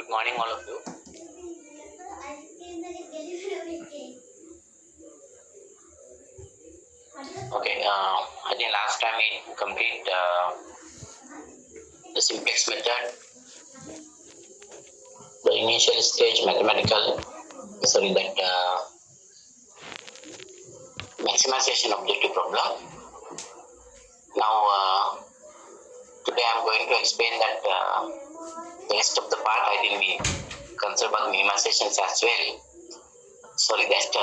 Good morning, all of you. Okay, I think last time we complete the simplex method, the initial stage mathematical, maximization objective problem. Now, today I'm going to explain that the rest of the part. I think we consider about minimizations as well. Sorry, that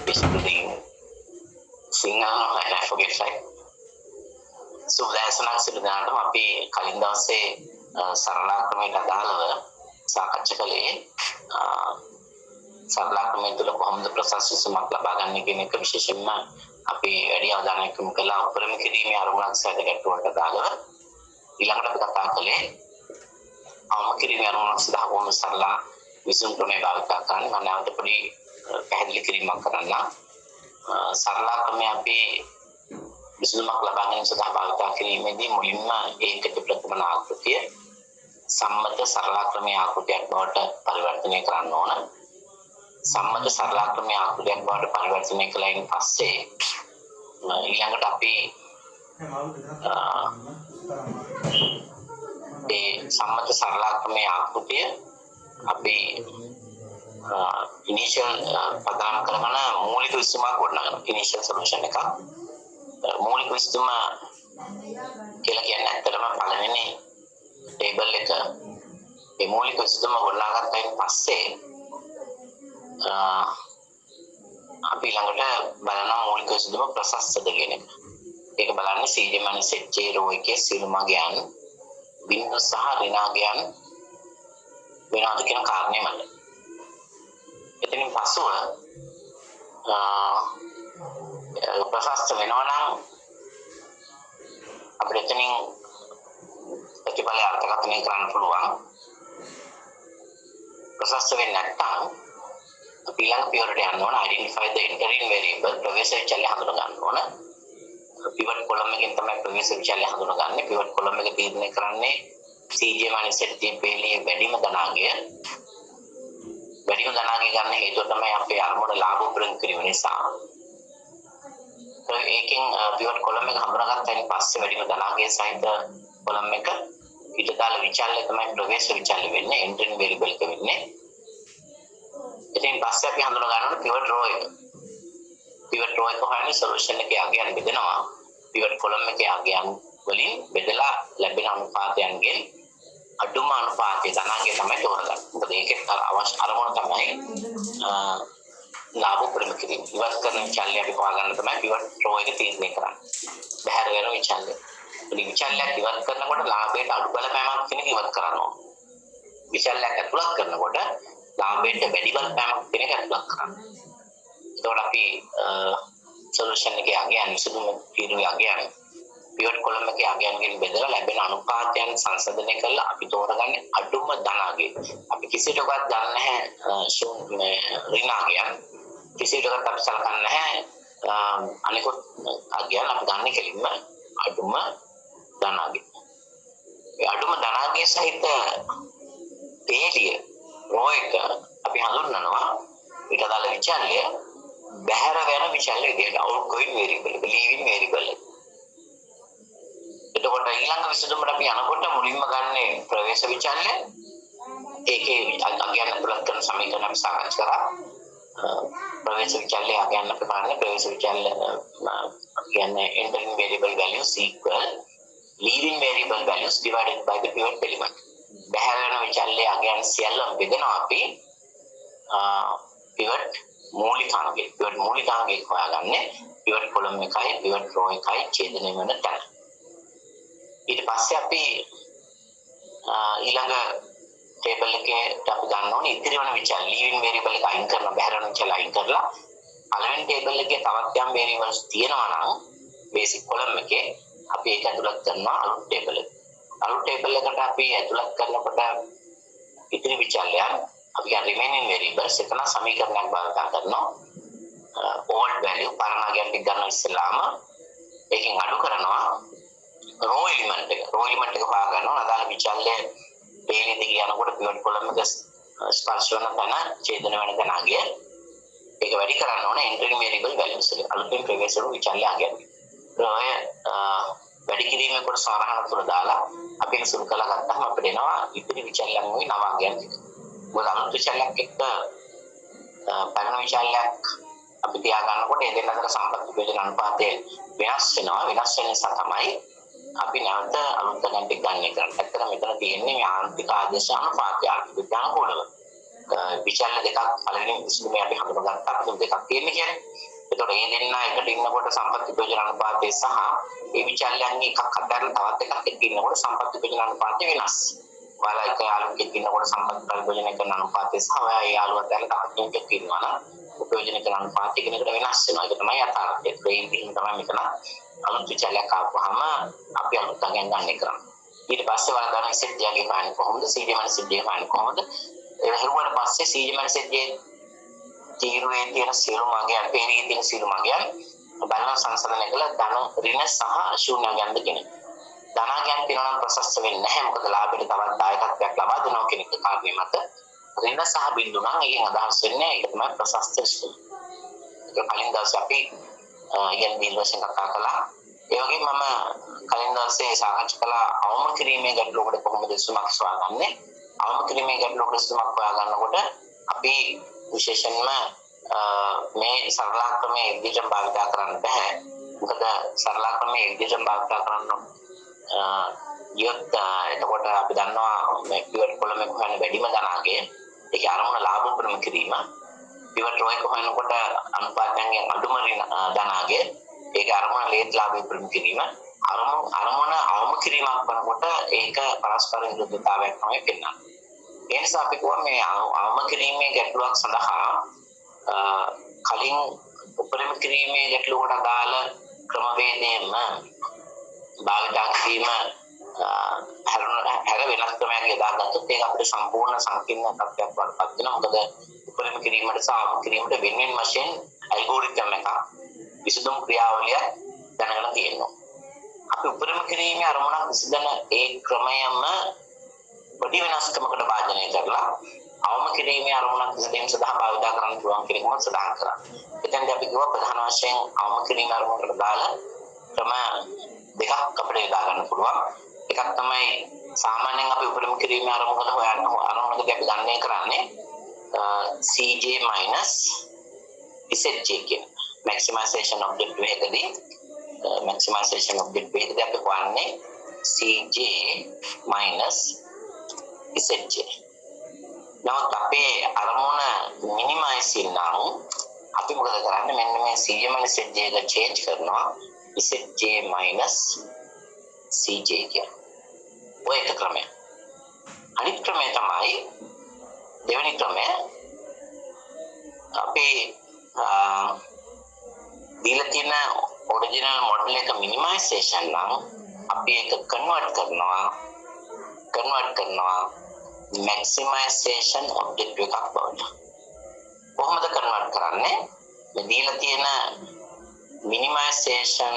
basically singer and I forget, right? So දැසනක් සිදුදානටම අපි කලින් දවසේ සරලාක්‍රමයට අදාළව සාකච්ඡා කළේ සරලාක්‍රමය තුළ කොහොමද ප්‍රසස් විසමක් ලබා ගන්න කියන එක විශේෂයෙන්ම අපි වැඩි අවධානයක් යොමු කළා උපරිම කිරීමේ අරමුණක් සහිත ගැටුමකට අදාළව ඊළඟට අපි කතා කළේ අවම කිරීමේ අරමුණක් සඳහා කොහොමද සරලා විසුම් ක්‍රමය භාවිත කරන්නේ මම නැවත පොඩි පැහැදිලි කිරීමක් කරන්න සරලාක්‍රමය අපි විසඳුමක් ලබා ගැනීම සඳහා භාවිත කිරීමේදී මුලින්ම ඒකට ප්‍රථම ආකෘතිය සම්මත සරලාක්‍රමයේ ආකෘතියක් බවට පරිවර්තනය කරන්න ඕන. සම්මත සරලාක්‍රමයේ ආකෘතියක් බවට පරිවර්තනය කළයින් පස්සේ ඊළඟට අපි ඒ සම්මත සරලාක්‍රමයේ ආකෘතිය අපි ඉනිෂියල් පදනම් කරගෙන මූලික විසඳුමක් ගොඩනගනවා. ඉනිෂියල් සොලියුෂන් එකක් මූලික විසඳුම කියලා කියන්නේ ඇත්තටම පළවෙනි ටේබල් එක ඒ මූලික විසඳුම ගොඩනගාගත්තයින් පස්සේ අපි ළඟට බලනවා මූලික විසඳුම ප්‍රසස්සද කියන එක. ඒක බලන්නේ CJ - J රෝ එකේ සියලුම අගයන් බිංදු සහ ඍණාගයන් වෙනවාද කියන කාරණේ මත. එතනින් පසුව ප්‍රසස්ත වෙනවා නම් අපිට එතනින් ප්‍රතිඵලය අර්ථකථනය කරන්න පුළුවන්. ප්‍රසස්ත වෙන්නේ නැත්නම් අපි ඊළඟ පියවරට යන්න ඕන identify the entering variable ප්‍රවේශ විචල්‍ය හඳුනා ගන්න ඕන. pivot column එකෙන් තමයි ප්‍රවේශ විචල්‍ය හඳුනාගන්නේ. pivot column එක තීරණය කරන්නේ CJ - Z පේළියේ වැඩිම ධනාංගය. වැඩිම ධනාංගය ගන්න හේතුව තමයි අපේ අරමුණ ලාභ උපරිම කිරීම නිසා. ඒකෙන් pivot column එක හඳුනාගත්තයින් පස්සේ වැඩිම ධනාංගය සහිත column එක ඊට දාලා විචල්‍ය තමයි ප්‍රවේශ විචල්‍ය වෙන්නේ entering variable එක වෙන්නේ. ඉතින් පස්සේ අපි හඳුනා ගන්න ඕනේ pivot row එක. pivot row එක හොයන්නේ solution එකේ අගයන් බෙදෙනවා. pivot column එකේ අගයන් වලින් බෙදලා ලැබෙන අනුපාතයන්ගෙන් අඩුම අනුපාතය ධනාංගය තමයි තෝරගන්නේ. මොකද ඒකේ අවශ්‍ය අරමුණ තමයි ලාභ උපරිම කිරීම. ඉවත් කරන විචල්‍ය අපි හොයාගන්න තමයි pivot row එක තීරණය කරන්නේ. බහැර වෙන විචල්‍ය. ඒ විචල්‍යයක් ඉවත් කරනකොට ලාභයට අඩු බලපෑමක් කෙනෙක් ඉවත් කරනවා. විචල්‍යයක් ඇතුළත් කරනකොට ලාභයට වැඩි බලපෑමක් කෙනෙක් ඇතුළත් කරනවා. ඒතකොට අපි සොලියුෂන් එකේ අගයන් විසඳුම තීරුවේ අගයන් pivot column එකේ අගයන්ගෙන් බෙදලා ලැබෙන අනුපාතයන් සංසන්දනය කරලා අපි තෝරගන්නේ අඩුම ධනාංගය. අපි කිසියකවත් ගන්න නැහැ ඍණාංගයන්. කිසියකවත් අපි සලකන්නේ නැහැ අනිකුත් අගයන් අපි ගන්න කෙලින්ම අඩුම ධනාංගය. ඒ අඩුම ධනාංගය සහිත පේළිය රෝ එක අපි හඳුන්වනවා ඊට අදාළ විචල්‍ය බහැර වෙන විචල්‍ය විදිහට outgoing variable එක leaving variable එක. එතකොට ඊළඟ විසඳුමට අපි යනකොට මුලින්ම ගන්න ප්‍රවේශ විචල්‍ය ඒකේ අගයන් ඇතුළත් කරන සමීකරණ අපි සාකච්ඡා කරා. ප්‍රවේශ විචල්‍ය අගයන් අපි බලන්නේ ප්‍රවේශ විචල්‍ය කියන්නේ entering variable values equal leaving variable values divided by the pivot element. බහැර වෙන විචල්‍ය අගයන් සියල්ලම බෙදනවා අපි pivot මූලිකාංගය. pivot මූලිකාංගය හොයාගන්නේ pivot column එකයි pivot row එකයි ඡේදනය වෙන තැන. ඊට පස්සේ අපි ඊළඟ ටේබල් එකේ අපි ගන්න ඕනේ ඉතිරි වෙන විචල්‍ය leaving variable එක අයින් කරන බහැර වෙන විචල්‍ය අයින් කරලා පළවෙනි ටේබල් එකේ තවත් යම් variables තියෙනවා නම් basic column එකේ අපි ඒක ඇතුළත් කරනවා අලුත් ටේබල් එක. අලුත් ටේබල් එකට අපි ඇතුළත් කරනකොට ඉතිරි විචල්‍යයන් අපි කියන remaining variables එකන සමීකරණයක් භාවිත කරනවා. old value පරණ අගයන් ටික ගන්න ඉස්සෙල්ලාම ඒකෙන් අඩු කරනවා row element එක. row element එක හොයා ගන්නවා අදාළ විචල්‍ය පේලි දිග යනකොට පිවට් කොලම් එක ස්පර්ශ වෙන තැන ඡේදන වෙන තැන අගය ඒක වැඩි කරන්න ඕනේ එන්ට්‍රි වේරියබල් වැලියුස් එක. අලුතෙන් ප්‍රවේශ වුණු විචල්‍ය අගයක්. ඔය වැඩි කිරීමේ කොට සාරහන තුල දාලා අපි ඒක සුළු කරලා ගත්තාම අපිට එනවා ඉතිරි විචල්‍යන් වගේ නව අගයක් ටික. මොකද අලුත් විචල්‍යයක් එක්ක පැරණි විචල්‍යයක් අපි තියා ගන්නකොට ඒ දෙන්න අතර සම්බන්ධ බෙදෙන අනුපාතය වෙනස් වෙනවා. වෙනස් වෙන නිසා තමයි අපි නැවත අලුත් ගණන් ටික ගන්න කරන්නේ. ඇත්තට මෙතන තියෙන්නේ මේ ආන්තික ආදේශ අනුපාතය විද්‍යානුකූලව. විචල්‍ය දෙකක් පළවෙනි විසඳුමේ අපි හඳුනාගත්තා. අපි දෙකක් තියෙන්නේ කියන්නේ. ඒතකොට මේ දෙන්න එකට ඉන්නකොට සම්පත්ති ප්‍රයෝජන අනුපාතය සහ මේ විචල්‍යයන්ගේ එකක් අතරලා තවත් එකක් එක්ක ඉන්නකොට සම්පත්ති ප්‍රයෝජන අනුපාතය වෙනස්. ඔයාලා එක යාළුවෙක් ඉන්නකොට සම්පත්ති ප්‍රයෝජන කරන අනුපාතය සහ ඔයා ඒ යාළුවා දැල්ලා තවත් කෙනෙක් ඉන්නවා නම් ප්‍රයෝජන කරන අනුපාතය කෙනෙකුට වෙනස් වෙනවා. ඒක තමයි යථාර්ථය. ඒ ඉතින් තමයි මෙතන අලුත් විචල්‍යයක් ආවම අපි අලුත් අගයන් ගන්න කරන්නේ. ඊට පස්සේ ඔයාලා ගන්න සිද්ධියගේ පාන්නේ කොහොමද? සීජමන සිද්ධිය පාන්නේ කොහොමද? ඒ හරුවට පස්සේ සීජමන සිද්ධියේ තීරුවේ තියෙන සියලුම අගයන් පේරියේ තියෙන සියලුම අගයන් බලන සංසන්දනය කළ ධන ඍණ සහ ශූන්‍යයන්ද කෙනෙක්. ධනාගයන් තියෙනවා නම් ප්‍රශස්ත වෙන්නේ නැහැ. මොකද ලාභයට තවත් දායකත්වයක් ලබා දෙනවා කෙනෙක් කාර්යය මත. ඍණ සහ බිඳු නම් ඒකෙන් අදහස් වෙන්නේ ඒක තමයි ප්‍රශස්ත ශූන්‍ය. ඒක කලින් දවසේ අපි ඉගෙන ගන්න වශයෙන් කතා කළා. ඒ වගේම මම කලින් දවසේ සාකච්ඡා කළා අවම කිරීමේ ගැටලුවකට කොහොමද විසඳුමක් සොයාගන්නේ. අවම කිරීමේ ගැටලුවකට විසඳුමක් හොයාගන්නකොට අපි විශේෂයෙන්ම මේ සරල ක්‍රමයේ ඉදිරියට භාවිත කරන්න බෑ. මොකද සරල ක්‍රමයේ ඉදිරියට භාවිත කරන්න එතකොට අපි දන්නවා මේ පිවට් කොලම් එක හොයන වැඩිම ධනාගය ඒක අරමුණ ලාභ උපරිම කිරීම. පිවට් රෝ එක හොයනකොට අනුපාතයන්ගෙන් අඩුම ධනාගය ඒක අරමුණ ලේත් ලාභ උපරිම කිරීම. අරමුණ අවම කිරීමක් කරනකොට ඒක පරස්පර විරුද්ධතාවයක් තමයි පෙන්වන්නේ. ඒ නිසා අපි කියුවා මේ අවම කිරීමේ ගැටලුවක් සඳහා කලින් උපරිම කිරීමේ ගැටලුවකට අදාළ ක්‍රමවේදයෙන්ම භාවිත කිරීම හැර වෙනස් ක්‍රමයක් යොදාගත්තොත් ඒක අපිට සම්පූර්ණ සංකීර්ණ තත්ත්වයක් වඩපත් වෙනවා. මොකද උපරිම කිරීමට සහ අවම කිරීමට වෙන වශයෙන් ඇල්ගොරිතම් එකක් විසඳුම් ක්‍රියාවලිය දැනගලා තියෙනවා. අපි උපරිම කිරීමේ අරමුණක් විසඳන ඒ ක්‍රමයම පොඩි වෙනස්කමකට භාජනය කරලා අවම කිරීමේ අරමුණක් විසඳීම සඳහා භාවිත කරන්න පුළුවන් කියන එක සඳහන් කරා. එතෙන්දී අපි කිව්වා ප්‍රධාන වශයෙන් අවම කිරීමේ අරමුණකට දාලා ක්‍රම දෙකක් අපිට යොදා ගන්න පුළුවන්. එකක් තමයි සාමාන්‍යයෙන් අපි උපරිම කිරීමේ අරමුණකට හොයන්න අරමුණකදී අපි ගණනය කරන්නේ CJ ZJ කියන maximization objective එකදී maximization objective එකදී අපි හොයන්නේ CJ ZJ. නමුත් අපේ අරමුණ මිනිමයිස් වෙනවා අපි මොකද කරන්නේ මෙන්න මේ CJ ZJ එක change කරනවා ZJ CJ කියන ඔය එක ක්‍රමය. අනිත් ක්‍රමය තමයි දෙවෙනි ක්‍රමය අපි දීලා තියෙන ඔරිජිනල් මොඩල් එක මිනිමයිසේෂන් නම් අපි ඒක කන්වර්ට් කරනවා maximization objective එකක් බවට. කොහොමද කන්වර්ට් කරන්නේ? මේ දීලා තියෙන minimization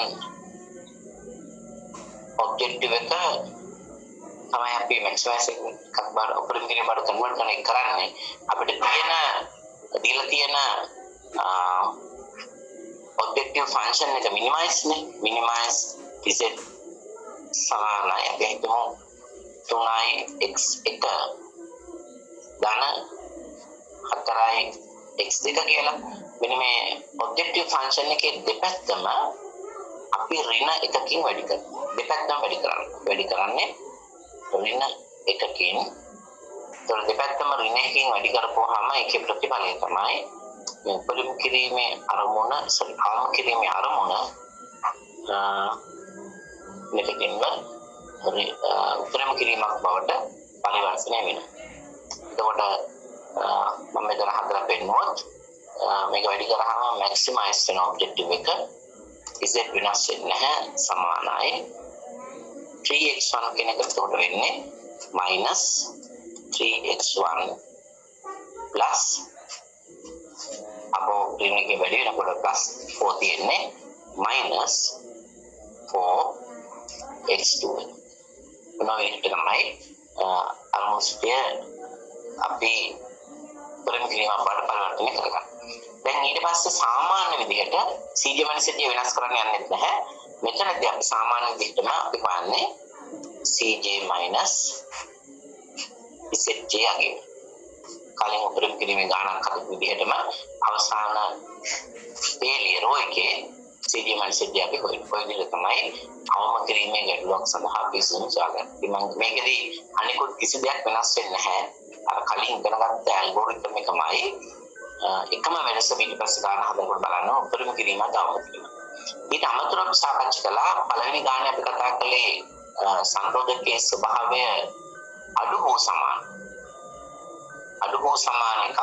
objective එක තමයි අපි maximization එකක් බවට උපරිම කිරීම බවට කන්වර්ට් කරන්නේ. අපිට දීලා තියෙන objective function එක minimize z සමානයි අපි හිතමු 3i x 1 ධන 4i x 2 කියලා. මෙන්න මේ objective function එකේ දෙපැත්තම අපි ඍණ එකකින් වැඩි කරනවා. දෙපැත්තම වැඩි කරන්නේ ඍණ එකකින්. ඒතර දෙපැත්තම ඍණ එකකින් වැඩි කරපුවාම ඒකේ ප්‍රතිඵලය තමයි මේ උපරිම කිරීමේ අරමුණ අවම කිරීමේ අරමුණ මෙතකින්ම උපරිම කිරීමක් බවට පරිවර්තනය වෙනවා. එතකොට මම මෙතන හදලා පෙන්නනවා මේක වැඩි කරාම maximize වෙන objective එක z වෙනස් වෙන්නේ නැහැ සමානයි 3x1 කියන එක එතකොට වෙන්නේ -3x1 plus අපෝ ඍණ එකේ වැඩි වෙනකොට +4 තියෙන්නේ -4x2 මොනවා වෙන්නේ තමයි අරමුණේ අපි උපරිම කිරීමක් බවට පරිවර්තනය කරගන්න. දැන් ඊට පස්සේ සාමාන්‍ය විදිහට CJ මනසදී වෙනස් කරන්න යන්නේ නැහැ. මෙතනදී අපි සාමාන්‍ය විදිහටම අපි පාන්නේ CJ ZJ අගේ කලින් උපරිම කිරීමේ ගාණක් හදපු විදිහටම අවසාන පේලිය රෝ එකේ CJ මනසදී අපි කොයි විදිහට තමයි අවම කිරීමේ ගැටලුවක් සඳහා අපි සුසාගන්න. ඉතින් මේකෙදී අනිකුත් කිසි දෙයක් වෙනස් වෙන්නේ නැහැ. අර කලින් ඉගෙනගත්ත ඇල්ගොරිතම් එකමයි එකම වෙනස ඊට පස්සේ ගාන හදනකොට බලන්න උපරිම කිරීමත් අවම කිරීම. ඊට අමතරව අපි සාකච්ඡා කළා පළවෙනි ගානේ අපි කතා කළේ සංරෝධකයේ ස්වභාවය අඩු හෝ සමාන එකක්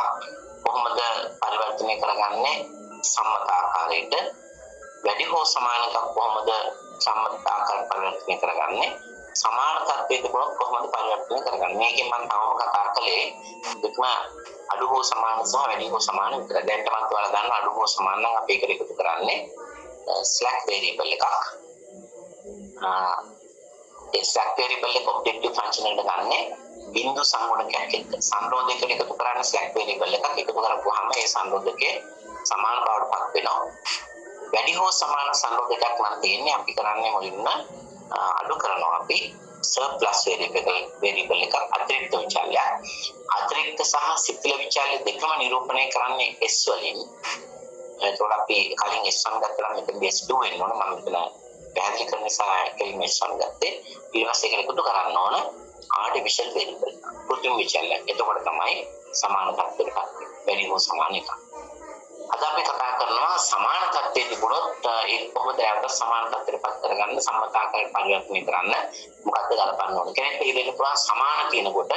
කොහොමද පරිවර්තනය කරගන්නේ සම්මත ආකාරයට වැඩි හෝ සමාන එකක් කොහොමද සම්මත ආකාරයට පරිවර්තනය කරගන්නේ සමාන තත්ත්වයක කොහොමද පරිවර්තනය කරගන්නේ මේකෙන් මම තවම කතා කළේ දෙකම අඩු හෝ සමාන සහ වැඩි හෝ සමාන විතර. දැන් තමයි ඔයාලා දන්න අඩු හෝ සමාන නම් අපි ඒකට එකතු කරන්නේ slack variable එකක්. ඒ slack variable එක objective function එකට ගන්නේ බිඳු සංගුණකයක් එක්ක. සංරෝධකයට එකතු කරන්නේ slack variable එකක් එකතු කරපුවාම ඒ සංරෝධකයේ සමාන බවට පත් වෙනවා. වැඩි හෝ සමාන සංරෝධකයක් නම් තියෙන්නේ අපි කරන්නේ මුලින්ම අඩු කරනවා අපි surplus variable එකක් අතිරික්ත විචල්‍යයක්. අතිරික්ත සහ සිතිල විචල්‍ය දෙකම නිරූපණය කරන්නේ S වලින්. එතකොට අපි කලින් S1 ගත්තා මෙතන S2 වෙන්න ඕන. මම මෙතන පැහැදිලි කරන නිසා කෙලින්ම S1 ගත්තේ. ඊට පස්සේ ඒක එකතු කරන්න ඕන artificial variable කෘත්‍රිම විචල්‍ය. එතකොට තමයි සමාන තත්ත්වයකට වැඩි හෝ සමාන එකක්. අද අපි කතා කරනවා සමාන තත්ත්වයේ තිබුණොත් ඒක කොහොමද නැවත සමාන තත්ත්වයටපත් කරගන්න සම්මත ආකාරයට පරිවර්තනය කරන්න මොකක්ද ගලපන්න ඕනේ. කෙනෙක් පිළිදෙන්න පුළුවන් සමාන කියනකොට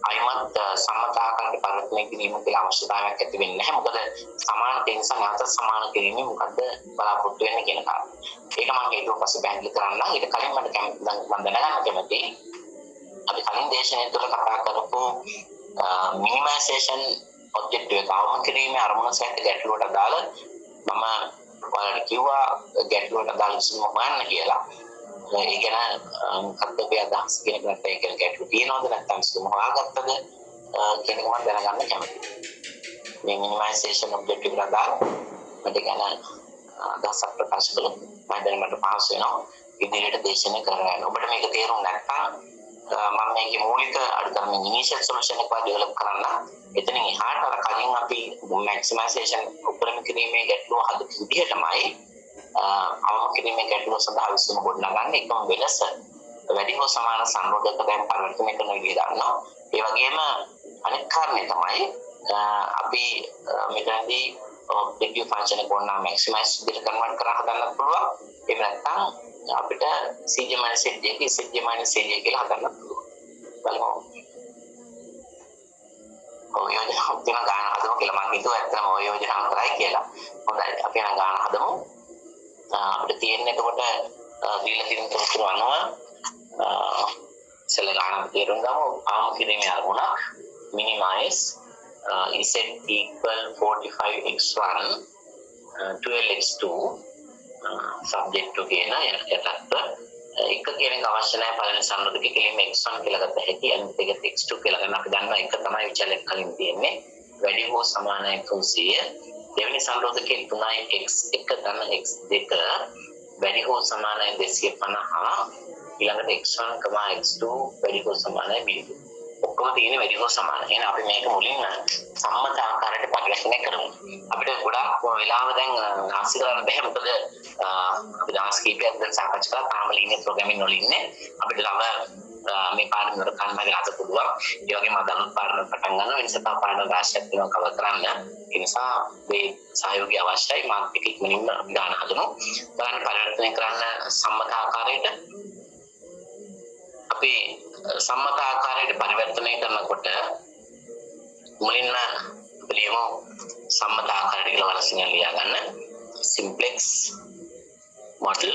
අයිමත් සම්මත ආකාරයට පරිවර්තනය කිරීම කියලා අවශ්‍යතාවයක් ඇති වෙන්නේ නැහැ. මොකද සමාන තේන්සන් නැවත සමාන කිරීමෙන් මොකද්ද බලාපොරොත්තු වෙන්නේ කියන කාරණා. ඒක මම ඊට පස්සේ පැහැදිලි කරන්නම්. ඊට කලින් මම දැනගන්න කැමතියි අපි කලින් දේශනාව තුළ කතා කරපු මිනිමයිසේෂන් ඔබ්ජෙක්ටිව් එක අවම කිරීමේ අරමුණ සහිත ගැටලුවට අදාළ මම ඔයාලට කිව්වා ගැටලුවට අදාළ විසඳුම හොයන්න කියලා. ඒ ගැන මොකක්ද ඔබේ අදහස් කියන එක නැත්නම් ඒක ගැටලු තියෙනවද නැත්නම් විසඳුම හොයාගත්තද කියන එක මම දැනගන්න කැමතියි. මේ මිනිමයිසේෂන් ඔබ්ජෙක්ටිව් එකට අදාළ මට ගැන අදහසක් ප්‍රකාශ කළොත් මම දැන් මට පහසු වෙනවා ඉදිරියට දේශනා කරන්න. ඔබට මේක තේරුම් නැත්නම් මම මේකේ මූලික අඩුතරමින් ඉනිෂියල් සොලියුෂන් එක ඩෙවලොප් කරන්න. එතනින් එහාට අර කලින් අපි මැක්සිමයිසේෂන් උපරිම කිරීමේ ගැටලුව හදපු විදිහටමයි අවම කිරීමේ ගැටලුව සඳහා විසඳුම ගොඩනගන්න එකම වෙනස වැඩි හෝ සමාන සංරෝධක දැන් පරිවර්තනය කරන විදිහ ගන්නවා. ඒ වගේම අනෙක් කාරණේ තමයි අපි මෙතනදී ඔබ්ජෙක්ටිව් ෆන්ක්ෂන් එක ඕන මැක්සිමයිස් විදිහට කන්වර්ට් කරලා හදන්නත් පුළුවන්. එහෙම නැත්නම් අපිට CJ - ZJ එක CJ - CJ කියලා හදන්නත් පුළුවන්. බලමු. ඔය යෝජනා හදන ගාන හදමු කියලා මම හිතුවා ඇත්තටම ඔය යෝජනා කරයි කියලා. හොඳයි අපි නම් ගාන හදමු. අපිට තියෙන්නේ එතකොට දීලා තියෙන තොරතුරු අනුව සෙල ගාන තේරුම් ගමු. ආම කිරීමේ අරමුණ minimize z equal 45x1 12x2 subject to කියන යටත් එක කියන එක අවශ්‍ය නැහැ. පළවෙනි සංරෝධකයේ කෙලින්ම x1 කියලා ගත්ත හැකි අනිත් එක x2 කියලා ගන්න අපි දන්නවා එක තමයි විචලයක් කලින් තියෙන්නේ වැඩි හෝ සමානයි 300. දෙවෙනි සංරෝධකයේ 3යි x1 ධන x2 වැඩි හෝ සමානයි 250 ඊළඟට x1, x2 වැඩි හෝ සමානයි b2 ඔක්කොම තියෙන්නේ වැඩි හෝ සමාන. එහෙනම් අපි මේක මුලින්ම සම්මත ආකාරයට පරිවර්තනය කරමු. අපිට ගොඩාක් වෙලාව දැන් නාස්ති කරන්න බැහැ. මොකද අපි දවස් කිහිපයක් දැන් සාකච්ඡා කරලා තාම ලිනියර් ප්‍රෝග්‍රෑමින් වල ඉන්නේ. අපිට තව මේ පාඩම වල කන්නගේ අද පුළුවන්. ඒ වගේම අද අලුත් පාඩම පටන් ගන්නවා. ඒ නිසා තව පාඩම් රාශියක් තියෙනවා කවර් කරන්න. ඒ නිසා මේ සහයෝගය අවශ්‍යයි. මාත් එක ඉක්මනින්ම ගාන හදමු. බලන්න පරිවර්තනය කරන්න සම්මත ආකාරයට අපි සම්මත ආකාරයට පරිවර්තනය කරනකොට මුලින්ම පිළියමු සම්මත ආකාරයට කියලා වලසින් ලියා ගන්න simplex model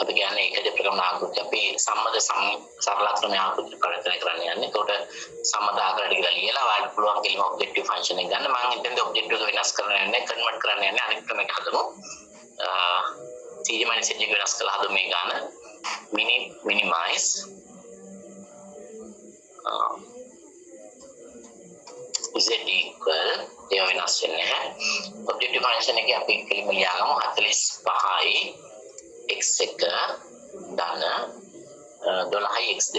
අපි කියන්නේ ඒකද ප්‍රගමන ආකෘතිය අපි සම්මත සරලත්‍රමය ආකෘතිය පරිවර්තනය කරන්න යන්නේ. ඒකට සම්මත ආකාරයට කියලා ලියලා වාඩි පුළුවන් කෙලිම ඔබ්ජෙක්ටිව් ෆන්ක්ෂන් එක ගන්න. මම හිතන්නේ ඔබ්ජෙක්ටිව් එක වෙනස් කරන්න යන්නේ කන්වර්ට් කරන්න යන්නේ අනිත් ක්‍රමයක හදමු. CJ - ZJ වෙනස් කළා හදමු මේ ගාන minimize z equal ඒවා වෙනස් වෙන්නේ නැහැ. ඔබ්ජෙක්ටිව් ෆන්ක්ෂන් එකේ අපි කෙලිම ලියාගමු 45යි x1 ධන 12යි x2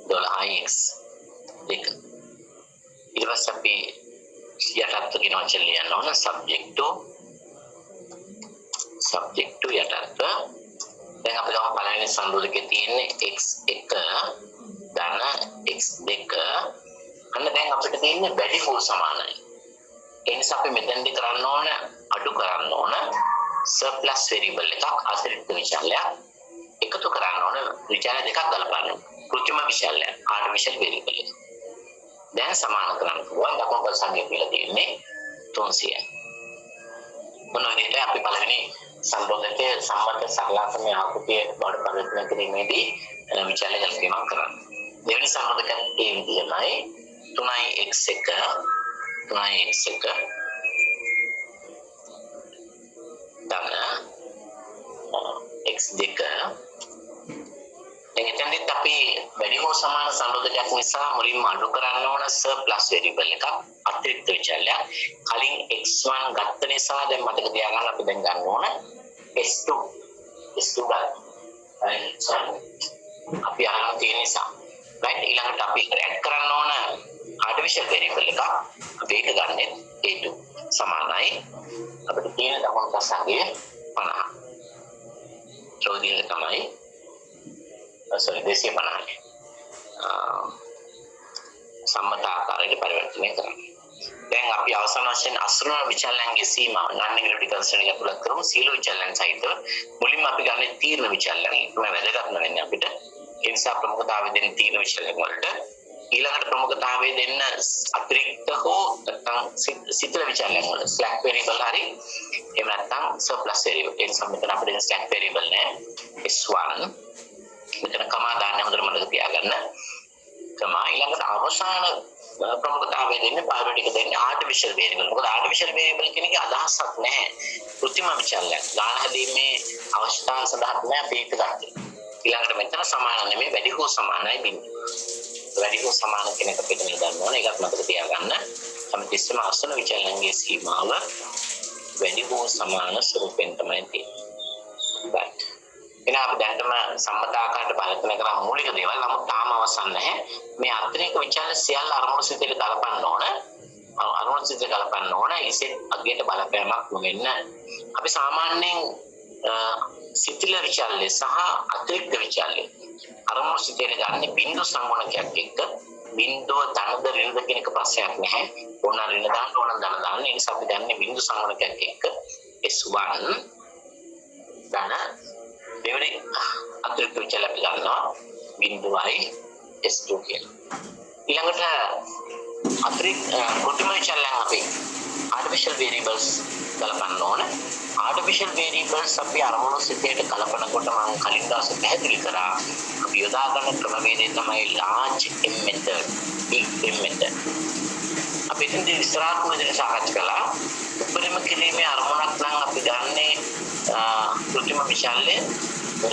12යි x2 ඊට පස්සේ අපි යටත් කියන වචන ලියන්න ඕන subject to යටත් දැන් අපි ගමු පළවෙනි සංරෝධකයේ තියෙන්නේ x1 ධන x2 අන්න දැන් අපිට තියෙන්නේ වැඩි හෝ සමානයි. ඒ නිසා අපි මෙතනදී කරන්න ඕන අඩු කරන්න ඕන සර්ප්ලස් වේරියබල් එකක් අතිරික්ත විචල්‍යයක් එකතු කරන්න ඕන විචල්‍ය දෙකක් ගලපන්න. කෘත්‍රිම විචල්‍යයක් ආර්ටිෆිෂල් වේරියබල් එක. දැන් සමාන කරන්න පුළුවන් දකුණු පස සංඛ්‍යා කියලා තියෙන්නේ 300යි. මොන විදිහට අපි පළවෙනි සංරෝධකයේ සම්මත සරලාක්‍රමයේ ආකෘතිය බවට පරිවර්තනය කිරීමේදී විචල්‍ය ගැලපීමක් කරන්න. දෙවෙනි සංරෝධකයේ ඒ විදිහමයි 3යි x1 3යි x1 ධන x2 එතෙන්දිත් අපි වැඩි හෝ සමාන සංරෝධකයක් නිසා මුලින්ම අඩු කරන්න ඕන සර්ප්ලස් වේරියබල් එකක් අතිරික්ත විචල්‍යයක්. කලින් x1 ගත්ත නිසා දැන් මතක තියාගන්න අපි දැන් ගන්න ඕන s2 ගන්න. අපි අරන් තියෙන නිසා right ඊළඟට අපි ඇඩ් කරන්න ඕන ආර්ටිෆිෂල් වේරියබල් එකක් අපි ඒක ගන්නෙ a2 සමානයි අපිට තියෙන දකුණු පස සංඛ්‍යාව 50. චෝදීල තමයි sorry 250යි. සම්මත ආකාරයට පරිවර්තනය කරන්න. දැන් අපි අවසාන වශයෙන් අසරණ විචල්‍යයන්ගේ සීමාව non-negative constraint එක පුලක් කරමු. සීල විචල්‍යයන් සහිතව මුලින්ම අපි ගන්න තීර්ණ විචල්‍යයන්. ඒක වැදගත්ම වෙන්නේ අපිට. ඒ නිසා ප්‍රමුඛතාවය දෙන තීර්ණ විචල්‍යයන් වලට ඊළඟට ප්‍රමුඛතාවය දෙන්න අතිරික්ත හෝ නැත්නම් සිතල විචල්‍යයන් වල slack variable හරි එහෙම නැත්නම් surplus variable. ඒ නිසා මෙතන අපිට slack variable නෑ. S1 මෙතන කමා දාන්න හොඳට මතක තියාගන්න. කමා ඊළඟට අවසාන ප්‍රමුඛතාවය දෙන්නේ පාරිභෝගික දෙන්නේ ආර්ටිෆිෂල් වේරියබල්. මොකද ආර්ටිෆිෂල් වේරියබල් කියන එක අදහසක් නැහැ. કૃත්‍රිම විචල්‍යයක්. ගාන හැදීමේ අවශ්‍යතාව සඳහා තමයි අපි ඒක ගත්තේ. ඊළඟට මෙතන සමාන නෙමෙයි වැඩි හෝ සමානයි බිඳුව. වැඩි හෝ සමාන කෙනෙක් අපිට ගන්න ඕනේ. ඒකත් මතක තියාගන්න. හැමතිස්සෙම අසන විචල්‍යන්ගේ සීමාව වැඩි හෝ සමාන ස්වරූපෙන් තමයි තියෙන්නේ. right. එනවා අපි දැන්ටම සම්මත ආකාරයට බලපෑම් කරා මූලික දේවල්. නමුත් තාම අවසන් නැහැ. මේ අත්‍යනික විචල්‍ය සියල්ල අරමුණු සිතේ ගලපන්න ඕන. අරමුණු සිතේ ගලපන්න ඕන. ඉතින් අගයට බලපෑමක් නොවෙන්න. අපි සාමාන්‍යයෙන් සිතිල විචල්‍ය සහ අතිරික්ත විචල්‍ය අරමුණු සිතේ ගන්න බිඳු සංගුණකයක් එක්ක බිඳුව ධනද ඍණද කියන එක ප්‍රශ්නයක් නැහැ. ඕන ඍණ දාන්න ඕන ධන දාන්න. ඒ නිසා අපි දන්නේ බිඳු සංගුණකයක් එක්ක S1 ධන දෙවෙනි අතිරික්ත විචල්‍ය අපි ගන්නවා බිඳුවයි S2 කියලා. ඊළඟට කෘත්‍රිම විචල්‍යයන් අපි artificial variables ගලපන්න ඕන. artificial variables අපි අරමුණු සිතේට කලපනකොට මම කලින් දවසේ පැහැදිලි කරා අපි යොදා ගන්න ක්‍රමවේදය තමයි large M method, big M method. අපි ඉතින් විස්තරාත්මක විදිහට සාකච්ඡා කළා. උපරිම කිරීමේ අරමුණක් නම් අපි ගන්නේ කෘත්‍රිම විචල්‍ය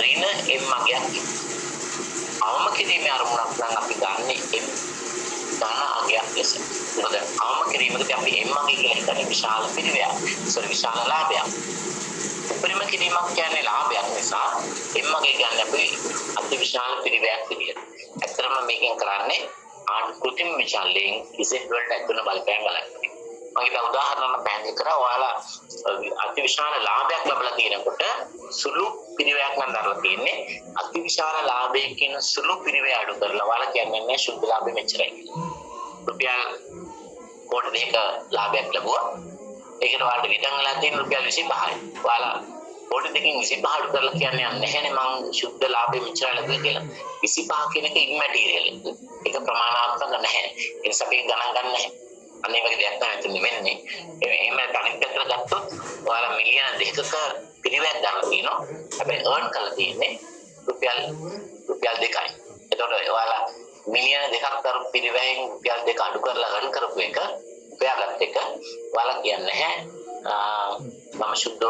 ඍණ M අගයක්. අවම කිරීමේ අරමුණක් නම් අපි ගන්නේ M ධන අගයක් ලෙස. මොකද අවම කිරීමකදී අපි M අගය කියලා හිතන්නේ විශාල පිරිවැයක්. විශාල ලාභයක්. උපරිම කිරීමක් කියන්නේ ලාභයක් නිසා M අගය කියන්නේ අපි අති විශාල පිරිවැයක් විදියට. ඇත්තටම මේකෙන් කරන්නේ කෘත්‍රිම විචල්‍යයෙන් Z වලට ඇතුළත බලපෑම් බලන්නේ. මම ඒක උදාහරණයක් පැහැදිලි කරා. ඔයාලා අති විශාල ලාභයක් ලැබලා තියෙනකොට සුළු පිරිවැයක් නම් දරලා තියෙන්නේ. අති විශාල ලාභයකින් සුළු පිරිවැය අඩු කරලා ඔයාලා කියන්නේ නැහැ සුද්ධ ලාභෙ මෙච්චරයි කියලා. රුපියල් කෝටි දෙක ලාභයක් ලැබුවා. ඒකට ඔයාලට විතන් වෙලා තියෙන රුපියල් 25යි. ඔයාලා කෝටි දෙකකින් 25 අඩු කරලා කියන්නේ නැහැනේ මං සුද්ධ ලාභෙ මෙච්චරයි ලැබුවේ කියලා. 25 කියන එක ඉම්මැටීරියල් එක. ඒක ප්‍රමාණාත්මක නැහැ. ඒ නිසා අපි ගණන් ගන්න නැහැ. අනේ වගේ දෙයක් තමයි වෙන්නේ. එහෙම තනිත් පැත්තට ගත්තොත් ඔයාලා මිලියන 2ක පිරිවැයක් ගන්න තියෙනවා. හැබැයි earn කරලා තියෙන්නේ රුපියල් 2යි. එතකොට ඔයාලා මිලියන 2ක් තර පිරිවැයෙන් රුපියල් 2 අඩු කරලා earn කරපු එක උපයාගත් එක ඔයාලා කියන්නේ නැහැ. මම සුද්ධ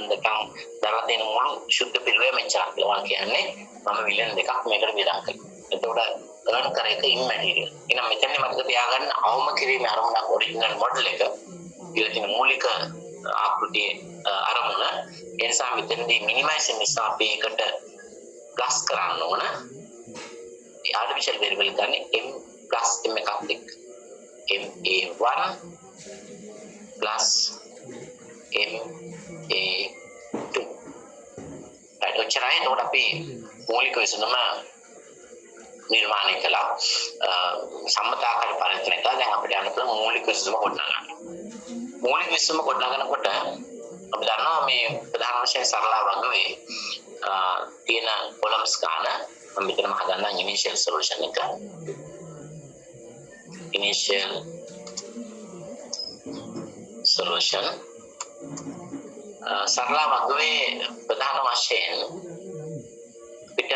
නැත්නම් දරලා දෙන මුළු සුද්ධ පිරිවැය මෙච්චරක් කියලා කියන්නේ මම මිලියන 2ක් මේකට වියදම් කළා. එතකොට earn කර එක immaterial. එහෙනම් මෙතනදී මතක තියාගන්න අවම කිරීමේ අරමුණක් ඔරිජිනල් මොඩල් එක කියලා තියෙන මූලික ආකෘතියේ අරමුණ. ඒ නිසා මෙතනදී මිනිමයිසේෂන් නිසා අපි එකට ප්ලස් කරන්න ඕන. ඒ ආර්ටිෆිෂල් වෙරියබල් ගන්න m plus m එකක් එක්ක. ma1 plus ma2. right ඔච්චරයි. එතකොට අපි මූලික විසඳුම නිර්මාණය කළා. සම්මතාකාර පරිවර්තනය කළා. දැන් අපිට යන්න පුළුවන් මූලික විසඳුම ගොඩනගා ගන්න. මූලික විසඳුම ගොඩනගනකොට අපි දන්නවා මේ ප්‍රධාන වශයෙන් සරල වර්ගයේ තියෙන කොලම්ස් ගන්න මම මෙතනම හදන්නම් ඉනිෂියල් සොලියුෂන් එක. ඉනිෂියල් සොලියුෂන් සරල වර්ගයේ ප්‍රධාන වශයෙන් පිට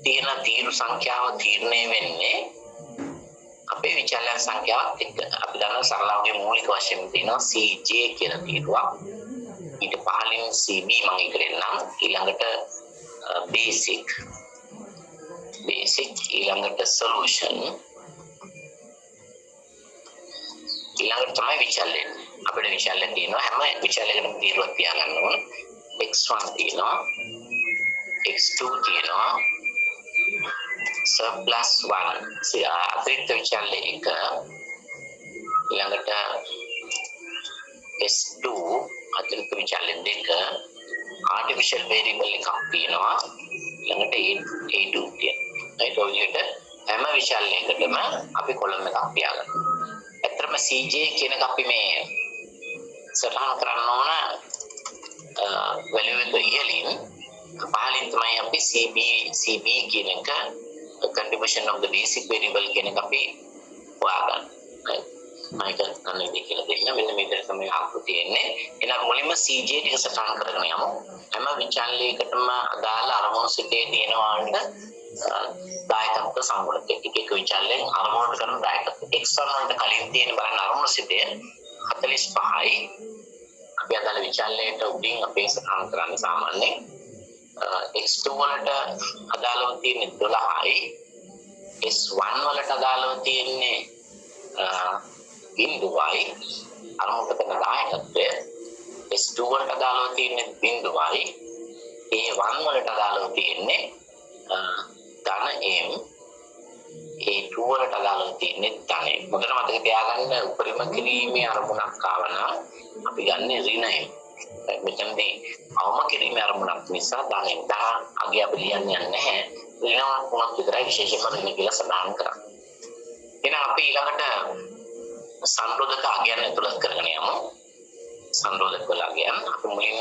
තියෙන තීරු සංඛ්‍යාව තීරණය වෙන්නේ අපේ විචලන සංඛ්‍යාවත් එක්ක. අපි දන්නවා සරලවගේ මූලික වශයෙන් තියෙනවා CJ කියන තීරුවක්. ඊට පහළින් CB මම ඉගෙනනම් ඊළඟට බේසික් ඊළඟට සොලියුෂන් ඊළඟට තමයි විචලන. අපිට විචලන තියෙනවා හැම විචලනයකටම තීරුවක් තියාගන්න ඕන. x1 තියෙනවා x2 තියෙනවා surplus 1 අතිරික්ත විචලන එක ඊළඟට s2 අතිරික්ත විචලන දෙක artificial variable එකක් තියෙනවා ඊළඟට a2 තියෙනවා. ඒ විදිහට හැම විචලනයකටම අපි කොලම් එකක් තියාගන්නවා. ඇත්තටම CJ කියන එක අපි මේ සටහන් කරන්න ඕන වැලියු එක ඉහළින් පහළින් තමයි අපි CB කියන එක contribution of the basic variable කියන එක අපි හොයාගන්නේ. මම ඒක අනිත් කියලා දෙන්න මෙන්න මේ විදිහට තමයි ආකෘතිය එන්නේ. එහෙනම් මුලින්ම CJ ටික සටහන් කරගෙන යමු. හැම විචලනයකටම අදාළ අරමුණු සිටේ තියෙනවාට දායකත්ව සංගුණ එක විචලනයෙන් අරමුණට කරන දායකත්ව x1 වලට කලින් තියෙන බලන්න අරමුණු සිටේ 45යි. අපි අදාළ විචලනයට උඩින් අපි සටහන් කරන්නේ සාමාන්‍යයෙන් x2 වලට අදාළව තියෙන්නේ 12යි. s1 වලට අදාළව තියෙන්නේ බිඳුවයි. අරමුණට කරන දායකත්වය s2 වලට අදාළව තියෙන්නේ බිඳුවයි. a1 වලට අදාළව තියෙන්නේ ධන m. a2 වලට අදාළව තියෙන්නේ ධන m. මොකද මතක තියාගන්න උපරිම කිරීමේ අරමුණක් ආවනම් අපි ගන්න ඍණ m. මෙතනදී අවම කිරීමේ අරමුණක් නිසා ධන m අගය අපි ලියන්නේ නැහැ. ඍණ වුණත් විතරයි විශේෂයෙන්ම ඍණ කියලා සඳහන් කරන්නේ. එහෙනම් අපි ඊළඟට සංරෝධක අගයන් ඇතුළත් කරගෙන යමු. සංරෝධක වල අගයන් අපි මුලින්ම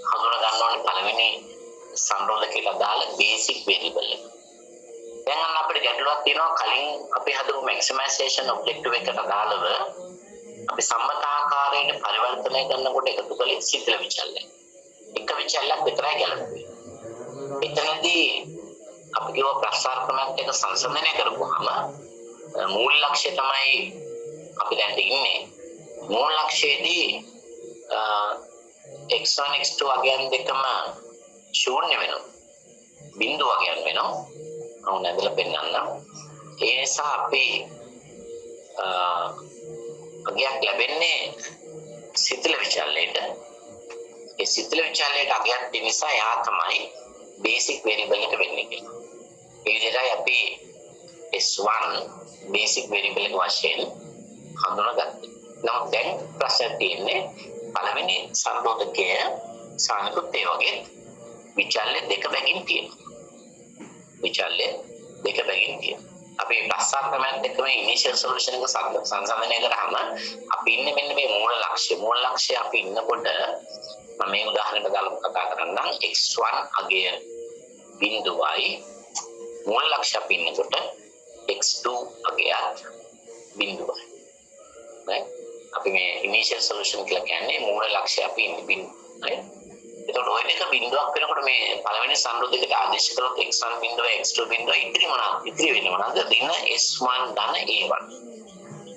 හඳුනා ගන්න ඕනේ පළවෙනි සංරෝධකයට අදාළ බේසික් වේරියබල් එක. දැන් අන්න අපිට ගැටලුවක් තියෙනවා කලින් අපි හදපු මැක්සිමයිසේෂන් ඔබ්ජෙක්ටිව් එකට අදාළව අපි සම්මතාකාරයෙන් පරිවර්තනය කරනකොට එකතු කළේ සිතිල විචලනය. එක විචලනයක් විතරයි ගැලපුවේ. එතනදී අපි කියව ප්‍රස්තාර ක්‍රමයක් එක සංසන්දනය කරපුවාම මූල ලක්ෂ්‍ය තමයි අපි දැන් ඉන්නේ. මූල ලක්ෂ්‍යයේදී x1 x2 අගයන් දෙකම ශූන්‍ය වෙනවා. බිඳුව අගයන් වෙනවා. මම නැදලා පෙන්නන්නම්. ඒ නිසා අපි අගයක් ලැබෙන්නේ සිතිල විචලනයේට. ඒ සිතිල විචලනයේට අගයක් දෙන නිසා යා තමයි බේසික් වේරියබල් එක වෙන්නේ කියලා. ඒ විදිහටයි අපි s1 බේසික් වේරියබල් එක වශයෙන් හඳුනාගත්තේ. නමුත් දැන් ප්‍රශ්නේ තියෙන්නේ පළවෙනි සංරෝධකය සානුකූලව ඒ වගේ විචල්‍ය දෙක බැගින් තියෙනවා. විචල්‍ය දෙක බැගින් තියෙනවා. අපි ප්‍රස්තාර ක්‍රමයත් එක්කම ඉනිෂියල් සොලියුෂන් එක සංසන්දනය කරාම අපි ඉන්නේ මෙන්න මේ මූල ලක්ෂ්‍ය. මූල ලක්ෂ්‍ය අපි ඉන්නකොට මම මේ උදාහරණයක් දාලා කතා කරන්නම්. x1 අගය බිඳුවයි මූල ලක්ෂ්‍ය අපි ඉන්නකොට x2 අගයත් බිඳුවයි. right? අපි මේ ඉනිෂියල් සොලියුෂන් කියලා කියන්නේ මූල ලක්ෂ්‍ය අපි ඉන්නේ බිඳුව. right? එතකොට ওই දෙක බිඳුවක් වෙනකොට මේ පළවෙනි සංරෝධයකට ආදේශ කරොත් x1 බිඳුව x2 බිඳුව ඉතිරි වෙන්නේ මොනවාද? ඍණ s1 ධන a1.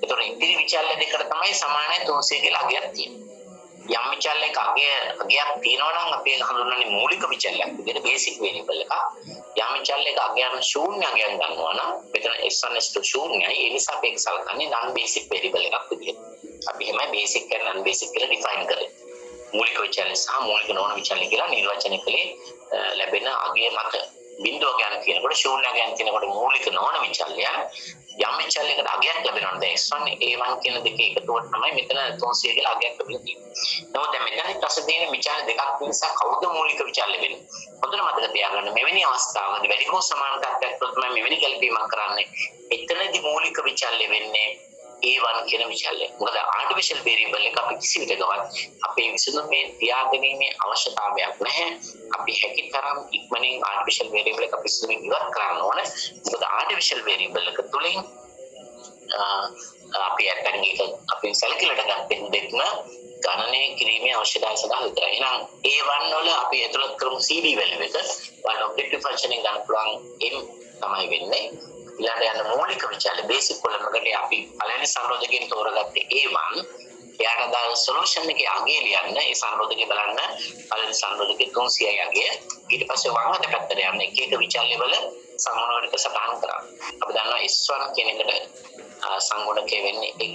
එතකොට ඉතිරි විචල්‍ය දෙකට තමයි සමානයි 300 කියලා අගයක් තියෙන්නේ. යම් විචල්‍යයක අගයක් තියෙනවා නම් අපි හඳුන්වන්නේ මූලික විචල්‍යයක් විදිහට බේසික් වේරියබල් එකක්. යම් විචල්‍යයක අගයන් ශූන්‍ය අගයක් ගන්නවා නම් මෙතන S1 S2 ශූන්‍යයි. ඒ නිසා අපි ඒක සලකන්නේ non basic variable එකක් විදිහට. අපි එහෙමයි basic and non basic කියලා define කරේ. මූලික විචල්‍ය සහ මූලික නොවන විචල්‍ය කියලා නිර්වචනය කළේ ලැබෙන අගය මත බිඳුව ගන්න කියනකොට ශූන්‍ය ගන්න කියනකොට මූලික නොවන විචල්‍යය යම් විචල්‍යයකට අගයක් ලැබෙනවා දැන් S1 A1 කියන දෙක එකතුවට තමයි මෙතන 300 කියලා අගයක් ලැබෙන්නේ. නමුත් දැන් මෙතන ප්‍රශ්න තියෙන විචල්‍ය දෙකක් නිසා කවුද මූලික විචල්‍ය වෙන්නේ? හොඳට මතක තියාගන්න මෙවැනි අවස්ථාවකදී වැඩිකෝ සමාන තත්ත්වයක් තමයි මෙවැනි ගැළපීමක් කරන්නේ. එතනදී මූලික විචල්‍ය වෙන්නේ A1 කියන විචල්‍යය. මොකද ආර්ටිෆිෂල් වේරියබල් එක අපි කිසි විදිහකවත් අපේ විසඳුමේ තියාගැනීමේ අවශ්‍යතාවයක් නැහැ. අපි හැකිතරම් ඉක්මනින් ආර්ටිෆිෂල් වේරියබල් එක අපි විසඳුමින් ඉවත් කරන්න ඕනේ. මොකද ආර්ටිෆිෂල් වේරියබල් එක තුලින් අපි ඇත්තටම ඒක අපි සැලකිලට ගන්න දෙන්න ගණනය කිරීමේ අවශ්‍යතාවය සඳහා විතරයි. එහෙනම් A1 වල අපි ඇතුළත් කරමු CD value එක. වල ඔබ්ජෙක්ටිව් ෆන්ක්ෂන් එක ගන්න පුළුවන් m තමයි වෙන්නේ. ඊළඟට යන මූලික විචල්‍ය බේසික් කොලම් එකට අපි පළවෙනි සංරෝධකයෙන් තෝරගත්තේ A1. එයාට අදාළ සොලියුෂන් එකේ අගය ලියන්න ඒ සංරෝධකේ බලන්න පළවෙනි සංරෝධකේ 300යි අගය. ඊට පස්සේ වම් අත පැත්තට යන්න එක එක විචල්‍ය වල සංගුණවලට සටහන් කරා. අපි දන්නවා S1 කියන එකට සංගුණකේ වෙන්නේ 1.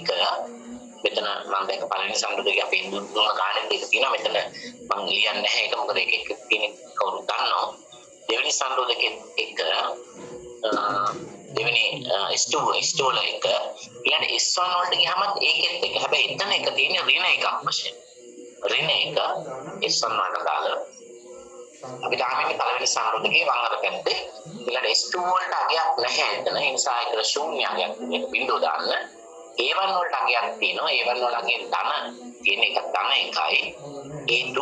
මෙතන මම දැන් පළවෙනි සංරෝධකේ අපි දුන්න ගානේ දෙක තියෙනවා. මෙතන මම ලියන්නේ නැහැ ඒක මොකද ඒක තියෙන කවුරුත් දන්නවා. දෙවෙනි සංරෝධකේ 1 දෙවෙනි S2 වල එක ඊළඟ S1 වලට ගියාම ඒකෙත් එක. හැබැයි එතන එක තියෙන ඍණ එකක් වශයෙන්. ඍණ එක S1 වලට දාලා අපි තාමනේ පළවෙනි සංරෝධකේ වම් අත පැත්තේ ඊළඟ S2 වලට අගයක් නැහැ එතන. ඒ නිසා ඒක ශූන්‍ය අගයක් මේක බිඳුව දාන්න. A1 වලට අගයක් තියෙනවා. A1 වල අගය ධන තියෙන එක ධන එකයි. A2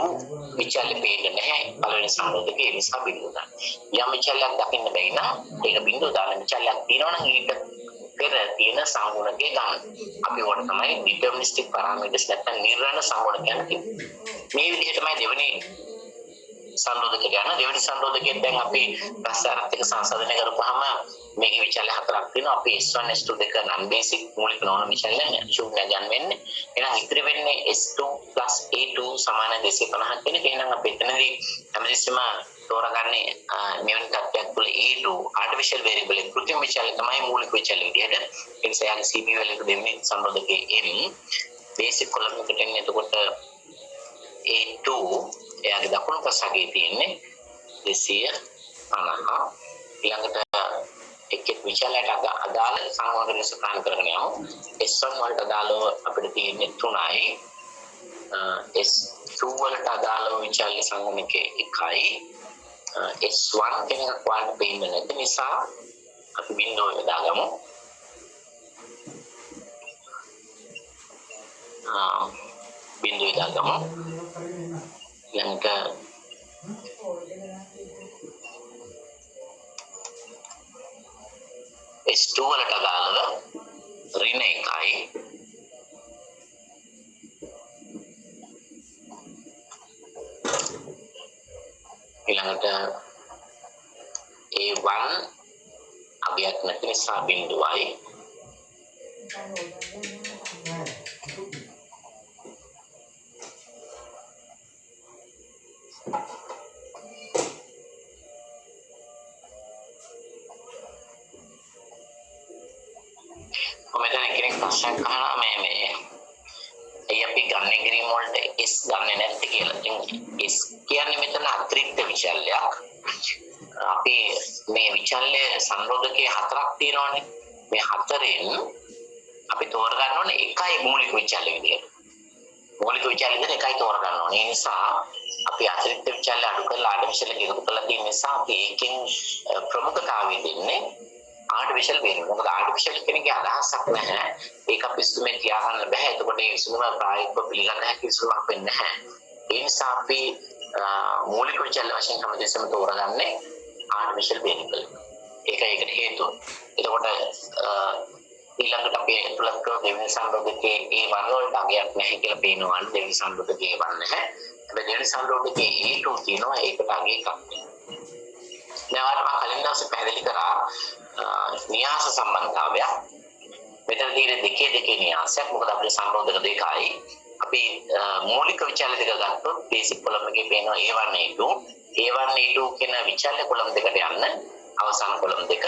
විචල්‍ය පේන්නේ නැහැ පළවෙනි සංරෝධකේ ඒ නිසා බිඳුව දාන්න. යම් විචල්‍යයක් දකින්න බැරි නම් ඒක බිඳුව දාන්න. විචල්‍යයක් තියෙනවා නම් ඊට පෙර තියෙන සංගුණකේ ගන්න. අපි වල තමයි ඩිටර්මිනිස්ටික් පැරාමීටර්ස් නැත්නම් නිර්ණය සංගුණකයන් කියන්නේ. මේ විදිහට තමයි දෙවෙනි සංරෝධකයට යන දෙවෙනි සංරෝධකයෙන් දැන් අපි ප්‍රසාරත් එක්ක සංසන්දනය කරපුවාම මේකේ විචල්‍ය හතරක් තියෙනවා. අපි S1 S2 දෙක non basic මූලික නොවන විචල්‍ය ශූන්‍ය ගන්න වෙන්නේ. එහෙනම් ඉතිරි වෙන්නේ S2 A2 සමාන 250ක් වෙන. එහෙනම් අපි එතනදී හැමතිස්සෙම තෝරගන්නේ මෙවැනි තත්ත්වයක් තුළ A2 artificial variable එක කෘත්‍රිම විචල්‍ය තමයි මූලික විචල්‍ය විදිහට. ඒ නිසා යන්නේ CP වල එක දෙවෙනි සංරෝධකයේ M basic column එකට එන්නේ. එතකොට A2 එයාගේ දකුණු පසගේ තියෙන්නේ 250. ඊළඟට එක්ක විචල්‍යයට අදාළ සංවර්ධන සටහන් කරගෙන යමු. S1 වලට අදාළව අපිට තියෙන්නේ 3යි. S2 වලට අදාළව විචල්‍ය සංගමකේ 1යි. S1 කියන එක ක්වාන්ට් පේන්නේ නැති නිසා අපි බිඳුව දාගමු. බිඳුව දාගමු. ඊළඟට S2 වලට අදාළව ඍණ 1යි. ඊළඟට A1 අගයක් නැති නිසා බිඳුවයි. මෙතන කෙනෙක් ප්‍රශ්නයක් අහනවා මේ අපි ගණනය කිරීම වලට S ගන්නෙ නැත්තේ කියලා. ඉතින් S කියන්නේ මෙතන අතිරික්ත විචල්‍යයක්. අපි මේ විචල්‍ය සංරෝධකයේ හතරක් තියෙනවානේ. මේ හතරෙන් අපි තෝරගන්න ඕනේ එකයි මූලික විචල්‍ය විදියට. මූලික විචල්‍ය විදියට එකයි තෝරගන්න ඕනේ. ඒ නිසා අපි අතිරික්ත විචල්‍ය අඩු කරලා ආර්ටිෆිෂල් එක එකතු කරලා තියෙන නිසා අපි ඒකෙන් ප්‍රමුඛතාවය දෙන්නේ ආර්ටිෆිෂල් වේරියබල්. මොකද ආර්ටිෆිෂල් කෙනෙක්ගේ අදහසක් නැහැ. ඒක අපි විසඳුමේ තියාගන්න බෑ. එතකොට මේ විසඳුම ප්‍රායෝගිකව පිළිගන්න හැකි විසඳුමක් වෙන්නේ නැහැ. ඒ නිසා අපි මූලික විචල්‍ය වශයෙන් හැමදෙස්සම තෝරගන්නේ ආර්ටිෆිෂල් වේරියබල්. ඒකට හේතුව. එතකොට ඊළඟට අපි තුලක් කරන දෙවෙනි සංරෝධකයේ A1 වලට අගයක් නැහැ කියලා පේනවා. දෙවෙනි සංරෝධකයේ A1 නැහැ. හැබැයි දෙවෙනි සංරෝධකයේ A2 තියෙනවා. ඒකට අගය එකක් තියෙනවා. දැන් මම කලින් දවසේ පැහැදිලි කරා න්‍යාස සම්බන්ධතාවය. මෙතන තියෙන දෙකේ න්‍යාසයක්. මොකද අපේ සංරෝධක දෙකයි. අපි මූලික විචල්‍ය දෙක ගත්තොත් බේසික් කොලම් එකේ පේනවා A1 A2 A1 A2 කියන විචල්‍ය කොලම් දෙකට යන්න අවසාන කොලම් දෙක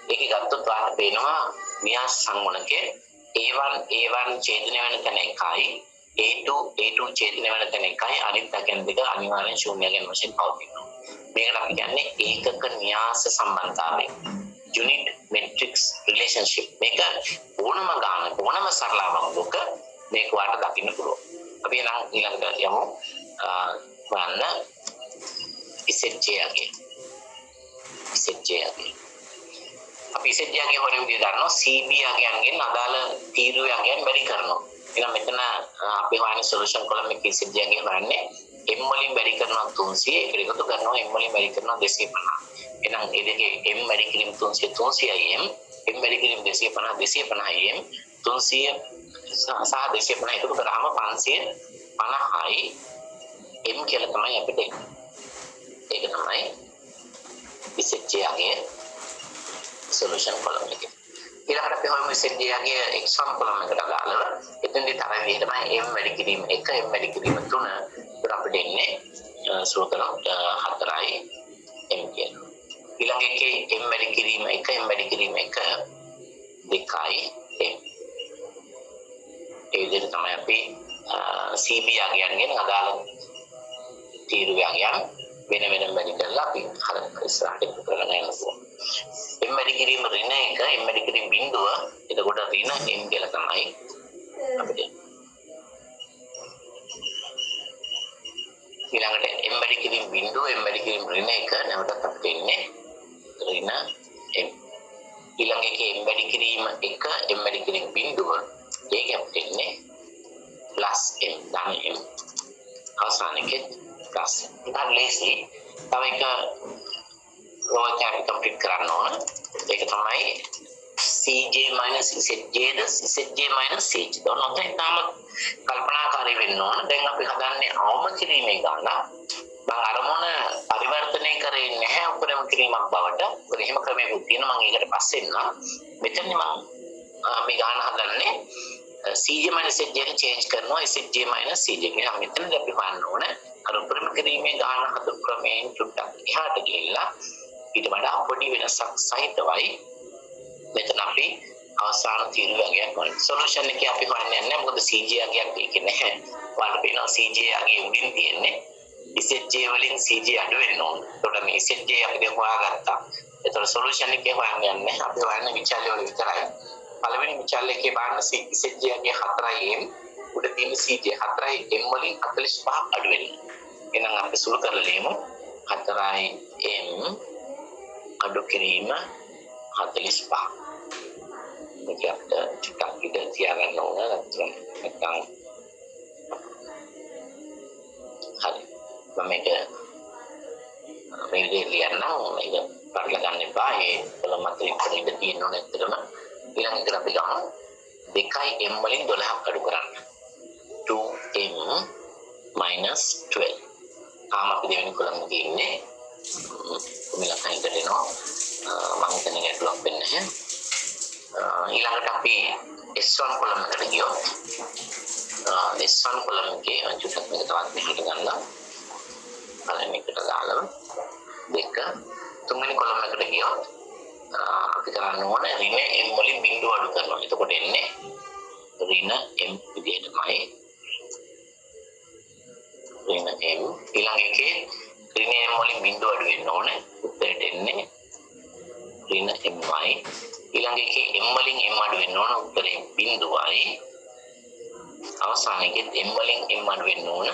ඒකේ ගත්තොත් ඔයාලට පේනවා වින්‍යාස සංගුණකේ A1 A1 ඡේදනය වෙන තැන එකයි A2 A2 ඡේදනය වෙන තැන එකයි අනිත් අකයන් දෙක අනිවාර්යෙන් ශූන්‍යයන් වශයෙන් පවතිනවා මේකට අපි කියන්නේ ඒකක න්‍යාස සම්බන්ධතාවය unit matrix relationship මේක ඕනම ගානක ඕනම සරලවංගක මේක වාට දකින්න පුළුවන් අපි නම් ඊළඟට යමු බලන්න ඉසෙජ්ජේ යගේ අපි ඉසෙජ්ජේ යගේ හොරෙන් විදිහ ගන්නවා CB යගයන්ගෙන් අදාළ තීරු යගයන් වැඩි කරනවා එහෙනම් මෙතන අපි හොයන සොලියුෂන් කොලම් එකේ ඉසෙජ්ජේ යගේ හොයන්නේ m වලින් වැඩි කරනවා 300 ඒකට එකතු කරනවා m වලින් වැඩි කරනවා 250 එහෙනම් මේ දෙකේ m වැඩි කිරීම 300 300m m වැඩි කිරීම 250 250m 300 සහ 250 එකතු කරාම 550යි m කියලා තමයි අපිට ඒක තමයි ඉසෙජ්ජේ යගේ සොලියුෂන් කොලම් එකේ ඊළඟට අපි හොයමු ඉසෙජ්ජේ යගේ එක්සම් කොලම් එකට දාලා එතෙන්දී තරම් විදිහටම m වැඩි කිරීම 1 m වැඩි කිරීම 3 ඒකට අපිට ඉන්නේ සූත්‍රය 4යි m කියනවා ඊළඟ එකේ m වැඩි කිරීම 1 m වැඩි කිරීම 1 2යි m ඒ විදිහට තමයි අපි CB යගයන්ගෙන් අදාළ තීරු යගයන් වෙන වෙනම වැඩි කරලා අපි ඉස්සරහට කරගෙන යනවා m වැඩි කිරීම ඍණ 1 m වැඩි කිරීම බිඳුව එතකොට ඍණ m කියලා තමයි අපිට ඊළඟට m වැඩි කිරීම බිඳුව m වැඩි කිරීම ඍණ 1 නැවතත් අපිට ඉන්නේ ඍණ m ඊළඟ එකේ m වැඩි කිරීම 1 m වැඩි කිරීම බිඳුව ඒක අපිට ඉන්නේ plus m ධන m අවසාන එකේ plus ඉතින් ලේසි තව එක රෝ එක අපි කම්ප්ලීට් කරන්න ඕන ඒක තමයි CJ minus ZJ ද ZJ minus CJ දොනොත් තාම කල්පනාකාරී වෙන්න ඕන දැන් අපි හදන්නේ අවම කිරීමේ ගාන මම අරමුණ පරිවර්තනය කරේ නැහැ උපරිම කිරීමක් බවට මොකද එහෙම ක්‍රමයක් තියෙනවා මම ඒකට පස්සේ එන්නම් මෙතන මම මේ ගාන හදන්නේ CJ minus ZJ එක චේන්ජ් කරනවා ZJ minus CJ කියලා මෙතනදී අපි හොයන්න ඕන අර උපරිම කිරීමේ ගාන හදපු ක්‍රමයෙන් චුට්ටක් එහාට ගිහිල්ලා ඊට වඩා පොඩි වෙනසක් සහිතවයි මෙතන අපි අවසාන තීරු වගේක් වань සොලියුෂන් එකේ අපි හොයන්නේ නැහැ මොකද CJ වගේක් ඒකේ නැහැ ඔයාලට පේනවා CJ වගේ උඩින් තියෙන්නේ ZJ වලින් CJ අඩු වෙන්න ඕන ඒකට මේ ZJ අපි දැන් හොයාගත්තා ඒතකොට සොලියුෂන් එකේ හොයන්නේ නැහැ අපි හොයන්නේ විචල්‍ය වල විතරයි පළවෙනි විචල්‍ය එකේ බලන්න ZJ වගේ 4යි m උඩ තියෙන CJ 4යි m වලින් 45ක් අඩු වෙනවා එහෙනම් අපි සුළු කරලා ලියමු 4යි m අඩු කිරීම 45 මේක අපිට ටිකක් ඉඳ තියාගන්න ඕන නැත්නම් හරි මම මේක මේ විදිහට ලියන්නම් මේක පරිල ගන්න එපා ඒ කොලම් අතරින් ඉඳ තියෙන්න ඕන ඇත්තටම ඊළඟ එකට අපි ගමු 2යි m වලින් 12ක් අඩු කරන්න 2m minus 12 තාම අපි දෙවෙනි කොලම් එකේ ඉන්නේ මේක කයින්ට දෙනවා මම හිතන්නේ ගැටලුවක් වෙන්නේ නැහැ ඊළඟට අපි S1 කොලම් එකට ගියොත් S1 කොලම් එකේ චුට්ටක් මේක තවත් මෙහෙට ගන්නවා බලන්න එකට දාලා දෙක තුන්වෙනි කොලම් එකට ගියොත් අපි කරන්න ඕන ඍණ m වලින් බිඳුව අඩු කරනවා එතකොට එන්නේ ඍණ m විදිහටමයි ඍණ m ඊළඟ එකේ ඍණ m වලින් බිඳුව අඩු වෙන්න ඕන උත්තරයට එන්නේ ඍණ mයි ඊළඟ එකේ m වලින් m අඩු වෙන්න ඕන උත්තරේ බිඳුවයි අවසාන එකේ m වලින් m අඩු වෙන්න ඕන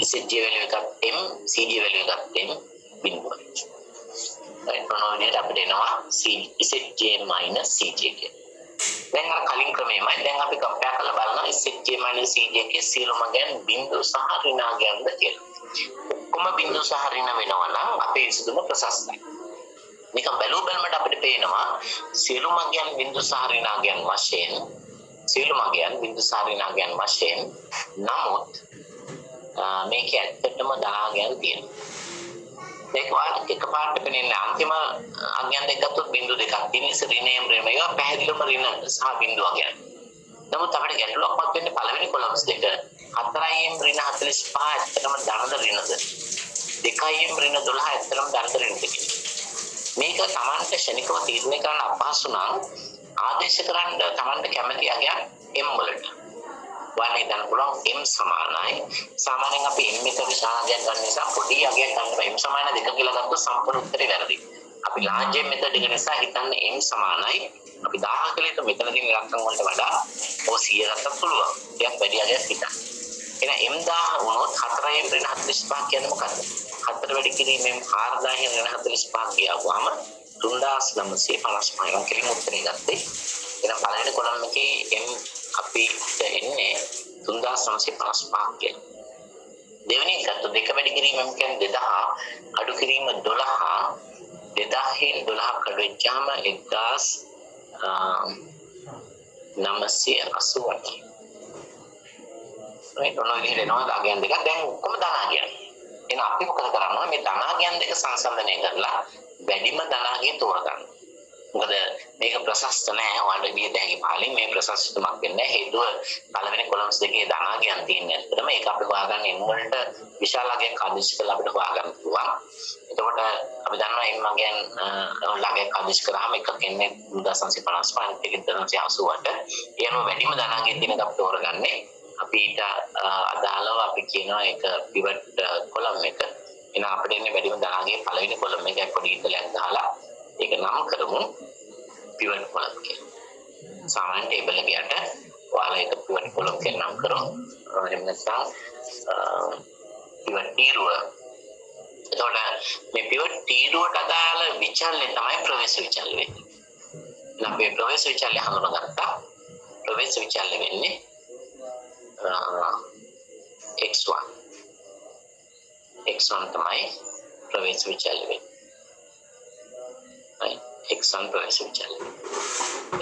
ZJ value එකත් m CJ value එකත් m බිඳුවයි එතනෝනේ අපිට එනවා ZJ minus CJ කියලා දැන් අර කලින් ක්‍රමෙමයි දැන් අපි කම්පෙයාර් කරලා බලනවා ZJ minus CJ එකේ සියලුම ගැන් බිඳු සහ ඍණාගයන්ද කියලා ඔක්කොම බිඳු සහ ඍණ වෙනවා නම් අපේ විසඳුම ප්‍රශස්තයි නිකන් බැලුවමට අපිට පේනවා සියලුම ගැන් බිඳු සහ ඍණාගයන් වශයෙන් සියලුම ගැන් බිඳු සහ ඍණාගයන් වශයෙන් නමුත් මේක ඇත්තටම දාගයන් තියෙනවා ඒක වාට එකපාරට පෙනෙන්නේ අන්තිම අගයන් දෙක ගත්තොත් බිඳු දෙකක් තියෙන නිසා ඍණයම ඍණ මේවා පැහැදිලිවම ඍණ සහ බිඳු අගයන් නමුත් අපිට ගැටලුවක්වත් වෙන්නේ පළවෙනි කොලම්ස් දෙක 4යින් ඍණ 45 ඇත්තටම ධනද ඍණද 2යින් ඍණ 12 ඇත්තටම ධනද ඍණද කියලා. මේක Tamanට ශනිකව තීරණය කරන්න අපහසු නම් ආදේශ කරන්න Tamanට කැමති අගයක් m වලට. ඔයාලා හිතන්න පුළුවන් m සමානයි. සාමාන්‍යයෙන් අපි m එක විශාල අගයක් ගන්න නිසා පොඩි අගයක් ගන්නකොට m සමාන 2 කියලා ගත්තොත් සම්පූර්ණ උත්තරේ වැරදි. අපි large m මෙතඩ් එක නිසා හිතන්නේ m සමානයි. අපි 1000 කියලා හිතමු. මෙතන තියෙන ඉලක්කම් වලට වඩා ඔය 100 ගත්තත් පුළුවන්. ටිකක් වැඩි අගයක් හිතන්න. එහෙනම් m 1000 වුණොත් 4යින් ඍණ 45 කියන්නේ මොකද්ද? 4 වැඩි කිරීමෙන් 4000න් ඍණ 45 ගියාම 3955 කියලා උත්තරේ ගත්තේ. එහෙනම් පළවෙනි කොලම් එකේ m අපිට එන්නේ 3955 කියලා. දෙවෙනි එකත් දෙක වැඩි කිරීමෙන් කියන්නේ 2000 අඩු කිරීම 12 2000න් 12 අඩු වෙච්චාම 1988. මේ මොන විදිහට එනවද අගයන් දෙක දැන් ඔක්කොම ධනාගයන්. එහෙනම් අපි මොකද කරන්නේ මේ ධනාගයන් දෙක සංසන්දනය කරලා වැඩිම ධනාගය තෝරගන්න. මොකද මේක ප්‍රශස්ත නැහැ ඔයාලට විදිහට හැකි පාලින් මේ ප්‍රශස්තමක් වෙන්නේ හේතුව පළවෙනි කොලම්ස් දෙකේ ධනාගයන් තියෙන ඇත්තටම ඒක අපි හොයාගන්න m වලට විශාල අගයක් ආදේශ කරලා අපිට හොයාගන්න පුළුවන්. එතකොට අපි දන්නවා m අගයන් ළඟයක් ආදේශ කරාම එකක් එන්නේ 1955 අනිත් එකෙන් 1988. ඒනම වැඩිම ධනාගය තියෙන එක අපි තෝරගන්නේ. අපි ඊට අදාළව අපි කියනවා ඒක පිවට් කොලම් එක. එහෙනම් අපිට එන්නේ වැඩිම ධනාගයේ පළවෙනි කොලම් එකේ පොඩි ඉතලයක් දාලා ඒක නම් කරමු පිවට් කොලම් කියලා. සාමාන්‍ය ටේබල් එකකට ඔයාලා ඒක පිවට් කොලම් කියලා නම් කරමු. එහෙම නැත්නම් පිවට් තීරුව. එතකොට මේ පිවට් තීරුවට අදාළ විචල්‍ය තමයි ප්‍රවේශ විචල්‍ය වෙන්නේ. නම් මේ ප්‍රවේශ විචල්‍ය හඳුනාගත්තා. ප්‍රවේශ විචල්‍ය වෙන්නේ x1 තමයි ප්‍රවේශ විචල්‍ය වෙන්නේ. x1 ප්‍රවේශ විචල්‍ය.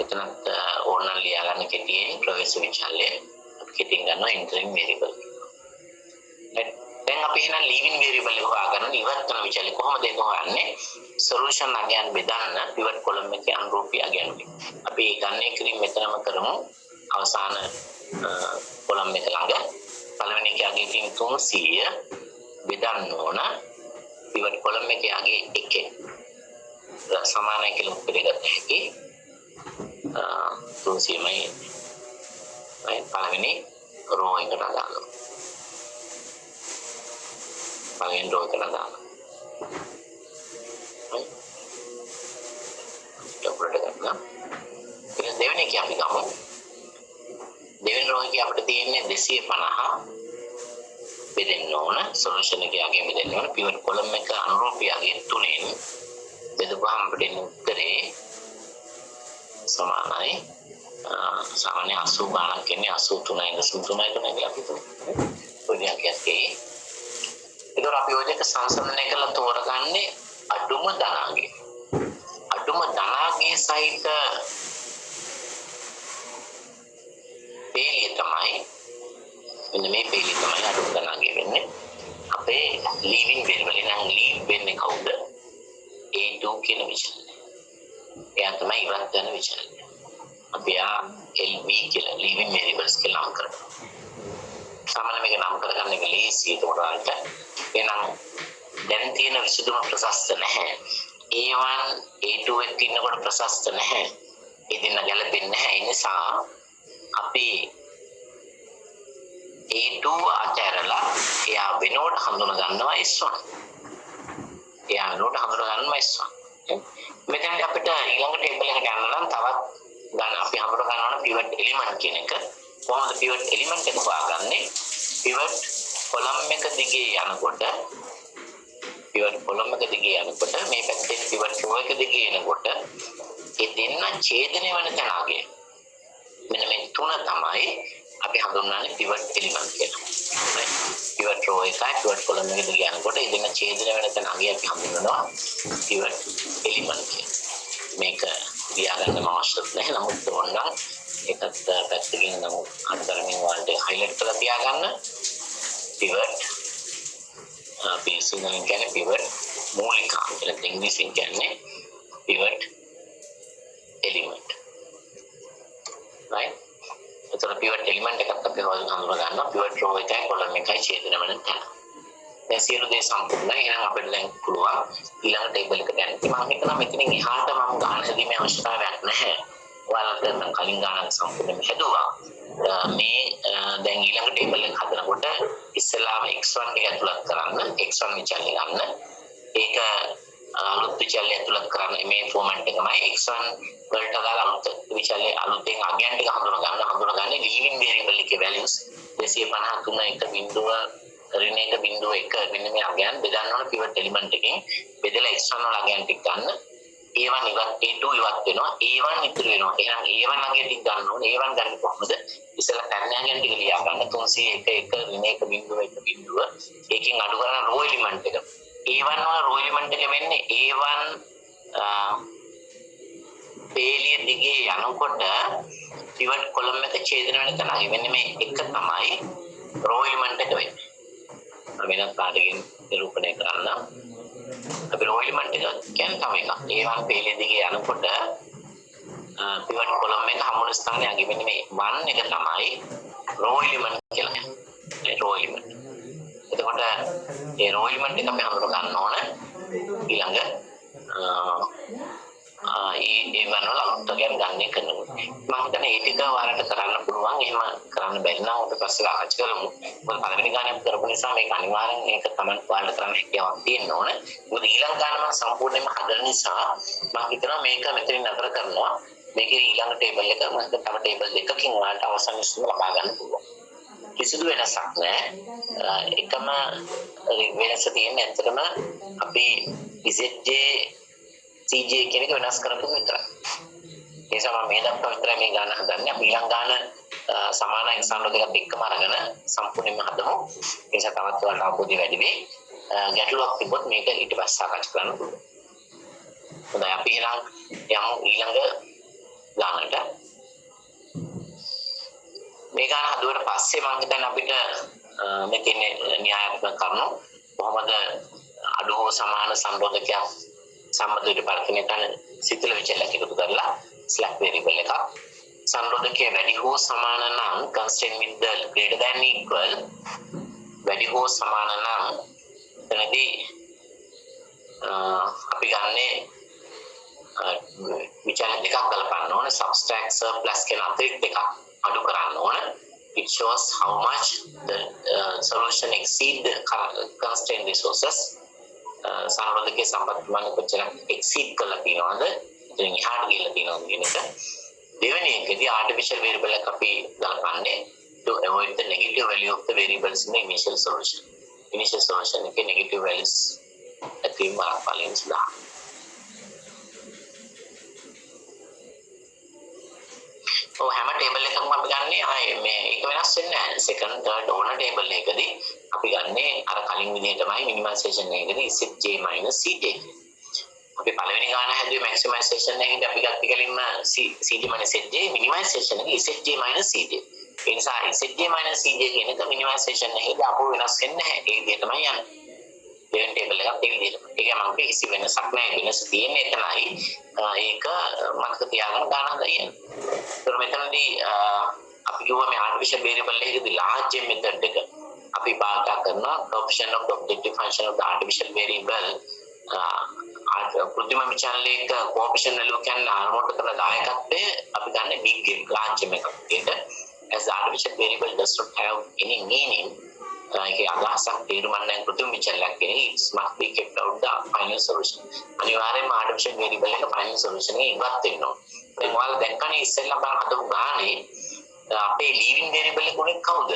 එතනත් ඕනනම් ලියා ගන්න කෙටියෙන් ප්‍රවේශ විචල්‍ය අපි කෙටියෙන් ගන්නවා entering variable. දැන් අපි එහෙනම් leaving variable එක හොයාගන්න ඉවත් කරන විචල්‍ය කොහොමද ඒක හොයන්නේ? solution අගයන් බෙදන්න pivot column එකේ අනුරූපී අගයන්. අපි ගන්නේ කිරීම මෙතනම කරමු. අවසාන කොලම් එක ළඟ පළවෙනි එකේ අගය තියෙන 300 බෙදන්න ඕන pivot කොලම් එකේ අගය 1 සමානයි කියලා උත්තරේ ගන්න හැකි 300යි පළවෙනි රෝ එකට දානවා පළවෙනි රෝ එකට දානවා දෙවෙනි එකේ අපි ගමු දෙවෙනි රෝ එකේ අපිට තියෙන්නේ 250 බෙදෙන්න ඕන සොලියුෂන් එකේ අගය බෙදෙන්න ඕන pivot column එක අනුරූපී අගය 3න් බෙදුවාම අපිට උත්තරේ සමානයි සාමාන්‍ය 80 ගණනක් කියන්නේ 83.3 කියලා අපි හිතමු. පොඩි අගයක් ඒතර අපි ඔය දෙක සංසන්දනය කරලා තෝරගන්නේ අඩුම ධනාගය. අඩුම ධනාගය සහිත පේලිය තමයි මෙන්න මේ පේලිය තමයි අඩුම ධනාගය වෙන්නේ. අපේ leaving variable නම් leave වෙන්නේ කවුද? A2 කියන විචලනය. එයා තමයි ඉවත් කරන විචලනය. අපි LV කියලා leaving variables කියලා නම් කරනවා. සාමාන්‍යයෙන් මේක නම් කරගන්න එක ලේසි ඒකට. එහෙනම් දැන් තියෙන විසඳුම ප්‍රශස්ත නැහැ. A1 A2 එක්ක ඉන්නකොට ප්‍රශස්ත නැහැ. ඒ දෙන්න ගැලපෙන්නේ නැහැ. ඒ නිසා අපි A2 අතරලා එයා වෙනකොට හඳුනා ගන්නවා S1. එයා වෙනකොට හඳුනා ගන්නවා S1. මෙතන අපිට ඊළඟ ටේබල් එකට යන්න නම් තවත් ගන්න අපි හඳුනා ගන්න ඕන pivot element කියන එක. කොහොමද pivot element එක හොයාගන්නේ? pivot column එක දිගේ යනකොට මේ පැත්තේ pivot row එක දිගේ එනකොට ඒ දෙන්න ඡේදනය වෙන තැන ආගේ. මෙන්න මේ තුන තමයි අපි හඳුන්වන්නේ pivot element කියලා. pivot row එකයි pivot column එක දිගේ යනකොට ඒ දෙන්න ඡේදනය වෙන තැන ආගේ අපි හඳුන්වනවා pivot element කියලා. මේක ලියාගන්න අවශ්‍යත් නැහැ. නමුත් ඕනනම් ඒකත් පැත්තකින් නමුත් අන්තරමින් වලට highlight කරලා තියාගන්න. pivot අපි සිංහලෙන් කියන්නේ pivot මූලිකා කියලා ඉංග්‍රීසියෙන් කියන්නේ pivot element. right? එතකොට pivot element එකක් අපි හඳුනා ගන්නවා. pivot row එකයි column එකයි ඡේදනය වෙන තැන. දැන් සියලු දේ සම්පූර්ණයි. එහෙනම් අපිට දැන් පුළුවන් ඊළඟ ටේබල් එකට යන්න. ඉතින් මම හිතනවා මෙතනින් එහාට මම ගාන හැදීමේ අවශ්‍යතාවයක් නැහැ. ඔයාලට නම් කලින් ගානක් සම්පූර්ණයෙන්ම හැදුවා. මේ දැන් ඊළඟ ටේබල් එක හදනකොට ඉස්සෙල්ලාම x1 එක ඇතුළත් කරන්න x1 විචල්‍ය ගන්න. ඒක අලුත් විචල්‍ය ඇතුළත් කරන්න මේ ෆෝමැට් එකමයි x1 වලට දාලා අලුත් විචල්‍ය අලුතෙන් අගයන් ටික හඳුනගන්නේ ලීවින් වේරියබල් එකේ values 253 ඍණ 1.1 මෙන්න මේ අගයන් බෙදන්න ඕන pivot element එකෙන් බෙදලා x1 වල අගයන් ටික ගන්න. A1 ඉවත් A2 ඉවත් වෙනවා A1 ඉතුරු වෙනවා. එහෙනම් A1 අගය ටික ගන්න ඕනේ. A1 ගන්න කොහොමද? ඉස්සෙල්ලා තරණයන් ටික ලියා ගන්න 301 ඍණ 1.1 ඒකෙන් අඩු කරන row element එක. A1 වල row element එක වෙන්නේ A1 පේලිය දිගේ යනකොට pivot column එක ඡේදන වෙන තැනයි. මෙන්න මේ එක තමයි row element එක වෙන්නේ. වෙනත් කාටකින් නිරූපණය කරන්න. අපි row element එක කියන්නේ තව එකක්. A1 පේලිය දිගේ යනකොට pivot column එක හමුන ස්ථානය අගේ මෙන්න මේ 1 එක තමයි row element කියලා කියන්නේ. ඒ row element. එතකොට ඒ row element එක අපි හඳුනා ගන්න ඕන ඊළඟ ඒ වල අලුත් ගෑම් ගන්න කරනකොට මම හිතන්නේ ඒ ටික ඔයාලට කරන්න පුළුවන්. එහෙම කරන්න බැරි නම් ඔබ පස්සේ ආච්චි කරමු. මොකද පළවෙනි ගානේ අපි කරපු නිසා මේක අනිවාර්යෙන් ඒක තමයි ඔයාලට කරන්න හැකියාවක් තියෙන්න ඕන. මොකද ඊළඟ ගාන මම සම්පූර්ණයෙන්ම හදන නිසා මම හිතනවා මේක මෙතනින් නතර කරනවා. මේකේ ඊළඟ ටේබල් එක මම තව ටේබල් දෙකකින් ඔයාලට අවසන් විශ්ම ලබා ගන්න පුළුවන්. කිසිදු වෙනසක් නැහැ. එකම වෙනස තියෙන්නේ ඇත්තටම අපි ZJ CJ කියන එක වෙනස් කරපු විතරයි. ඒ නිසා මම මේ දක්වා විතරයි මේ ගාන හදන්නේ. අපි ඊළඟ ගාන සමාන එක්සාම්පල් දෙකක් එක්කම අරගෙන සම්පූර්ණයෙන්ම හදමු. ඒ නිසා තවත් ඔයාලට අවබෝධය වැඩි වෙයි. ගැටලුවක් තිබ්බොත් මේක ඊට පස්සේ සාකච්ඡා කරන්න පුළුවන්. හොඳයි අපි ඊළඟ යමු ඊළඟ ගානට. මේ ගාන හදුවට පස්සේ මම හිතන්නේ අපිට මේ තියෙන න්‍යායාත්මක කරුණු කොහොමද අඩු හෝ සමාන සම්බෝධකයක් සම්බන්ධ පරික්ෂණය කරන සිතල විචලයක් එකතු කරලා slack variable එකක් සංරෝධකයේ වැඩි හෝ සමාන නම් constraint with the greater than equal වැඩි හෝ සමාන නම් එතනදී අපි ගන්නේ විචලන දෙකක් ගලපන්න ඕනේ subtract surplus කියන අතිරික්ත එකක් අඩු කරන්න ඕනේ. It shows how much the solution exceed the constraint resources. සංරෝධකයේ සම්පත් ප්‍රමාණය කොච්චර exceed කරලා තියෙනවද? ඉතින් එහාට ගිහලා තියෙනවද කියන එක. දෙවෙනි එකේදී artificial variable එක අපි ගලපන්නේ to avoid the negative value of the variables in the initial solution. Initial solution එකේ negative values ඇතිවීම වළක්වාලීම සඳහා. හැම ටේබල් එකක්ම අපි ගන්නේ ආයේ මේ ඒක වෙනස් වෙන්නේ නැහැ. සෙකන්ඩ් තර්ඩ් ඕන ටේබල් එකකදී අපි ගන්නේ අර කලින් විදිහටමයි මිනිමයිසේෂන් එකකදී ZJ CJ. අපි පළවෙනි ගාන හැදුවේ මැක්සිමයිසේෂන් එකේදී අපි ගත්ත කලින්ම CJ ZJ මිනිමයිසේෂන් එකේ ZJ CJ. ඒ නිසා ZJ CJ කියන එක මිනිමයිසේෂන් එකේදී අපෝ වෙනස් වෙන්නේ නැහැ. ඒ විදිහ තමයි යන්නේ. දෙවෙනි ටේබල් එකත් ඒ විදිහටම. ඒක මම කිසි වෙනසක් නැහැ. වෙනස තියෙන්නේ එතනයි. ඒක මතක තියාගන්න ගාන හදන්න. ඒතර මෙතනදී අපි කිව්වා මේ artificial variable එකේදී large method එක අපි භාවිත කරනවා coefficient of the objective function of the artificial variable කෘත්‍රිම විචලනයක coefficient value කියන්නේ ආරමුණට කරන දායකත්වය අපි ගන්න big large එකක්. ඒක as the artificial variable does not have any meaning ඒකේ අදහසක් තේරුම් ගන්න කෘත්‍රිම විචලනයක් කියන්නේ it must be kept out the final solution. අනිවාර්යයෙන්ම artificial variable එක final solution එකේ ඉවත් වෙනවා. දැන් ඔයාලා දැක්කනේ ඉස්සෙල්ලා බලන්න හදපු ගානේ අපේ leaving variable එක උනේ කවුද?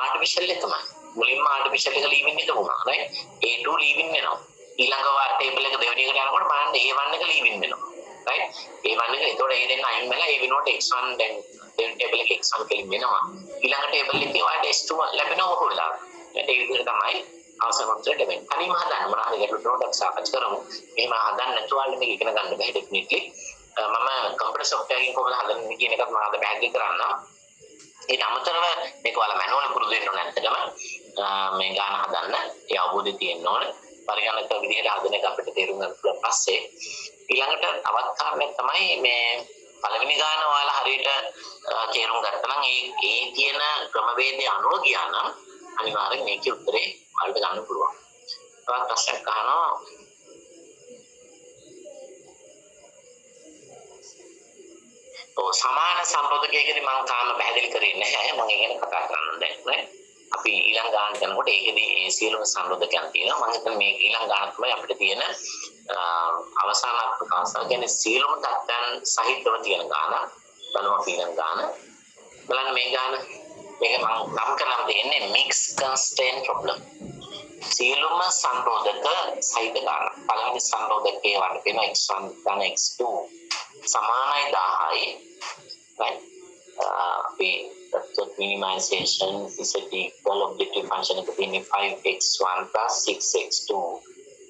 artificial එක තමයි. මුලින්ම artificial එක leaving එක වුණා. right? A2 leaving වෙනවා. ඊළඟ table එක දෙවෙනි එකට යනකොට බලන්න A1 එක leaving වෙනවා. right? A1 එක ඒතකොට ඒ දෙන්න අයින් වෙලා ඒ වෙනුවට x1 දැන් දෙවෙනි table එකේ x1 කෙලින් වෙනවා. ඊළඟ table එකේ ඔයාලට s2 ලැබෙනවා කොහොමද? ඒ විදිහට තමයි අවසන් උත්තරය දෙන්නේ. තනියම හදන්න මොනවාද ගැටලුවට සාකච්ඡා කරමු. එහෙම හදන්න නැතුව මේක ඉගෙන ගන්න බෑ ටෙක්නිකලි. මම කම්පියුටර් software එකකින් කොහොමද හදන්නේ කියන එකත් මම අද පැහැදිලි කරන්න. ඊට අමතරව මේක ඔයාලා මැනුවල් පුරුදු වෙන්න ඕනේ නැත්තටම මේ ගාන හදන්න ඒ අවබෝධය තියෙන්න ඕනේ. පරිගණක විදිහට හදන එක අපිට තේරුම් ගන්න පුළුවන් පස්සේ ඊළඟට තවත් කාරණයක් තමයි මේ පළවෙනි ගාන ඔයාලා හරියට තේරුම් ගත්තා නම් ඒ කියන ක්‍රමවේදය අනුව ගියා නම් අනිවාර්යෙන් මේකේ උත්තරේ ඔයාලට ගන්න පුළුවන්. තවත් ප්‍රශ්නයක් අහනවා. සමාන සම්බෝධකයකදී මම තාම පැහැදිලි කරේ නැහැ. මම ඒ ගැන කතා කරන්න දැන් නේ. අපි ඊළඟ ගාන කරනකොට ඒකෙදී ඒ සියලුම සම්බෝධකයන් තියෙනවා. මම හිතන්නේ මේ ඊළඟ ගාන තමයි අපිට තියෙන අවසානාත්මක අවස්ථාව. කියන්නේ සියලුම තත්ත්වයන් සහිතව තියෙන ගාන. බලමු අපි ඊළඟ ගාන. බලන්න මේ ගාන මේක මම නම් කරලා දෙන්නේ mix constraint problem. සියලුම සංරෝධක සහිත ගාන. පළවෙනි සංරෝධකයේ වඩ තියෙන x1 ධන x2 සමානයි 10යි. right? We the minimization is equal objective function between 5x1 plus 6x2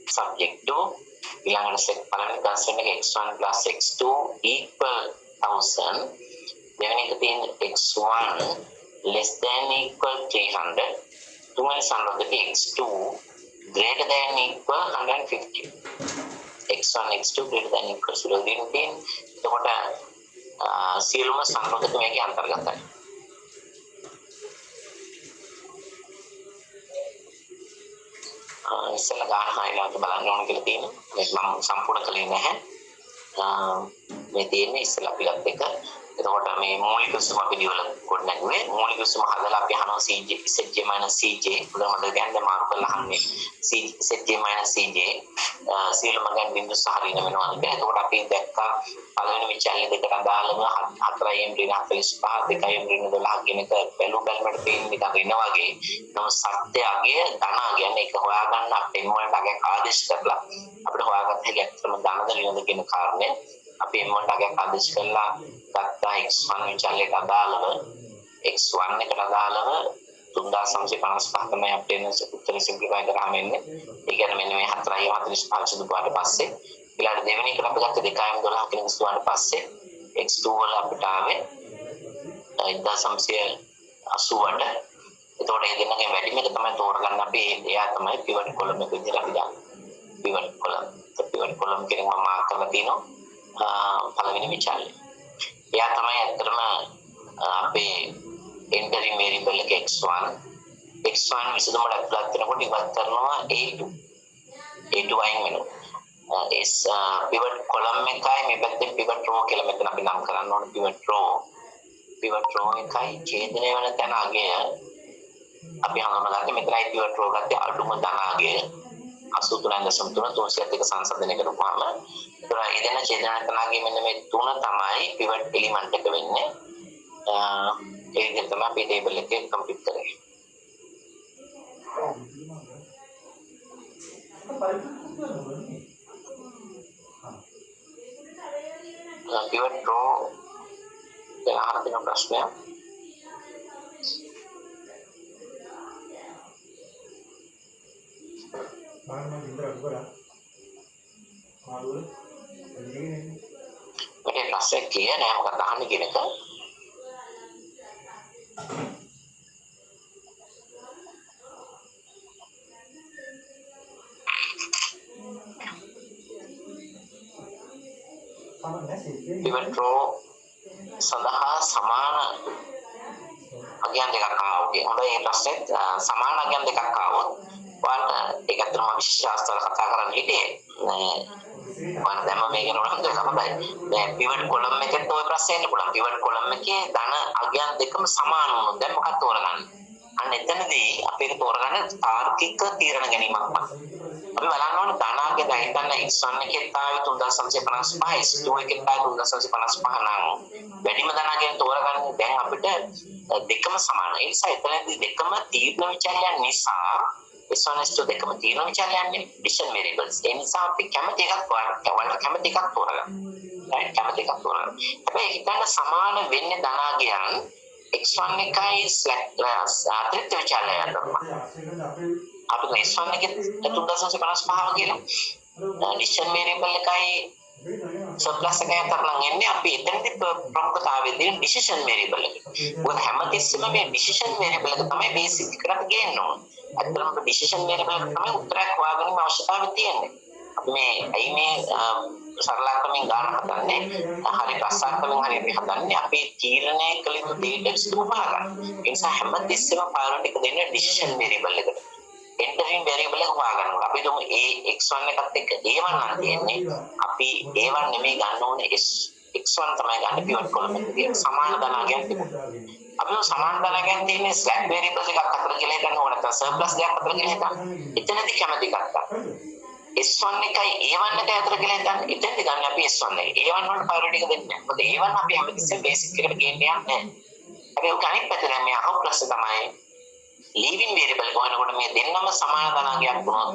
subject to ඊළඟට සෙට් බලන්න constant එක x1 plus x2 equal 1000 දෙවෙනි එක තියෙන x1 less than equal 300 තුන්වෙනි සංරෝධක x2 greater than equal 150 x1 x2 greater than equal 0 දින එතකොට සියලුම සංරෝධක මේකේ අන්තර්ගතයි. ඉස්සෙල්ලා ගාන හයිලයිට් බලන්න ඕන කියලා තියෙනවා. මේක මම සම්පූර්ණ කළේ නැහැ. මේ තියෙන්නේ ඉස්සෙල්ලා අපි ගත්ත එක. එතකොට මේ මූලික විසම අපි ඩෙවලොප් කොට නැගුවේ. මූලික විසම හදලා අපි අහනවා CJ ZJ CJ උදාහරණ දෙකෙන් දැන් මාර්ක් කරලා අහන්නේ ZJ CJ සියලුම ගන්න බිඳු සහ ඍණ වෙනවා නේද? එතකොට අපි දැක්කා පළවෙනි විචල්‍ය දෙකට අදාළව 4යිම් ඍණ 45 2යිම් ඍණ 12 කියන එක බැලු බැලමට තියෙන නිකන් ඍණ වගේ. නම සත්‍ය අගය ධන කියන්නේ ඒක හොයාගන්න අපේ මොනට අගයක් ආදේශ කරලා අපිට හොයාගන්න හැකි ඇත්තම ධනද ඍණද කියන කාරණේ අපි මොනට අගයක් ආදේශ කරලා ගත්තා x1 විචල්‍යයට අදාළව x1 එකට අදාළව 3955 තමයි අපේ උත්තර සිම්ප්ලිෆයි කරාම එන්නේ. ඒ කියන්නේ මෙන්න මේ 4.45 දුපාට පස්සේ ඊළඟ දෙවෙනි එකට අපි ගත්ත 2.12 කියන සුවාට පස්සේ x2 වල අපිට ආවේ 1980ට. එතකොට මේ දෙන්නගේ වැඩිම එක තමයි තෝරගන්න අපි එයා තමයි පිවට් කොලම් එක විදිහට අපි දාන්නේ. පිවට් කොලම් කියන මම මාක් කරලා තිනවා පළවෙනි විචාරය. එයා තමයි ඇත්තටම අපේ entering variable එක x1 විසඳුමට ඇතුළත් වෙනකොට ඉවත් කරනවා a2 අයින් වෙනවා. pivot column එකයි මේ පැත්තේ pivot row කියලා මෙතන අපි නම් කරන්න ඕන pivot row එකයි ඡේදනය වෙන තැන අගය අපි හඳුනාගත්තේ මෙතනයි pivot row ගත්තේ අඩුම ධන අගය 83.3 සංසන්දනය කරපුවාම ඒතර ඒ දෙන ඡේදනය තැන අගය මෙන්න මේ තුන තමයි pivot element එක වෙන්නේ. ඒ විදිහට තමයි අපි ටේබල් එකේ කම්ප්ලීට් කරන්නේ. pivot row දැන් අහන දෙන ප්‍රශ්නය මගේ ප්‍රශ්නයක් කියන්නේ නෑ මොකක්ද අහන්නේ කියන එක. pivot row සඳහා සමාන අගයන් දෙකක් ආවොත් හොඳයි. මේ ප්‍රශ්නෙත් සමාන අගයන් දෙකක් ආවොත් ඔයාලට ඒක අතරම විශේෂ අවස්ථාවල කතා කරන්න හිටියේ ඔයාලා දැම්ම මේක නෝනහම දෙක තමයි. දැන් pivot column එකෙත් ඔය ප්‍රශ්නේ එන්න පුළුවන්. pivot column එකේ ධන අගයන් දෙකම සමාන වුණොත් දැන් මොකක්ද තෝරගන්නේ? අන්න එතනදී අපි ඒක තෝරගන්නේ තාර්කික තීරණ ගැනීමක් තමයි. අපි බලන්න ඕනේ ධනාගේ දැන් හිතන්න x1 එකේ තාවි 3955 x2 එකේ තාවි 3955 නම් වැඩිම ධනාගෙන් තෝරගන්නේ දැන් අපිට දෙකම සමානයි. ඒ නිසා එතනදී දෙකම තීර්ණ විචල්‍යයන් නිසා x1 x2 දෙකම තීර්ණ විචල්‍යයන්නේ decision variables. ඒ නිසා අපි කැමති එකක් ඔයාලට කැමති එකක් තෝරගන්න. right කැමති එකක් තෝරගන්න. හැබැයි හිතන්න සමාන වෙන්නේ ධනාගයන් x1 එකයි slack තෘත්‍ය විචල්‍යයන් තමයි. අපි x1 එකේ 3955 කියලා decision variable එකයි surplus එකයි අතර නම් එන්නේ අපි එතනදී ප්‍රමුඛතාවයේ තියෙන decision variable එක. මොකද හැමතිස්සෙම මේ decision variable එක තමයි basic එකට ගේන්න ඕනේ. අත්‍තරම decision variable එක තමයි උත්තරයක් හොයාගන්න අවශ්‍යතාවය තියෙන්නේ. අපි මේ ඇයි මේ සරලකමින් ගාන හදන්නේ හරි ප්‍රසන්නකමින් හරි අපි හදන්නේ අපි තීරණය කළ යුතු දේට සුදුම බලගන්න. ඒ නිසා හැමතිස්සෙම priority එක දෙන්නේ decision variable එකට. entering variable එක හොයාගන්න ඕනේ. අපි දුමු x1 එකත් එක්ක a1 නම් තියෙන්නේ. අපි a1 නෙමෙයි ගන්න ඕනේ x1 තමයි ගන්න pivot column එකේ සමාන ධනාගයන් තිබුණා. අපි සමාන ධනාගයන් තියෙන්නේ slack variable එකක් අතර කියලා හිතන්න ඕන නැත්නම් surplus දෙකක් අතර කියලා හිතන්න. එතනදී කැමති එකක් ගන්න. S1 එකයි A1 එකයි අතර කියලා හිතන්න. එතනදී ගන්න අපි S1 එක. A1 වලට priority එක දෙන්නේ නැහැ. මොකද A1 අපි හැමතිස්සෙම basic එකට ගේන්නේ නැහැ. අපි ඔක අනිත් පැත්තට මේ අහු ප්‍රශ්න තමයි leaving variable එක හොයනකොට මේ දෙන්නම සමාන ධනාගයක් වුණොත්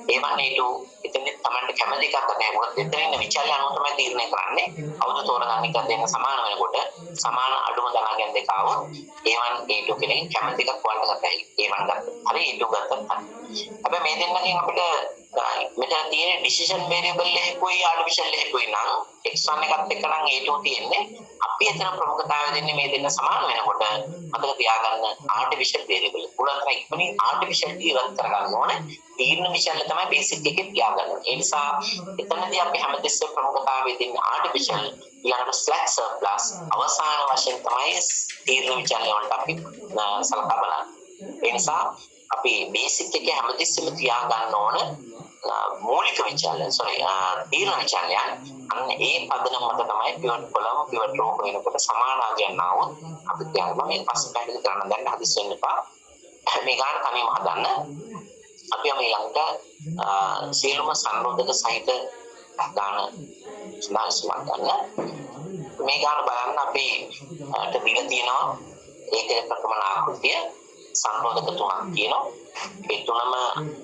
A1 A2 එතනදී තමයි කැමති එකක් නැහැ. මොකද දෙතරින් විචල්‍ය අනුව තමයි තීරණය කරන්නේ. අවුද තෝරගන්න එක දෙන්න සමාන වෙනකොට සමාන අඩුම ධනාගයන් දෙක આવොත් A1 A2 කෙනෙක් කැමති එකක් වලට ගත්තයි. A1 ගත්තා. හරි A2 ගත්තා. හැබැයි මේ දෙන්නකින් අපිට මෙතන තියෙන decision variable එකකුයි artificial එකකුයි නම් x1 එකත් එක්ක නම් a2 තියෙන්නේ අපි එතන ප්‍රමුඛතාවය දෙන්නේ මේ දෙන්න සමාන වෙනකොට මතක තියාගන්න artificial variable උලන්තර ඉක්මනින් artificial ඉවත් කරගන්න ඕනේ තීරණ විශාල තමයි basic එකේ තියාගන්න. ඒ නිසා එතනදී අපි හැමතිස්සෙම ප්‍රමුඛතාවය දෙන්නේ artificial ඊළඟට slack surplus අවසාන වශයෙන් තමයි තීරණ විශාල වලට අපි සලකා බලන්නේ. ඒ නිසා අපි basic එකේ හැමතිස්සෙම තියාගන්න ඕන මූලික විචාරය තීරණ විචාරය අන්න ඒ පදනම මත තමයි pivot column pivot row වෙනකොට සමාන ආගයන් આવොත් අපි කියනවා මේ පස්සේ පැහැදිලි කරන්න දැන් හදිස් වෙන්න එපා මේ ගන්න තනියම හදන්න අපි මේ ළඟට සියලුම සංරෝධක සහිත ගන්න සමාන ගන්න මේ ගන්න බලන්න අපි දීලා තියෙනවා ඒකේ ප්‍රකමන ආකෘතිය සංරෝධක තුනක් තියෙනවා. ඒ තුනම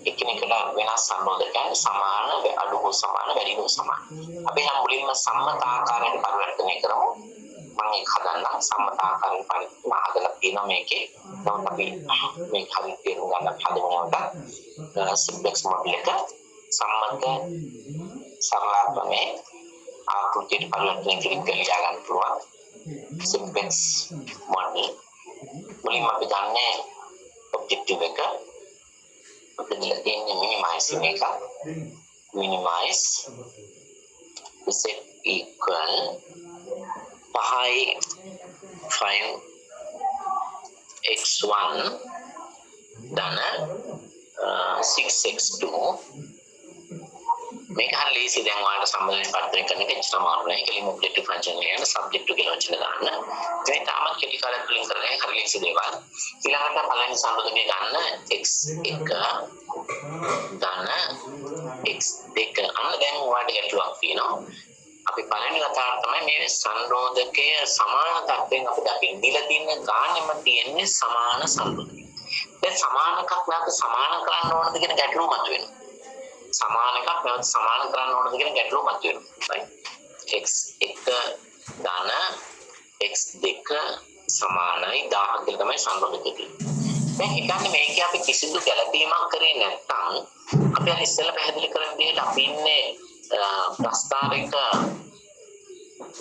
එකිනෙකට වෙනස් සංරෝධකයන් සමාන, අඩු හෝ සමාන, වැඩි හෝ සමාන. අපි නම් මුලින්ම සම්මත ආකාරයට පරිවර්තනය කරමු. මම ඒක හදන්නම් සම්මත ආකාරයෙන් පරිවර්තන හදලා තියෙනවා මේකේ. නමුත් අපි මේක හරියට තේරුම් ගන්න හදනකොට සිම්ප්ලෙක්ස් මොඩල් එක සම්මත සරලත්වයේ ආකෘතියට පරිවර්තනය කිරීම කියලා ගන්න පුළුවන්. සිම්ප්ලෙක්ස් මොඩල් මුලින්ම අපි ගන්නේ objective එක අපි දෙන්නේ minimize එක minimize set equal 5x1 ධන 6x2 මේක හරිය ලේසි දැන් ඔයාලට සම්බන්ධයෙන් පරිවර්තන කරන එක එච්චර අමාරු නෑ. කෙලින්ම ඔබ්ජෙක්ටිව් ෆන්ක්ෂන් එක යන සබ්ජෙක්ට් කියලා වචන දාන්න. ඉතින් තාමත් කෙටි කාලයක් තුලින් කරන්නේ හරිය ලේසි දේවල්. ඊළඟට පළවෙනි සංරෝධකය ගන්න x1 ධන x2 අන්න දැන් ඔයාලට ගැටලුවක් තියෙනවා. අපි පළවෙනි කතාව තමයි මේ සංරෝධකය සමාන තත්ත්වයෙන් අපි දකින්න. දීලා තියෙන ගානෙම තියෙන්නේ සමාන සංරෝධකය. දැන් සමාන එකක් නැත්නම් සමාන කරන්න ඕනද කියන ගැටලුව මතුවෙනවා. සමාන එකක් නැවත සමාන කරන්න ඕනද කියන ගැටලුව මතුවෙනවා. x1 ධන x2 සමානයි 1000 කියලා තමයි සංරෝධකය තියෙන්නේ. දැන් හිතන්නේ මේකේ අපි කිසිදු ගැළපීමක් කරේ නැත්නම් අපි අර ඉස්සෙල්ලා පැහැදිලි කරන විදිහට අපි ඉන්නේ ප්‍රස්තාවික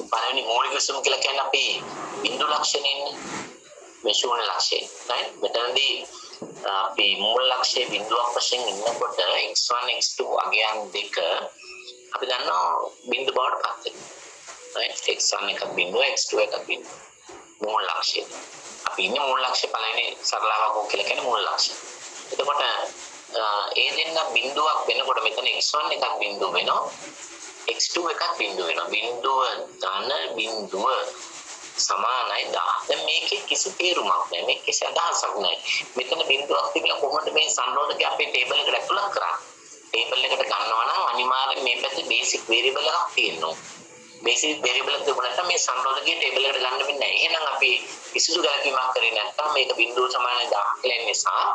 පළවෙනි මූලික විසම කියලා කියන්නේ අපි බිඳු ලක්ෂණේ ඉන්නේ. මේ ශූන්‍ය ලක්ෂණය. right? මෙතනදී අපි මූල ලක්ෂයේ බිඳුවක් වශයෙන් ඉන්නකොට x1 x2 අගයන් දෙක අපි දන්නවා බිඳු බවට පත් වෙනවා. right? x1 එක බිඳුව x2 එක බිඳුව. මූල ලක්ෂය. අපි ඉන්නේ මූල ලක්ෂය පළවෙනි සරලවකෝ කියලා කියන්නේ මූල ලක්ෂය. එතකොට ඒ දෙන්න බිඳුවක් වෙනකොට මෙතන x1 එකක් බිඳුව වෙනවා. x2 එකක් බිඳුව වෙනවා. බිඳුව ධන බිඳුව සමානයි 10. දැන් මේකේ කිසි තේරුමක් නැහැ. මේක කිසි අදහසක් නැහැ. මෙතන බිඳුවක් තිබිලා කොහොමද මේ සංරෝධකය අපේ ටේබල් එකට ඇතුළත් කරන්නේ? ටේබල් එකට ගන්නවා නම් අනිවාර්යෙන් මේ පැත්තේ බේසික් වේරියබල් එකක් තියෙනවා. බේසික් වේරියබල් එක තිබුණ නැත්නම් මේ සංරෝධකයේ ටේබල් එකට ගන්න වෙන්නේ නැහැ. එහෙනම් අපි කිසිදු ගැලපීමක් කරේ නැත්නම් මේක බිඳුව සමානයි 10 කියලා නිසා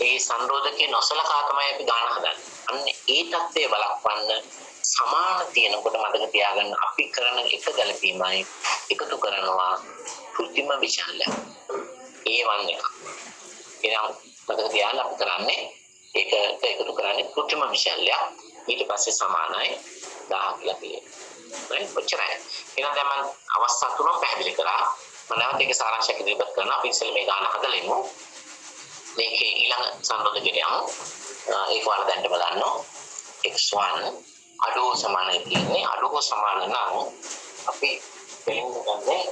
ඒ සංරෝධකයේ නොසලකා තමයි අපි ගන්න හදන්නේ. අන්න ඒ தත්ත්වය බලපන්න සමාන තියෙනකොට මතක තියාගන්න අපි කරන එක ගැලපීමයි එකතු කරනවා කෘත්‍රිම විචල්‍ය. A1 එක. එහෙනම් මතක තියාගන්න අපි කරන්නේ ඒකට එකතු කරන්නේ කෘත්‍රිම විචල්‍ය. ඊට පස්සේ සමානයි 1000 කියලා කියනවා. right? ඔච්චරයි. එහෙනම් දැන් මම අවස්ථා තුනක් පැහැදිලි කරා. මම නැවත ඒක සාරාංශයක් ඉදිරිපත් කරනවා. අපි ඉස්සෙල්ලා මේ ගාන හදලෙමු. මේකේ ඊළඟ සංරෝධකයට යමු. ඒක ඔයාලා දැන්ටම දන්නවා. x1 අඩු සමානයි තියෙන්නේ. අඩු සමාන නම් අපි දෙලින් ගන්නේ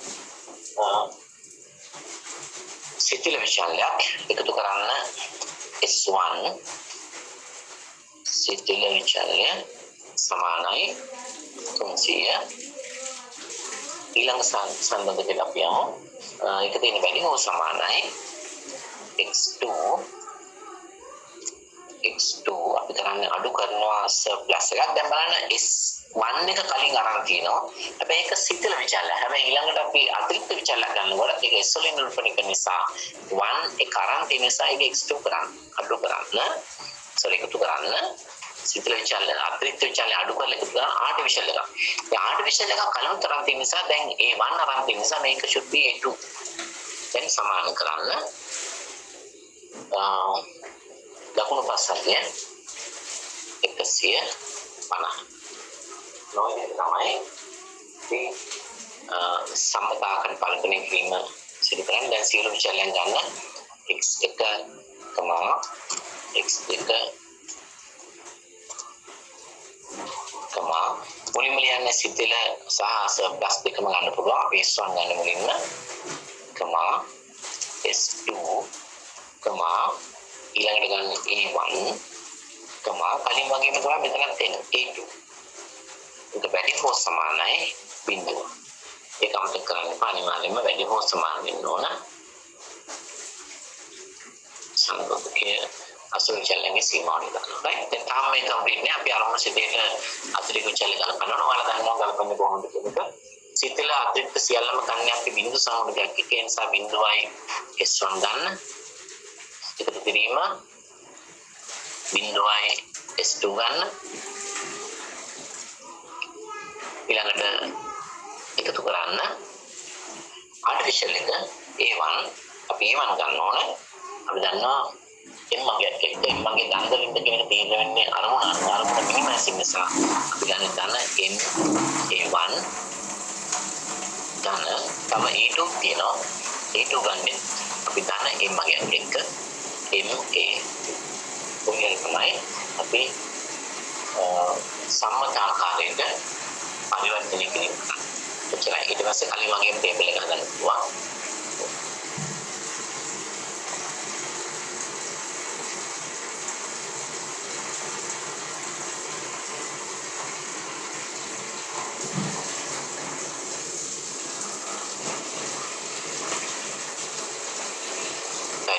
සිතිල විශාලයක් එකතු කරන්න S1 සිතිල විශාලය සමානයි 300 ඊළඟ සම්බන්ධකයට අපි යමු. ඒක තියෙන බැරි හෝ සමානයි x2 අපි කරන්නේ අඩු කරනවා සර්ප්ලස් එකක්. දැන් බලන්න S1 එක කලින් අරන් තියෙනවා. හැබැයි ඒක සිතිල විචල්‍ය. හැබැයි ඊළඟට අපි අතිරික්ත විචල්‍යයක් ගන්නකොට ඒක S වලින් නිරූපණය කරන නිසා 1 එක අරන් තියෙන නිසා ඒක x2 කරන්න අඩු කරන්න එකතු කරන්න සිතිල විචල්‍ය අතිරික්ත විචල්‍ය අඩු කරලා එකතු කරලා ආර්ටිෆිෂල් එකක්. ඒ ආර්ටිෆිෂල් එකක් කලින් තරම් තියෙන නිසා දැන් A1 අරන් තියෙන නිසා මේක should be A2. දැන් සමාන කරන්න දකුණු පස්සක්ය 150 නොවේ තමයි මේ සම්මතාකරණ පරිගණනය කිරීම සිදු කරන්නේ. දැන් සියලු විචලයන් ගන්න x1 x2 මුලින්ම ලියන්නේ සිතිල සහ ප්ලස් දෙකම ගන්න පුළුවන්. අපි S1 ගන්න මුලින්ම S2 ඊළඟට ගන්න A1 කලින් වගේම තමයි මෙතනත් එන්නේ A2. ඒක වැඩි හෝ සමානයි බිඳුව. ඒක අමතක කරන්න එපා. අනිවාර්යයෙන්ම වැඩි හෝ සමාන වෙන්න ඕන. සංකල්පකයේ අසුරු චලනයේ සීමාවල් දානවා. right? දැන් තාම මේ කම්ප්ලීට් නෑ. අපි අරමුණු සිතේට අතිරික්ත චලන ගලපනවා. ඔයාලා දන්නවා ගලපන්නේ කොහොමද කියන එක. සිතල අතිරික්ත සියල්ලම ගන්න අපි බිඳු සමගයක්. ඒ නිසා බිඳුවයි S1 ගන්න. එකතු කිරීම බිඳුවයි S2 ගන්න. ඊළඟට එකතු කරන්න ආර්ටිෆිෂල් එක A1 අපි A1 ගන්න ඕන. අපි දන්නවා m මගයක් එක්ක m මගේ දන්ද වින්ද කියන එක තීරණය වෙන්නේ අරමුණ මිනිමයිසින් නිසා අපි ගන්න දන්න m A1 ගන්න තම A2 තියෙනවා. A2 ගන්න අපි දන්න m මගයක් එක්ක MA ඔයගෙන් තමයි අපි සම්මත ආකාරයට පරිවර්තනය කිරීම කරන්නේ. එච්චරයි. ඊට පස්සේ කලින් වගේම ටේබල් එක හදන්න පුළුවන්.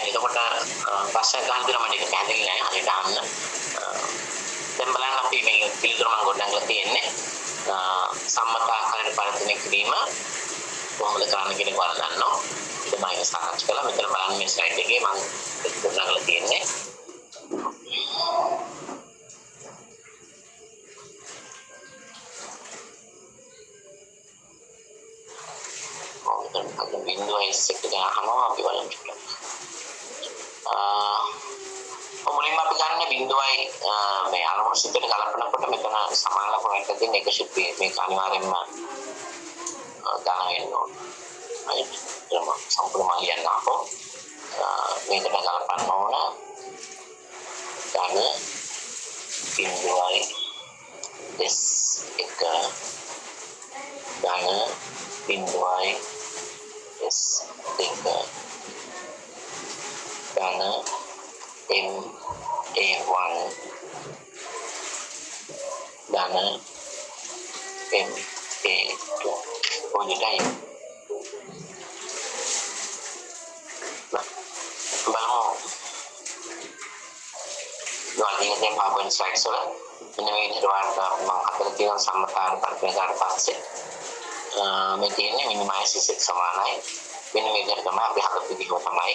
එතකොට ප්‍රශ්න ගන්න දෙන මම ඒක පැහැදිලි නෑ. හරියට අහන්න. දැන් බලන්න අපි මේ පිළිතුර මම ගොඩනගලා තියෙන්නේ. සම්මත ආකාරයට පරිවර්තනය කිරීම කොහොමද කරන්න කියන එක ඔයාලා දන්නවා. ඒක මම සාකච්ඡා කළා. මෙතන බලන්න මේ ස්ලයිඩ් එකේ මම ගොඩනගලා තියෙන්නේ. ඔතන බිඳුව S එක ගන්නවා අපි බලමු. මුලින්ම අපි ගන්න බිඳුවයි මේ අරමුණු සිතට ගලපනකොට මෙතන සමාන ලකුණක් තියෙන එක ශිප්පි මේක අනිවාර්යෙන්ම ගන්න වෙන්න ඕන. right? ඒක සම්පූර්ණම ලියන්න අපෝ මේකට ගලපන්න ඕන. ගන්න බිඳුවයි S එක ගන්න බිඳුවයි S දෙක ගන්න MA1 dan MA2 ඔයගොල්ලෝ බලමු ගානියගේ පාපන් ස්ලයිඩ්ස් වල මෙන්න මේ විදිහට වලට මම අතර තියෙන සම්මතාන පරිපූර්ණ පස්සේ මේ තියෙන්නේ මිනිමයිස් එක සමානයි මෙන්න මේ විදිහට තමයි අපි හදපු විදිහ තමයි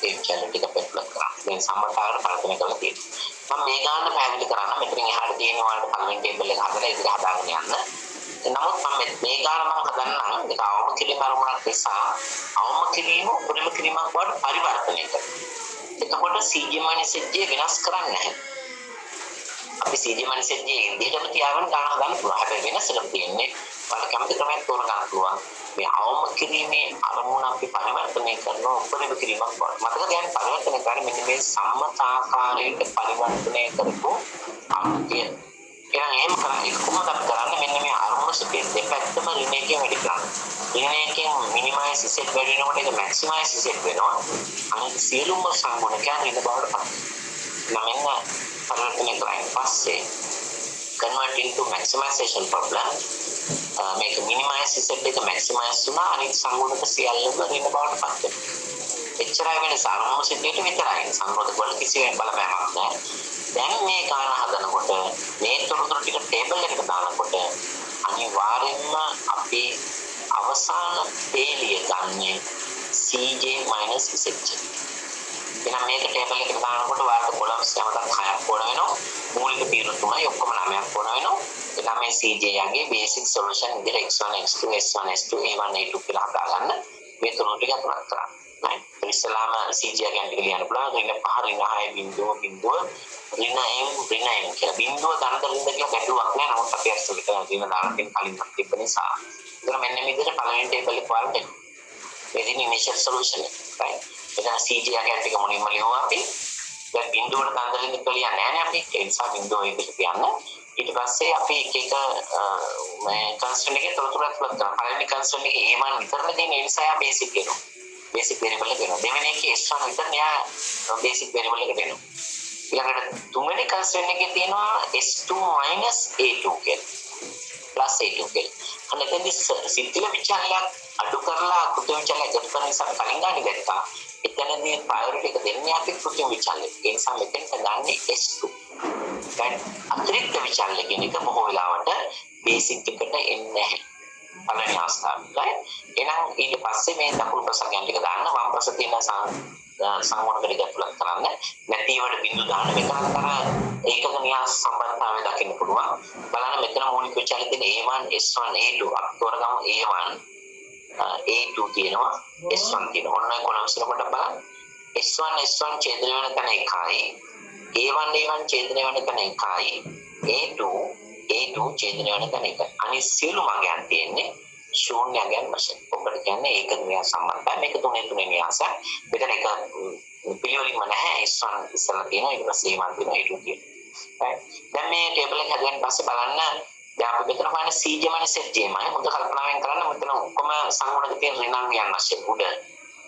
ඒ channel ටික පෙන්නලා කරා. මේ සම්මතාවර පරිපූර්ණ කරලා තියෙනවා. මම මේ ගන්න පැහැදිලි කරන්න මෙතනින් එහාට තියෙන වලට පළවෙනි ටේබල් එක හදලා ඒක හදාගෙන යන්න. නමුත් මම මේ ගාන මම හදන්නම් ඒක අවම කිරීම අරමුණක් නිසා අවම කිරීම උපරිම කිරීමක් වඩ පරිවර්තනය කරනවා. එතකොට CG මනිසෙජ්ජේ වෙනස් කරන්නේ නැහැ. අපි CG මනිසෙජ්ජේ ඉන්දියටම තියාගෙන ගාන හදන්න පුළුවන්. හැබැයි වෙනසක් තියෙන්නේ ඔයාලා කැමති ක්‍රමයක් තෝරගන්න පුළුවන්. මේ අවම කිරීමේ අරමුණ අපි පරිවර්තනය කරනවා උපරිම කිරීමක් වඩ. මතක තියාගන්න පරිවර්තනය කරන්නේ මෙන්න මේ සම්මත ආකාරයට පරිවර්තනය කරපු අන්තිය එහෙනම් එහෙම කරන්නේ කොහොමද අපි කරන්නේ? මෙන්න මේ අරමුණු සිපේ දෙපැත්තම ඍණ එකෙන් වැඩි කරන්න. ඍණ එකෙන් මිනිමයිස් ඉසෙට් වැඩි වෙනකොට ඒක මැක්සිමයිස් ඉසෙට් වෙනවා. අනිත් සියලුම සංගුණකයන් ඍණ බවට පත් වෙනවා. පරිවර්තනය කරන්නේ පස්සේ convert into maximization problem මේක minimize set එක maximize වුණා අනිත් සංගුණක සියල්ලම ඍණ බවට පත් වෙනවා. එච්චරයි වෙනස අරමුණු සිද්ධියට විතරයි. සංගුණක වල කිසිම බලපෑමක් නැහැ. දැන් මේ ගාන හදනකොට මේ තොරතුරු ටික ටේබල් එකට දානකොට අනිවාර්යෙන්ම අපි අවසාන පේලිය ගන්නේ CJ - ZJ. එහෙනම් මේක ටේබල් එකට දානකොට වාර්ත කොලම්ස් යමකට 6ක් ඕන වෙනවා. මූලික තීරු තුනයි ඔක්කොම 9ක් ඕන වෙනවා. එහෙනම් මේ CJ යගේ බේසික් සොලියුෂන් විදිහට x1 x2 s1 s2 a1 a2 කියලා හදාගන්න මේ තුන ටික අතුලත් කරන්න. right ඉස්සලාම CJ ගැන ටික ලියන්න පුළුවන්. ඍණ 5 ඍණ 6 බිඳුව බිඳුව ඍණ m කියලා බිඳුව දණ්ඩ රින්ද කියලා ගැටුවක් නෑ. නමුත් අපි ඇක්සුවලි කරන ඍණ දාන දෙක කලින් තිබ්බ නිසා. ඒක මෙන්න මේ විදිහට පළවෙනි ටේබල් එක වලට මේ ඉනිෂියල් සොලියුෂන් එක right එතන CJ ගැන ටික මොනින්ම ලියුවා අපි. දැන් බිඳුවට දණ්ඩ රින්ද කියලා ලියන්නේ නෑනේ අපි. ඒ නිසා බිඳුව විදිහට කියන්න. ඊට පස්සේ අපි එක එක මේ කන්ස්ටන්ට් එකේ තොරතුරු අත්ලත් කරනවා. පළවෙනි කන්ස්ටන්ට් එකේ a1 විතරනේ තියෙන නිසා බේසික් වෙනවා. බේසික් වෙරියබල් එක වෙනවා. දෙවෙනි එකේ s1 විතර න්යා බේසික් වෙරියබල් එක වෙනවා. ඊළඟට තුන්වෙනි කන්ස්ටන්ට් එකේ තියෙනවා s2 - a2 කියලා. plus a2 කියලා. අන්න එතෙන්දි සිතිල විචලනයක් අඩු කරලා කෘත්‍ය විචලනය එකතු කරන නිසා කලින් ගන්න ගත්තා. එතනදී ප්‍රයොරිටි එක දෙන්නේ අපි කෘත්‍ය විචලනය. ඒ නිසා මෙතෙන්ට ගන්නේ s2. දැන් අතිරික්ත විචලනය කියන එක බොහෝ වෙලාවට බේසික් එකට එන්නේ නැහැ. පළවෙනි අවස්ථාවේ. එහෙනම් ඊට පස්සේ මේ දකුණු ප්‍රසංගයන් ටික දාන්න වම් ප්‍රස තියෙන සංගුණක ටික ඇතුළත් කරන්න. නැතිවට බිඳු දාන්න මෙතන අර ඒකක න්‍යාස සම්බන්ධතාවය දකින්න පුළුවන්. බලන්න මෙතන මූලික විචලන තියෙන a1 s1 a2 අක්තෝරගම a1 a2 තියෙනවා s1 තියෙනවා. ඔන්න කොලම්ස් එක පොඩ්ඩක් බලන්න. s1 s1 ඡේදනය වෙන තැන 1යි. a1 a1 ඡේදනය වෙන තැන 1යි. a2 a2 ඡේදනය වෙන තැන 1යි. අනිත් සියලු මගයන් තියෙන්නේ ශූන්‍යයන් වශයෙන්. ඔබට කියන්නේ ඒක න්‍යාස සම්බන්ධයි. මේක තුනේ න්‍යාසයක්. මෙතන එක පිළිවෙලින්ම නැහැ. s1 ඉස්සලා තියෙනවා ඊට පස්සේ a1 තියෙනවා a2 තියෙනවා. right දැන් මේ ටේබල් එක හදුවාන් පස්සේ බලන්න දැන් අපි මෙතන හොයන CJ - ZJ මම හොඳ කල්පනාවෙන් කරන්න මෙතන ඔක්කොම සංගුණක තියෙන ඍණාංගයන් වශයෙන් උඩ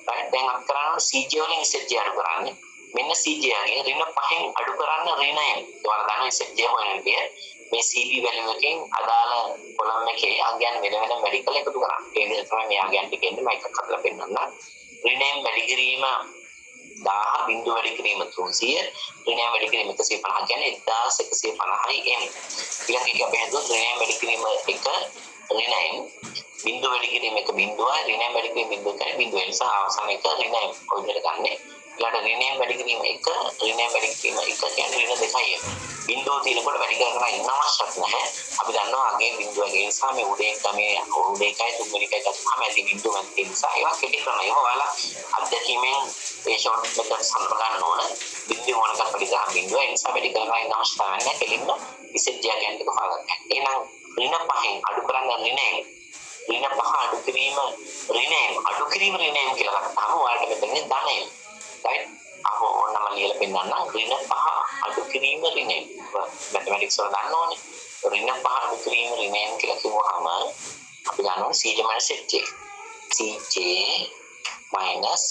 right දැන් අපි කරන්නේ CJ වලින් ZJ අඩු කරන්නේ මෙන්න CJ යගේ ඍණ 5න් අඩු කරන්න ඍණයෙන් ඒවල ගන්න ZJ හොයන විදිය මේ CB වැලියු එකෙන් අදාළ කොලම් එකේ අගයන් වෙන වෙනම මෙඩිකල් එකතු කරා. ඒ විදිහට තමයි මේ අගයන් ටික එන්නේ මම එකක් හදලා පෙන්නන්න. ඍණයෙන් වැඩි කිරීම 1000 බිඳු වැඩි කිරීම 300 ඍණයෙන් වැඩි කිරීම 150 කියන්නේ 1150යි m. ඊළඟ එක අපි හදුවොත් ඍණයෙන් වැඩි කිරීම 1 ඍණයෙන් බිඳු වැඩි කිරීම 1 බිඳුවයි ඍණයෙන් වැඩි කිරීම බිඳුව කියන්නේ බිඳුව නිසා අවසාන එක ඍණයෙන් ඔය විදිහට ගන්න. ඊළඟ ඍණයෙන් වැඩි කිරීම 1 ඍණයෙන් වැඩි කිරීම 1 කියන්නේ ඍණ 2යි. බිඳුව තියෙනකොට වැඩි කරගෙන ඉන්න අවශ්‍යත් නැහැ. අපි දන්නවා අගේ බිඳුව ඒ නිසා මේ උඩේ තමයි උඩේ එකයි තුන්වෙනි එකයි ගත්තාම ඇති බිඳුව නැති නිසා ඒවා කෙටි කරනවා. ඒවා ඔයාලා අත්දැකීමෙන් ඒ ෂෝට් මෙතඩ් සම්ප ගන්න ඕන. බිඳුව මොනකක් වැඩි කරා බිඳුව ඒ නිසා වැඩි කරගෙන ඉන්න අවශ්‍යතාවයක් නැහැ. කෙලින්ම ඉසෙට් යගෙන ටික හොයාගන්න. එහෙනම් ඍණ 5න් අඩු කරන්න ඍණයෙන් ඍණ 5 අඩු කිරීම ඍණයෙන් අඩු කිරීම ඍණයෙන් කියලා ගත්තාම ඔයාලට මෙතන ධනය right අහෝ ඕනම ලියලා පෙන්නන්න ඍණ 5 අඩු කිරීම ඍණයෙන් මැතමැටික්ස් වල ගන්න ඕනේ ඍණ 5 අඩු කිරීම ඍණයෙන් කියලා කිව්වහම අපි ගන්නවා CJ - ZJ CJ minus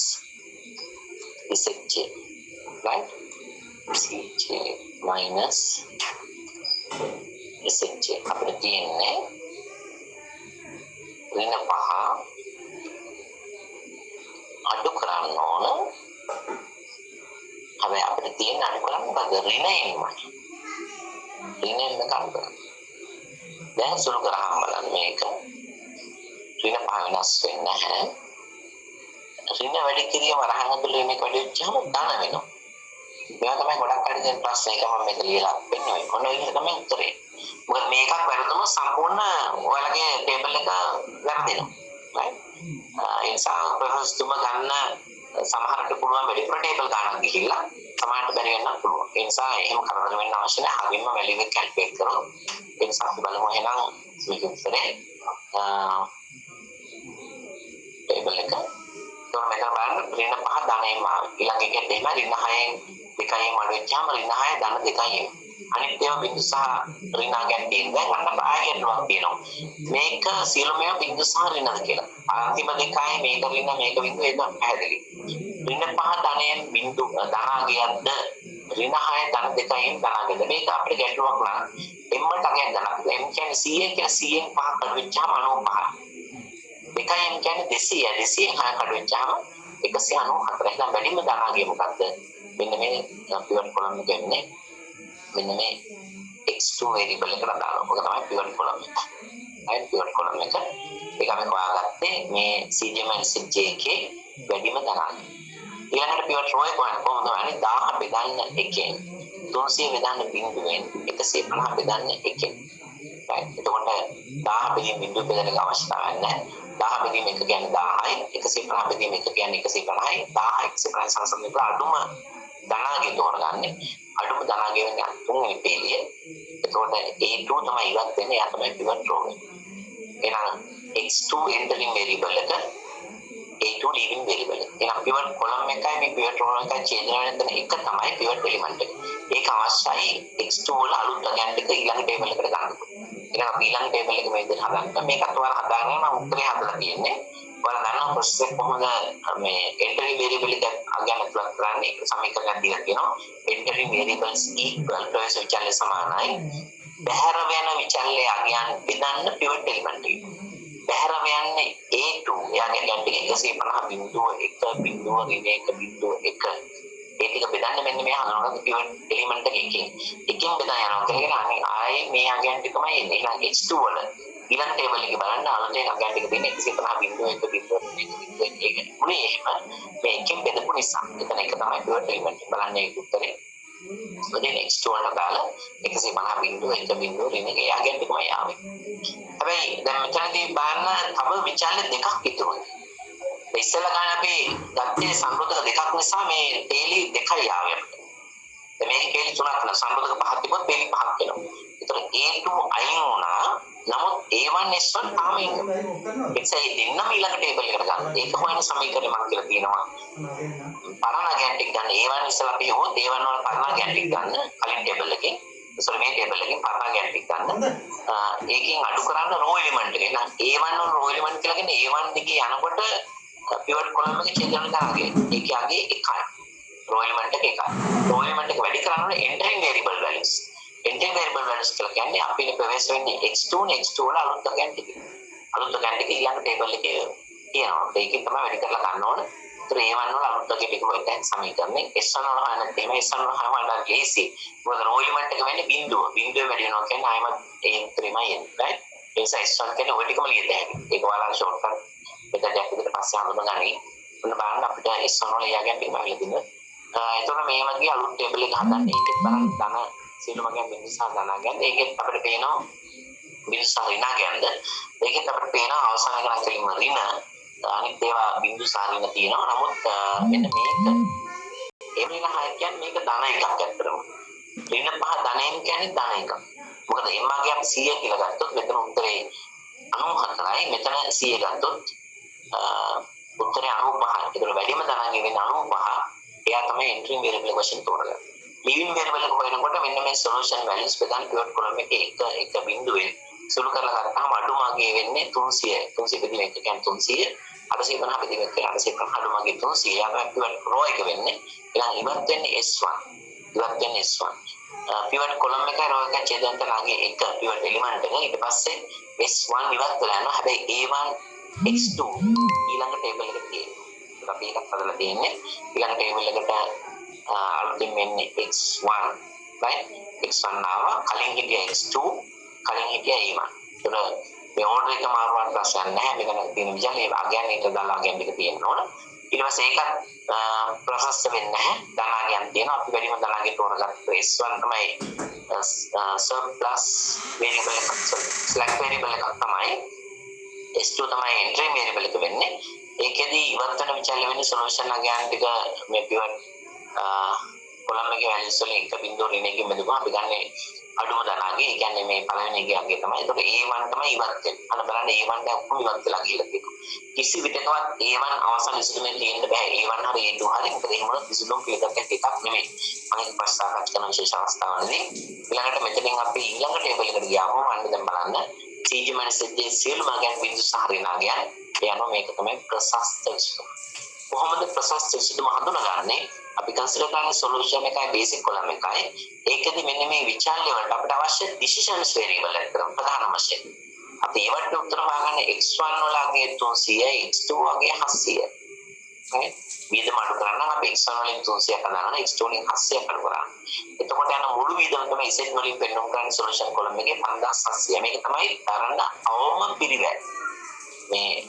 ZJ right CJ minus ZJ අපිට තියෙන්නේ ඍණ 5 අඩු කරන්න ඕන. හැබැයි අපිට තියෙන අඩු කරන්න මොකද ඍණයෙන්මයි. ඍණයෙන් කරන්න. දැන් සුළු කරාම බලන්න මේක. ඍණ 5 වෙනස් වෙන්නේ නැහැ. ඍණ වැඩි කිරීම වරහන් ඇතුළේ ඍණ එක වැඩි වෙච්චාම ධන වෙනවා. මේවා තමයි ගොඩක් අය දෙන ප්‍රශ්න එක මම මේක ලියලා පෙන්නනවා. ඔන්න ඒක තමයි උත්තරේ. මොකද මේකක් වැරදුනොත් සම්පූර්ණ ඔයාලගේ ටේබල් එක වැරදෙනවා. right ඒ නිසා ප්‍රොෆෙසර්තුම ගන්න සමහරට පුළුවන් වැඩිපුර ටේබල් ගන්නත් ගිහිල්ලා සමහරට බැරි වෙන්නත් පුළුවන්. ඒ නිසා එහෙම කරදර වෙන්න අවශ්‍ය නැහැ. හරියම වැලියු එක කැල්කියුලේට් කරනවා. ඒ නිසා අපි බලමු එහෙනම් මේක උත්තරේ ටේබල් එක. તો මෙතන බලන්න ඍණ 5 ධනයෙන්ම ආවා. ඊළඟ එකෙත් එහෙම ඍණ 6න් 2යින් අඩු වෙච්චාම ඍණ 6 ධන 2යි එනවා. අනිත් ඒවා බිඳු සහ ඍණ ගැටීම් දැන් අන්න ආයෙත්වක් තියෙනවා මේක සියලුම ඒවා බිඳු සහ ඍණද කියලා අන්තිම දෙකයි මේක ඍණ මේක බිඳු ඒක පැහැදිලි ඍණ පහ ධනයෙන් බිඳු ධනාගයක්ද ඍණ 6 ධන දෙකයෙන් ධනාගයද මේක අපිට ගැටලුවක් නෑ එම්මට අගයක් ධනක් එම් කියන්නේ 100 කියලා 100න් 5 කඩ වෙච්චාම 95 දෙකයෙන් කියන්නේ 200 200න් 6 කඩ වෙච්චාම 194 එහෙනම් වැඩිම ධනාගය මොකක්ද මෙන්න මේ පිවට් කොලම් එක එන්නේ මෙන්න මේ x2 variable එකට දානවා. ඔක තමයි pivot column එක. right pivot column එක. ඒක අපි හොයාගත්තේ මේ cj - jk වැඩිම ධනාංක. ඊළඟට pivot row එක හොයන්න කොහොමද හොයන්නේ 1000 බෙදන්න 1කින් 300 බෙදන්න බිඳුවෙන් 150 බෙදන්න 1කින්. right එතකොට 1000 බෙදීම බිඳුව බෙදන්න අවශ්‍යතාවයක් නැහැ. 1000 බෙදීම 1 කියන්නේ 1000යි 150 බෙදීම 1 කියන්නේ 150යි 1000 150 සංසන්දනය කරලා අඩුම ධනාංකය තෝරගන්නේ. අඩුම ධනාංකය වෙන්නේ තුන්වෙනි පේලිය. එතකොට A2 තමයි ඉවත් වෙන්නේ. එයා තමයි pivot row එක. එහෙනම් x2 entering variable එක A2 leaving variable එක. එහෙනම් pivot column එකයි මේ pivot row එකයි ඡේදනය වෙන තැන එක තමයි pivot element එක. ඒක අවශ්‍යයි x2 වල අලුත් අගයන් ටික ඊළඟ table එකට ගන්න. එහෙනම් අපි ඊළඟ table එක මේ විදිහට හදන්න. මේකත් ඔයාලා හදාගෙන මම උත්තරේ හදලා තියෙන්නේ. ඔයාලා දන්නවා process එක කොහොමද මේ entering variable එක අගයන් ඇතුළත් කරන්නේ ඒක සමීකරණයක් දීලා තියෙනවා. entering variables equal ප්‍රවේශ විචල්‍ය සමානයි. බහැර වෙන විචල්‍ය අගයන් බෙදන්න pivot element එක. බහැර යන්නේ A2 එයාගේ ගැන් ටික 150.1.1.1 ඒ ටික බෙදන්න මෙන්න මේ හඳුනගන්න pivot element එකකින් බෙදා යනවා කියලා කියන්නේ ආයේ මේ අගයන් ටිකමයි එන්නේ. එහෙනම් H2 වල ඊළඟ ටේබල් එකේ බලන්න අලුතෙන් අගයන් ටික තියෙන 150.1.1 ඒක උනේ එහෙම මේ එකෙන් බෙදපු නිසා. එතන එක තමයි pivot element එක බලන්න ඒක උත්තරේ. මොකද H2 වලට දාලා 150.1.1 රිනේ අගයන් ටිකමයි ආවේ. හැබැයි දැන් මෙතනදී බලන්න තව විචාරණ දෙකක් ඉතුරුයි. ඉස්සෙල්ලා ගන්න අපි ගත්තේ සම්බුද්ධක දෙකක් නිසා මේ තේලි දෙකයි ආවේ අපිට. දැන් මේකේ තේලි තුනක් න සම්බුද්ධක පහක් තිබ්බොත් තේලි පහක් වෙනවා. ඒතර A2 අයින් වුණා. නමුත් A1 S1 තාම ඉන්නවා. එක්සයි දෙන්නම ඊළඟ ටේබල් එකට ගන්න. ඒක හොයන සමීකරණය මම කියලා තියෙනවා. පරණ ගැන්ටික් ගන්න A1 ඉස්සෙල්ලා අපි හොත් A1 වල පරණ ගැන්ටික් ගන්න කලින් ටේබල් එකේ ඉස්සර මේ ටේබල් එකෙන් පරණ ගැන්ටික් ගන්න. ඒකෙන් අඩු කරන්න රෝ එලිමන්ට් එක. එහෙනම් A1 වල රෝ එලිමන්ට් කියලා කියන්නේ A1 දිගේ යනකොට pivot column එක ඡේදන කරාගේ. ඒකේ අගේ 1යි. රෝ එලිමන්ට් එක 1යි. රෝ එලිමන්ට් එක වැඩි කරනකොට entering variable values. entering variable values කියලා කියන්නේ අපිට ප්‍රවේශ වෙන්නේ x2 x2 වල අලුත් ගැන් ටික. අලුත් ගැන් ටික ඊළඟ ටේබල් එකේ තියෙනවා. ඒකෙන් තමයි වැඩි කරලා ගන්න ඕන. ඒතර A1 වල අලුත් ගැන් ටික හොයන්න සමීකරණේ S1 වල හොයන්න තියෙනවා. S1 වල හොයන්න ලේසි. මොකද රෝ එලිමන්ට් එක වෙන්නේ බිඳුව. බිඳුව වැඩි වෙනවා කියන්නේ ආයමත් ඒ උත්තරෙමයි එන්නේ. right? ඒ නිසා S1 කියන්නේ ඔය ටිකම ලියන්න හැකියි. ඒක ඔයාලා ෂෝට්කට් මෙතන විදිහට පස්සේ හඳුනගන්නේ. ඔන්න බලන්න අපිට S1 වල යාගන් ටික බලලා දෙන්න. එතකොට මේ වගේ අලුත් ටේබල් එක හදන්න ඒකෙත් බලන්න ධන සියලුම ගැන බින්දුසා ධනාගයන් ඒකෙත් අපිට පේනවා බින්දුසා ඍණාගයන්ද ඒකෙත් අපිට පේනවා අවසාන ගණන් වලින්ම ඍණ අනිත් ඒවා බින්දුසා ඍණ තියෙනවා. නමුත් මෙන්න මේක එමෙන්න හය කියන්නේ මේක ධන එකක් ඇත්තටම. ඍණ පහ ධනෙන් කියන්නේ ධන එකක්. මොකද එම්මාගේ අපි 100 කියලා ගත්තොත් මෙතන උත්තරේ 94යි මෙතන 100 ගත්තොත් උත්තරේ 95යි. ඒතර වැඩිම ධනාංගය වෙන්නේ 95. එයා තමයි entering variable වශයෙන් තෝරගන්නේ. leaving variable එක හොයනකොට මෙන්න මේ solution values බෙදන් pivot column එකේ එක බිඳුවේ සුළු කරලා ගත්තාම අඩුමාගේ වෙන්නේ 300. 300 බෙදීම එක කියන්නේ 300. 850 බෙදීම එක කියන්නේ 850 අඩුමාගේ 300. යාම pivot row එක වෙන්නේ. ඊළඟ ඉවත් වෙන්නේ S1. ඉවත් වෙන්නේ S1. pivot column එකයි row එකයි ඡේදන තලගේ එක pivot element එක ඊට පස්සේ S1 ඉවත් වෙලා යනවා. හැබැයි A1 x2 ඊළඟ ටේබල් එකට තියෙනවා. අපි එකක් හදලා තියෙන්නේ. ඊළඟ ටේබල් එකට අලුතින් වෙන්නේ x1 right x1 ආවා කලින් හිටිය x2 කලින් හිටිය a1. ඒතර මේ ඕඩර් එක මාරුවක් ප්‍රශ්නයක් නැහැ. මෙතන තියෙන විදිහට ඒ අගයන් එක දාලා අගයන් එක තියෙන්න ඕන. ඊට පස්සේ ඒකත් ප්‍රසස්ත වෙන්නේ නැහැ. ධනාගයන් තියෙනවා. අපි වැඩිම ධනාගය තෝරගත්ත s1 තමයි surplus variable එකක් slack variable එකක් තමයි. S2 තමයි entering variable එක වෙන්නේ. ඒකෙදි ඉවත් වෙන විචල්‍ය වෙන්නේ solution අගයන් ටික මේ pivot කොළඹගේ වැලිස් වලින් 1.9කින් බෙදුවා අපි ගන්නේ අඩුම ධනාගේ. ඒ කියන්නේ මේ පළවෙනි එකේ අගය තමයි. ඒකට A1 තමයි ඉවත් වෙන්නේ. අන්න බලන්න A1 දැන් ඔක්කොම ඉවත් වෙලා ගිහලා තියෙනවා. කිසි විටකවත් A1 අවසන් විසඳුමේ තියෙන්න බෑ. A1 හරි A2 හරි මොකද එහෙම වුණොත් විසඳුම් පිළිගත් එකක් නෙමෙයි. මම ඒක ප්‍රස්තාවනා කරන විශේෂ අවස්ථාවලදී ඊළඟට මෙතනින් අපි ඊළඟ ටේබල් එකට ගියාම අන්න දැන් බලන්න CG මනසෙද්දී සියලු මාගයන් බිඳු සහ ඍණාගයන් යනවා. මේක තමයි ප්‍රශස්ත විසඳුම. කොහොමද ප්‍රශස්ත විසඳුම හඳුනගන්නේ? අපි කන්සිඩර් කරන්නේ සොලියුෂන් එකයි බේසික් කොලම් එකයි. ඒකෙදි මෙන්න මේ විචල්්‍ය වලට අපිට අවශ්‍ය ඩිසිෂන්ස් වේරියබල් එක කරමු ප්‍රධාන වශයෙන්. අපි ඒවට උත්තර හොයාගන්න x1 වල අගය 300යි x2 වගේ 700යි. හරි? වියදම අඩු කරන්න අපි x1 වලින් 300ක් අදනවා x2 වලින් 700ක් අඩු කරා. එතකොට යන මුළු වියදම තමයි z වලින් පෙන්වන්න කරන්නේ සොලියුෂන් කොලම් එකේ 5700. මේක තමයි තරණ අවම පිළිවෙල. මේ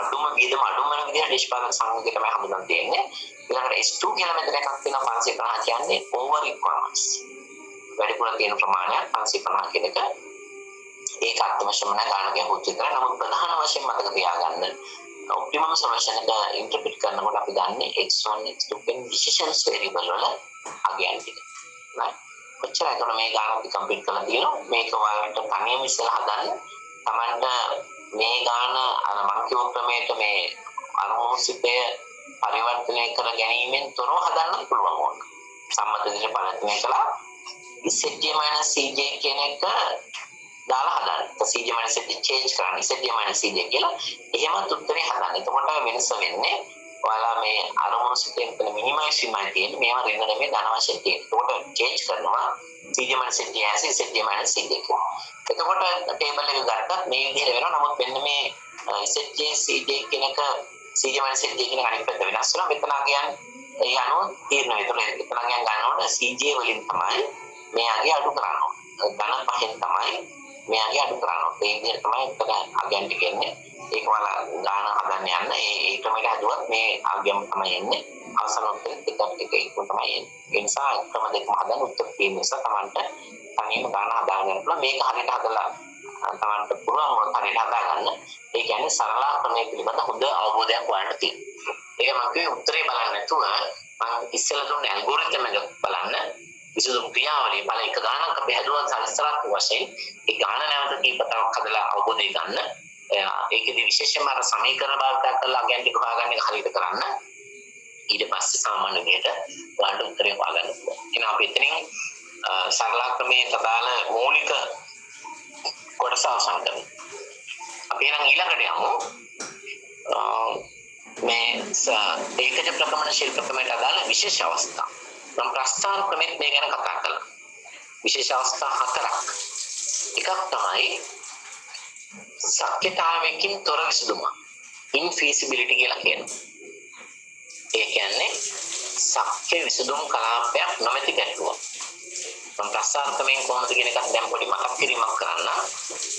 අඩුම වියදම අඩුම වෙන විදිහට නිෂ්පාදන සංග්‍රහය තමයි හඳුන්වන්න තියෙන්නේ. ඊළඟට S2 කියලා මෙතන එකක් තියෙනවා 550 කියන්නේ over requirements. වැඩිපුර තියෙන ප්‍රමාණය 550 කියන එක ඒක අත්‍යවශ්‍යම නැහැ ගානක හොත් විතර. නමුත් ප්‍රධාන වශයෙන් මතක තියාගන්න ඔප්ටිමම් සොලියුෂන් එක ඉන්ටර්ප්‍රිට් කරනකොට අපි ගන්න x1 x2 කියන decisions variable වල අගයන් ටික. right? කොච්චරයි කරන මේ ගාන අපි කම්ප්ලීට් කරලා තියෙනවා. මේක ඔයාලට තනියම ඉස්සෙල්ලා හදන්න. Tamanට මේ ගාන අර මම කියව ක්‍රමයට මේ අනුමෝසිතය පරිවර්තනය කර ගැනීමෙන් තොරව හදන්න පුළුවන් ඕන. සම්මත දිශ පරිවර්තනය කළා ZJ CJ කියන එක දාලා හදන්න. CJ ZJ change කරන්න. ZJ CJ කියලා එහෙමත් උත්තරේ හදන්න. එතකොට වෙනස වෙන්නේ ඔයාලා මේ අනුමෝසිතයෙන් කරන මිනිමයිස් වීමයි තියෙන්නේ. මේවා රින්න නෙමෙයි ධන වශයෙන් තියෙන්නේ. එතකොට change කරනවා CJ ZJ ඇසි ZJ CJ කියලා. එතකොට ටේබල් එක ගත්තත් මේ විදිහට වෙනවා. නමුත් මෙන්න මේ ZJ CJ කියන එක CJ ZJ කියන අනිත් පැත්ත වෙනස් වෙනවා. මෙතන අගයන් ඒ අනුව තීරණය වෙනවා. එතන අගයන් ගන්නකොට CJ වලින් තමයි මේ අගය අඩු කරන්නේ. ධන පහෙන් තමයි මේ අගය අඩු කරන්නේ. ඒ විදිහට තමයි එතන අගයන් ටික එන්නේ. ඒක වල ගාන හදන්න යන්න ඒ ක්‍රමයට හදුවත් මේ අගයම තමයි එන්නේ. අවසන් උත්තරෙත් එක තමයි එන්නේ. ඒ නිසා ක්‍රම දෙකම හදන්න උත්තර තියෙන නිසා Tamanට තනියම ගාන හදාගන්න පුළුවන්. මේක හරියට හදලා Tamanට පුළුවන් මොකක් හරියට හදාගන්න. ඒ කියන්නේ සරල ක්‍රමයේ පිළිබඳ හොඳ අවබෝධයක් වඩන්න තියෙනවා. ඒක මම කිව්වේ උත්තරේ බලන්න නැතුව මම ඉස්සෙල්ලා දුන්න ඇල්ගොරිතම් එක බලන්න. විසඳුම් ක්‍රියාවලිය බල එක ගානක් අපි හදුවා සලස්තරක් වශයෙන් ඒ ගාන නැවත කීපතාවක් හදලා අවබෝධය ගන්න. ඒකෙදි විශේෂයෙන්ම අර සමීකරණ භාවිත කරලා අගයන් ටික හොයාගන්න එක හරියට කරන්න. ඊට පස්සේ සාමාන්‍ය විදිහට ඔයාලට උත්තරේ හොයාගන්න පුළුවන්. එහෙනම් අපි එතනින් සරල ක්‍රමයේ තදාල මූලික කොටස අවසන් කරමු. අපි එහෙනම් ඊළඟට යමු. මේ ඒකජ ප්‍රකමන ශිල්ප ක්‍රමයට අදාළ විශේෂ අවස්ථා. මම ප්‍රස්තාව ක්‍රමෙත් මේ ගැන කතා කළා. විශේෂ අවස්ථා 4ක්. එකක් තමයි ශක්‍යතාවයකින් තොර විසඳුම. infeasibility කියලා කියනවා. ඒ කියන්නේ ශක්‍ය විසඳුම් කලාපයක් නොමැති ගැටලුවක්. මම ප්‍රස්තාව ක්‍රමයෙන් කොහොමද කියන එකත් දැන් පොඩි මතක් කිරීමක් කරන්න.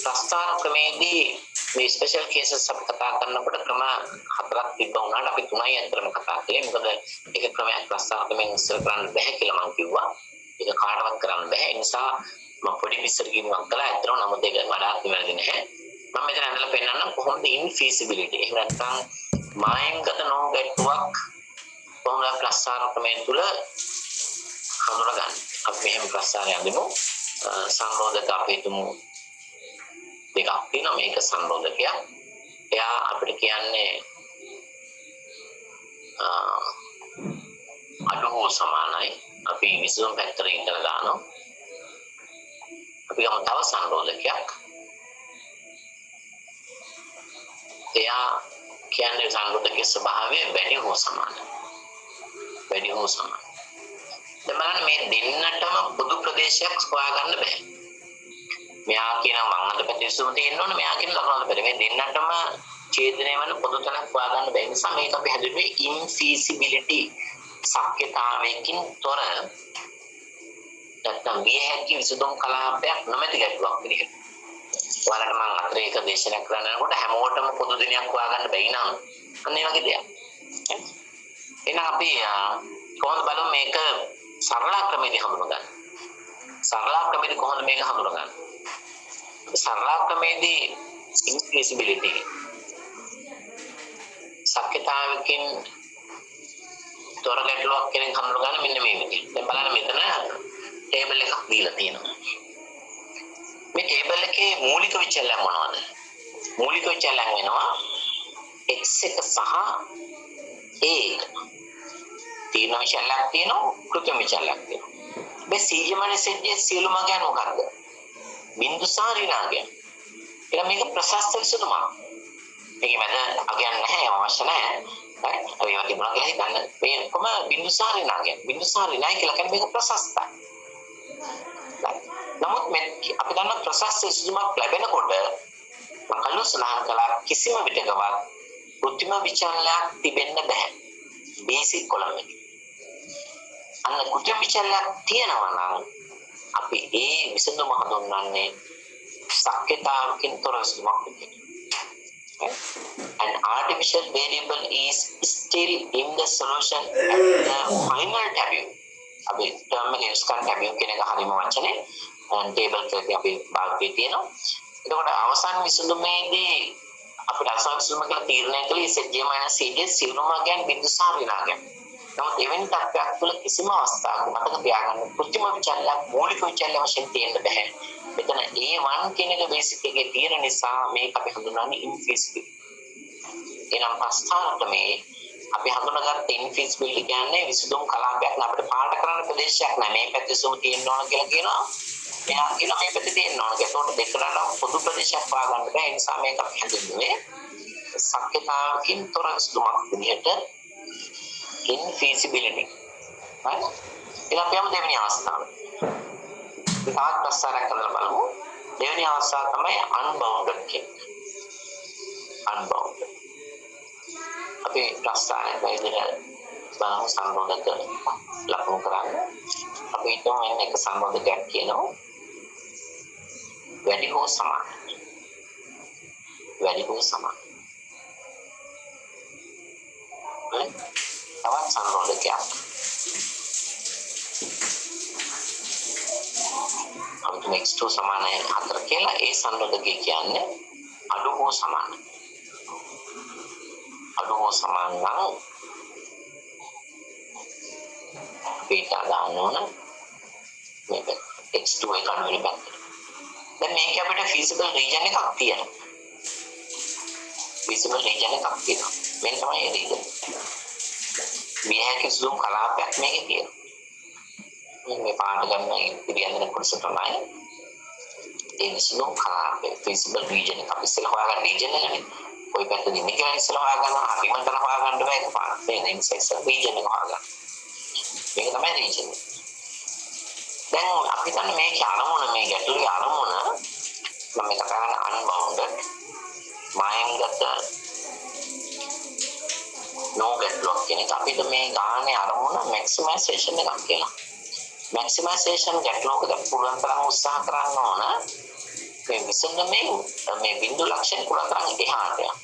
ප්‍රස්තාව ක්‍රමේදී මේ ස්පෙෂල් කේසස් අපි කතා කරනකොට ක්‍රම 4ක් තිබ්බා වුණාට අපි 3යි අතරම කතා කළේ. මොකද ඒක ක්‍රමයක් ප්‍රස්තාව ක්‍රමයෙන් ඉස්සර කරන්න බැහැ කියලා මම කිව්වා. ඒක කාටවත් කරන්න බැහැ. ඒ නිසා මම පොඩි විස්තර කිරීමක් කළා. ඒතරම නමුත් ඒක වඩාත් වැරදි නැහැ. මම මෙතන ඇඳලා පෙන්නන්නම් කොහොමද infeasibility. එහෙම නැත්නම් මායංගත නොගැටුවක් කොහොමද ප්‍රස්තාව ක්‍රමයෙන් තුල හඳුනගන්නේ. අපි මෙහෙම ප්‍රස්තාවය අඳිමු. සංරෝධක අපි හිතමු දෙකක් තියෙනවා. මේක සංරෝධකයක්. එයා අපිට කියන්නේ අඩු හෝ සමානයි. අපි විසඳුම් පැත්තට ඉඳලා දානවා. අපි ගමු තව සංරෝධකයක්. එයා කියන්නේ සංරෝධකයේ ස්වභාවය වැඩි හෝ සමානයි. වැඩි හෝ සමානයි. දැන් බලන්න මේ දෙන්නටම පොදු ප්‍රදේශයක් හොයාගන්න බෑ. මෙයා කියන වම් අත පැත්තේ විසඳුම තියෙන්න ඕනේ. මෙයා කියන දකුණු අත පැත්තේ. මේ දෙන්නටම ඡේදනය වෙන පොදු තැනක් හොයාගන්න බැහැ. නිසා මේක අපි හැදුවේ infeasibility. ශක්‍යතාවයකින් තොර නැත්නම් විය හැකි විසඳුම් කලාපයක් නොමැති ගැටලුවක් විදිහට. ඔයාලට මම අතරේ එක දේශනා කරනකොට හැමෝටම පොදු දිනයක් හොයාගන්න බැයි නම් අන්න ඒ වගේ දෙයක්. එහෙනම් අපි කොහොමද බලමු මේක සරල ක්‍රමෙදී හඳුනගන්න. සරල ක්‍රමෙදී කොහොමද මේක හඳුනගන්නේ? සරල ක්‍රමෙදී infeasibility ශක්‍යතාවයකින් තොර ගැටලුවක් කෙනෙක් හඳුනගන්න මෙන්න මේ විදිහට. දැන් බලන්න මෙතන ටේබල් එකක් දීලා තියෙනවා. මේ ටේබල් එකේ මූලික විචලන මොනවද? මූලික විචලන වෙනවා x එක සහ a එක. තීර්ණ විචලනයක් තියෙනවා, කෘත්‍රිම විචලනයක් තියෙනවා. මේ සීජමනසෙද්දී සියලුම ගැන මොකද්ද? බිංදු සහ ඍණාගයන්. එහෙනම් මේක ප්‍රශස්ත විසඳුමක්. මේක මැද අගයන් නැහැ, අවශ්‍ය නැහැ. හරි? අපි ඒවා තිබුණා කියලා හිතන්න. මේ කොම බිංදු සහ ඍණාගයන්. බිංදු සහ ඍණාගය කියලා කියන්නේ මේක ප්‍රශස්තයි. නමුත් මේ අපි දන්න ප්‍රශස්ත විසඳුමක් ලැබෙනකොට කලින් සඳහන් කළා කිසිම විටකවත් කෘත්‍රිම විචලනයක් තිබෙන්න බෑ. බේසික් කොලම් එකේ. අන්න කෘත්‍රිම විචලනයක් තියෙනවා නම් අපි ඒ විසඳුම හඳුන්වන්නේ ශක්්‍යතාවකින් තොර විසඳුමක් විදිහට. An artificial variable is still in the solution at the final tableau. අපි ටර්ම් එක යූස් කරන tableau කියන එක හරිම වචනේ. ටේබල් එකේ අපි භාගයේ තියෙනවා. එතකොට අවසාන විසඳුමේදී අපිට අවසාන විසඳුම කියලා තීරණය කළේ Zj - Cj සියලුම ගැන බිංදු සහ ඍණාගයන්. නමුත් එවැනි තත්ත්වයක් තුළ කිසිම අවස්ථාවක මතක තියාගන්න කෘත්‍රිම විචලනයක් මූලික විචලන වශයෙන් තියෙන්න බෑ. මෙතන A1 කියන එක බේසික් එකේ තියෙන නිසා මේක අපි හඳුන්වන්නේ infeasible. එනම් ප්‍රස්ථාන ක්‍රමේ අපි හඳුනාගත්ත infeasible කියන්නේ විසඳුම් කලාපයක් නෑ, අපිට පාට කරන්න ප්‍රදේශයක් නෑ. මේ පැත්තේ සුම තියෙන්න ඕන කියලා කියනවා. මෙයා කියනවා මේ පැත්තේ තියෙන්න ඕන. ඒකට දෙකකට පොදු ප්‍රදේශයක් හොයාගන්න බෑ. ඒ නිසා මේක අපි හඳුන්වන්නේ ශක්්‍යතාවකින් තොර විසඳුමක් විදිහට infeasibility. හරි? ඊළඟ අපි යමු දෙවෙනි අවස්ථාවට. තාත් ප්‍රස්තාරයක් කරලා බලමු. දෙවෙනි අවස්ථාව තමයි unbounded කියන්නේ. unbounded. අපි ප්‍රස්තාරයක් වයිදලා බලමු සම්බන්ධක ලකුණු කරන්න. අපි හිතමු මෙන්න එක සම්බන්ධකයක් කියනවා. වැඩි හෝ සමාන. වැඩි හෝ සමාන. තවත් සම්බන්ධකයක්. අපිට x2 සමානයි 4 කියලා ඒ සම්බන්ධකය කියන්නේ අඩු හෝ සමාන. අඩු හෝ සමාන නම් අපිට දාන්න ඕන මේක x2 එක අඩු වෙන පැත්තට. දැන් මේක අපිට feasible region එකක් තියෙනවා. feasible region එකක් තියෙනවා. මේක තමයි ඒ region. විහැකි සුදුම් කලාපයක් මේකේ තියෙනවා. මේ පාට ගන්න ඉතිරියන්න කොටස තමයි ඒ විසඳුම් කලාපේ feasible region එක. අපි ඉස්සෙල්ලා හොයාගන්න region එකනේ. කොයි පැත්තද ඉන්නේ කියලා ඉස්සෙල්ලා හොයාගන්නවා. අපි මන්තර හොයාගන්න බෑ එකපාරට. මේ ඉන්සෙක්ට් region එක හොයාගන්න. මේක තමයි region එක. දැන් අපි දන්නේ මේකේ අරමුණ, මේ ගැටලුවේ අරමුණ මම මේ කතා කරන unbounded මායංගත no ගැටලුවක් කියන එක. අපිට මේ ගානේ අරමුණ maximization එකක් කියලා. maximization ගැටලුවක දැන් පුළුවන් තරම් උත්සාහ කරන්න ඕන මේ විසඳුමේ මේ බිඳු ලක්ෂණ පුළුවන් තරම් එහාට යන්න.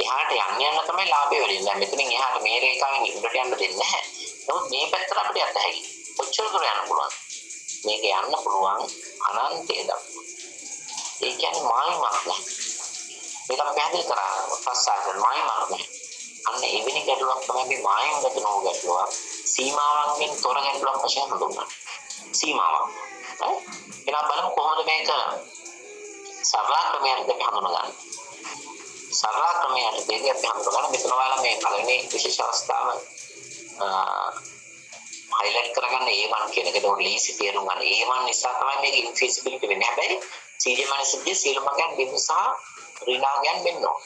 එහාට යන්න තමයි ලාභය වෙන්නේ. දැන් මෙතනින් එහාට මේ රේඛාවෙන් ඉන්නට යන්න දෙන්නේ නැහැ. නමුත් මේ පැත්තට අපිට යන්න හැකියි. කොච්චර දුර යන්න පුළුවන්? මේක යන්න පුළුවන් අනන්තය දක්වා. ඒ කියන්නේ මායිමක් නැහැ. මේක අපි පැහැදිලි කරා ප්‍රසාරණ මායිමක් නැහැ. අන්න එවැනි ගැටලුවක් තමයි මේ මායිමගත නෝ ගැටලුවක්. සීමාවන්ගෙන් තොර ගැටලුවක් වශයෙන් හඳුන්වනවා. සීමාවක්. හරි? එහෙනම් බලමු කොහොමද මේක සරල ක්‍රමයට අපි හඳුනගන්නේ. සරල ක්‍රමයට දෙක අපි හඳුනගන්න. මෙතන ඔයාලා මේ පළවෙනි විශේෂ අවස්ථාව highlight කරගන්න A1 කියන එක. ඒක ලීසි තේරුම් ගන්න. A1 නිසා තමයි මේක infeasibility වෙන්නේ. හැබැයි CJ මනසදී සියලුමයන් බිඳු සහ ඍණාගයන් වෙනවා.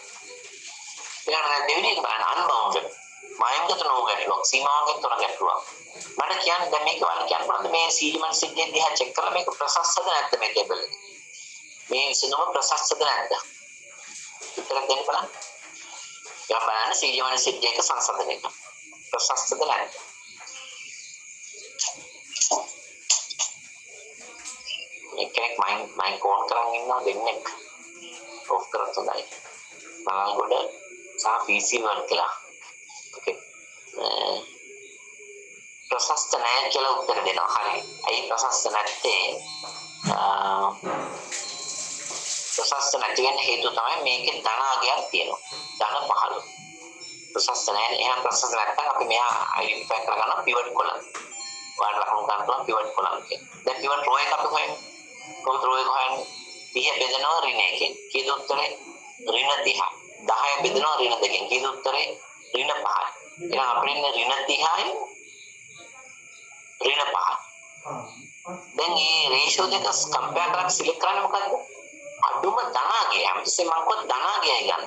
ඊළඟට දෙවෙනි එක බලන්න unbounded. මායංගත නෝ ගැටලුවක්, සීමාවන්ගෙන් තොර ගැටලුවක්. මට කියන්න දැන් මේක වල කියන්න පුළුවන් මේ CJ මනසදී දිහා චෙක් කරලා මේක ප්‍රසස්සද නැද්ද මේ ටේබල් එක. මේ විසඳුම ප්‍රසස්සද නැද්ද? උත්තර දෙන්න බලන්න. යා බලන්න CJ මනසදී එක සංසන්දනය කරන්න. ප්‍රසස්සද නැද්ද? කෙනෙක් මයින් කෝන් කරන් ඉන්නවා දෙන්නෙක් ඔෆ් කරත් හොඳයි. මලංගොඩ සහ PC වර්ක් කියලා. ඕකේ. ප්‍රශස්ත නැහැ කියලා උත්තර දෙනවා. හරි. ඇයි ප්‍රශස්ත නැත්තේ? ප්‍රශස්ත නැති වෙන්න හේතුව තමයි මේකේ ධන අගයක් තියෙනවා. ධන 15. ප්‍රශස්ත නැහැ. එහෙනම් ප්‍රශස්ත නැත්නම් අපි මෙහා අයිඩෙන්ටිෆයි කරගන්න pivot column. ඔයාලට ලකුණු ගන්න පුළුවන් pivot column එක. දැන් pivot row එක අපි හොයන්නේ. කොහොමද row එක හොයන්නේ? 30 බෙදනවා ඍණ එකෙන්. කීයද උත්තරේ? ඍණ 30. 10 බෙදනවා ඍණ දෙකෙන්. කීයද උත්තරේ? ඍණ 5යි. එහෙනම් අපිට ඉන්නේ ඍණ 30යි ඍණ 5යි. දැන් මේ රේෂියෝ දෙක කම්පෙයාර් කරලා සිලෙක්ට් කරන්නේ මොකද්ද? අඩුම ධනාගය. හැමතිස්සෙම මම කිව්වා ධනාගයයි ගන්න.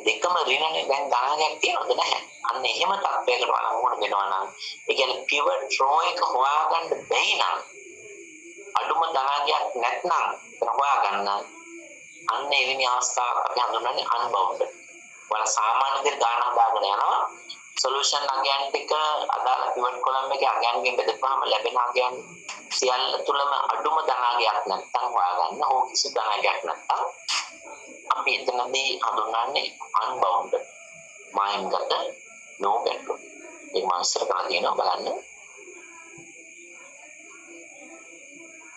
දෙකම ඍණනේ. දැන් ධනාගයක් තියනවද නැහැ? අන්න එහෙම තත්ත්වයකට වළංගුවට වෙනවා නම් ඒ කියන්නේ pivot row එක හොයාගන්න බැයි නම් අඩුම ධනාගයක් නැත්නම් හොයාගන්න අන්න එවැනි අවස්ථාවක් අපි හඳුන්වන්නේ unbounded. වල සාමාන්‍ය විදිහට ගාන හදාගෙන යනවා. සොලියුෂන් අගයන්ට එක අදාළ pivot column එකේ අගයන්ගෙන් බෙදපුවාම ලැබෙන අගයන් සියල්ල තුලම අඩුම ධනාගයක් නැත්නම් හොයාගන්න. හෝ කිසි ධනාගයක් නැත්නම් අපි එතනදී හඳුන්වන්නේ unbounded. මායිම්ගත no control. ඒක මම ඉස්සර කරලා තියෙනවා බලන්න.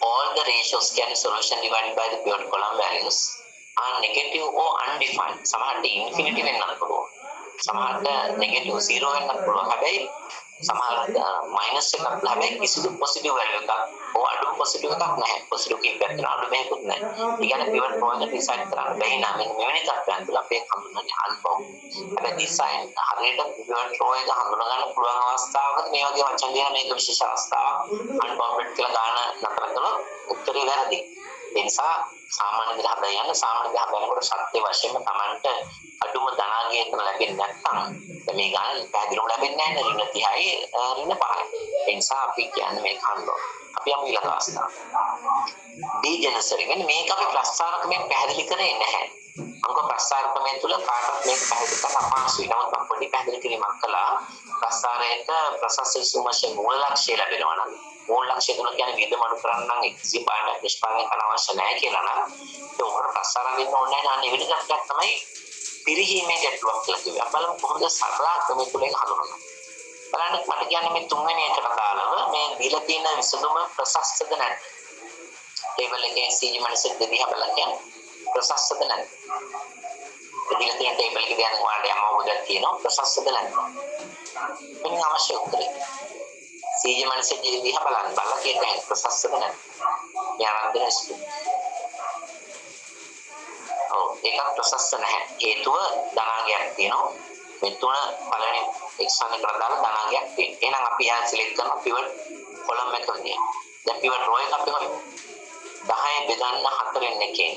All the ratios can solution divided by the pivot column values are negative or undefined. සමහරට infinity වෙන්නත් පුළුවන්. සමහරට negative 0 වෙන්නත් පුළුවන්. හැබැයි සමහරට minus එකක් හැබැයි කිසිදු positive value එකක් ඕ අඩු positive එකක් නැහැ. positive කීපයක් තියෙනවා අඩු මේකුත් නැහැ. ඒ කියන්නේ pivot point එක decide කරන්න බැරි නම් මෙවැනි තත්ත්වයන් තුළ අපේ හඳුනන්නේ unbound. හැබැයි design හරියට pivot point එක හඳුනා ගන්න පුළුවන් අවස්ථාවකදී මේ වගේ වචන දෙන මේක විශේෂ අවස්ථාවක් unbounded කියලා ගන්න නතර කළොත් උත්තරේ වැරදි. ඒ නිසා සාමාන්‍ය විදිහට හදා යන්න සාමාන්‍ය විදිහට හදනකොට සත්‍ය වශයෙන්ම Tamanට අඩුම ධනාගය එතන ලැබෙන්නේ නැත්නම් මේ ගාන පැහැදිලිවම ලැබෙන්නේ නැහැ නේ ඍණ 30යි ඍණ 5යි. ඒ නිසා අපි කියන්නේ මේක හඳුනනවා. අපි යමු ඊළඟ අවස්ථාව. ඩීජෙනරසරි. මෙන්න මේක අපි ප්‍රස්තාරකමෙන් පැහැදිලි කරේ නැහැ. අංක ප්‍රස්තාරකමෙන් තුල කාටවත් මේක පැහැදිලි කරන්න අපහසුයි. නමුත් මම පොඩි පැහැදිලි කිරීමක් කළා. ප්‍රස්තාරයට ප්‍රසස්ත සුමෂේ මූල ලක්ෂ්‍ය ලැබෙනවා නම් මූල ලක්ෂ්‍ය තුන කියන්නේ විදම අඩු කරන්න නම් එක්සි පාඩම් නිෂ්පාදනය කරන්න අවශ්‍ය නැහැ කියලා නම් ඒක උකට ප්‍රස්තාරම් වෙන්න ඕනේ නැහැ. අන්න එවිට ගැටයක් තමයි පිරිහීමේ ගැටලුවක් කියලා කිව්වේ. අපි බලමු කොහොමද සරල ක්‍රමයක තුල ඒක හඳුනගන්නේ. බලන්න මට කියන්නේ මේ තුන්වෙනි එකට දාලව මේ දීලා තියෙන විසඳුම ප්‍රසස්තද නැද්ද? ටේබල් එකේ සීජි මනසෙත් දෙදිහා බලලා කියන්නේ ප්‍රසස්තද නැද්ද? දීලා තියෙන ටේබල් එකේ දැන් ඔයාලට යම අවබෝධයක් තියෙනවා ප්‍රසස්තද නැද්ද? එන්නේ අවශ්‍ය උත්තරේ. සීජි මනසෙත් දෙදිහා බලලා කියන්නේ ප්‍රසස්තද නැද්ද? යාරන්දන ස්තු. ඔව් ඒක ප්‍රසස්ත නැහැ. හේතුව ධනාගයක් තියෙනවා. මේ තුන පළවෙනි එක්ස්පෑන්ඩ් එකට දාලා ධනාගයක් තියෙනවා. එහෙනම් අපි යා සිලෙක්ට් කරනවා pivot column එක විදියට. දැන් pivot row එක අපි හොයමු. 10 බෙදන්න 4න් එකෙන්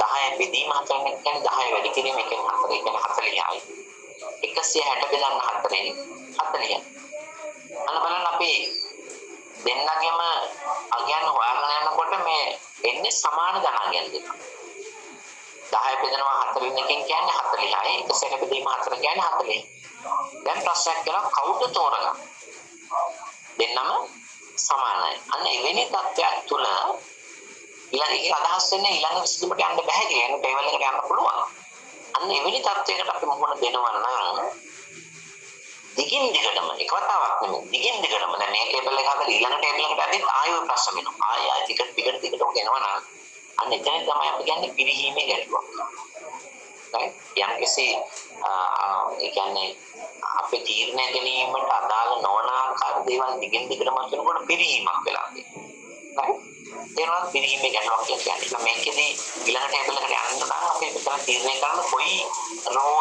10 බෙදීම 4න් එක කියන්නේ 10 වැඩි කිරීම එකෙන් 4 ඒ කියන්නේ 40යි. 160 බෙදන්න 4න් 40යි. අන්න බලන්න අපි දෙන්නගෙම අගයන් හොයාගෙන යනකොට මේ එන්නේ සමාන ධනාගයන් දෙක. 10 බෙදනවා 4න් එකෙන් කියන්නේ 40යි. 160 බෙදීම 4 කියන්නේ 40යි. දැන් ප්‍රශ්නයක් කරලා කවුද තෝරගන්නේ? දෙන්නම සමානයි. අන්න එවැනි තත්ත්වයක් තුළ ඊළඟ අදහස් වෙන්නේ ඊළඟ විසඳුමට යන්න බෑ කියන ටේබල් එකට යන්න පුළුවන්. අන්න එවැනි තත්ත්වයකට අපි මුහුණ දෙනවා නම් දිගින් දිගටම එක වතාවක් නෙමෙයි දිගින් දිගටම දැන් මේ ටේබල් එක හදලා ඊළඟ ටේබල් එකට ඇවිත් ආයෙ ප්‍රශ්න වෙනවා. ආයෙ ටිකට යනවා නම් අන්න එතන තමයි අපි කියන්නේ පිරිහීමේ ගැටලුවක්. යම් කෙසේ ඒ කියන්නේ අපේ තීරණය ගැනීමට අදාළ නොවන ආකාර දේවල් දිගින් දිගටම කරනකොට පිරිහීමක් වෙලා තියෙනවා. ඒනවා පිරිහීමේ ගැටලුවක් කියන්නේ. මේකෙදී ඊළඟ ටේබල් එකට යන්න නම් අපි මෙතන තීරණය කරන කොයි රෝ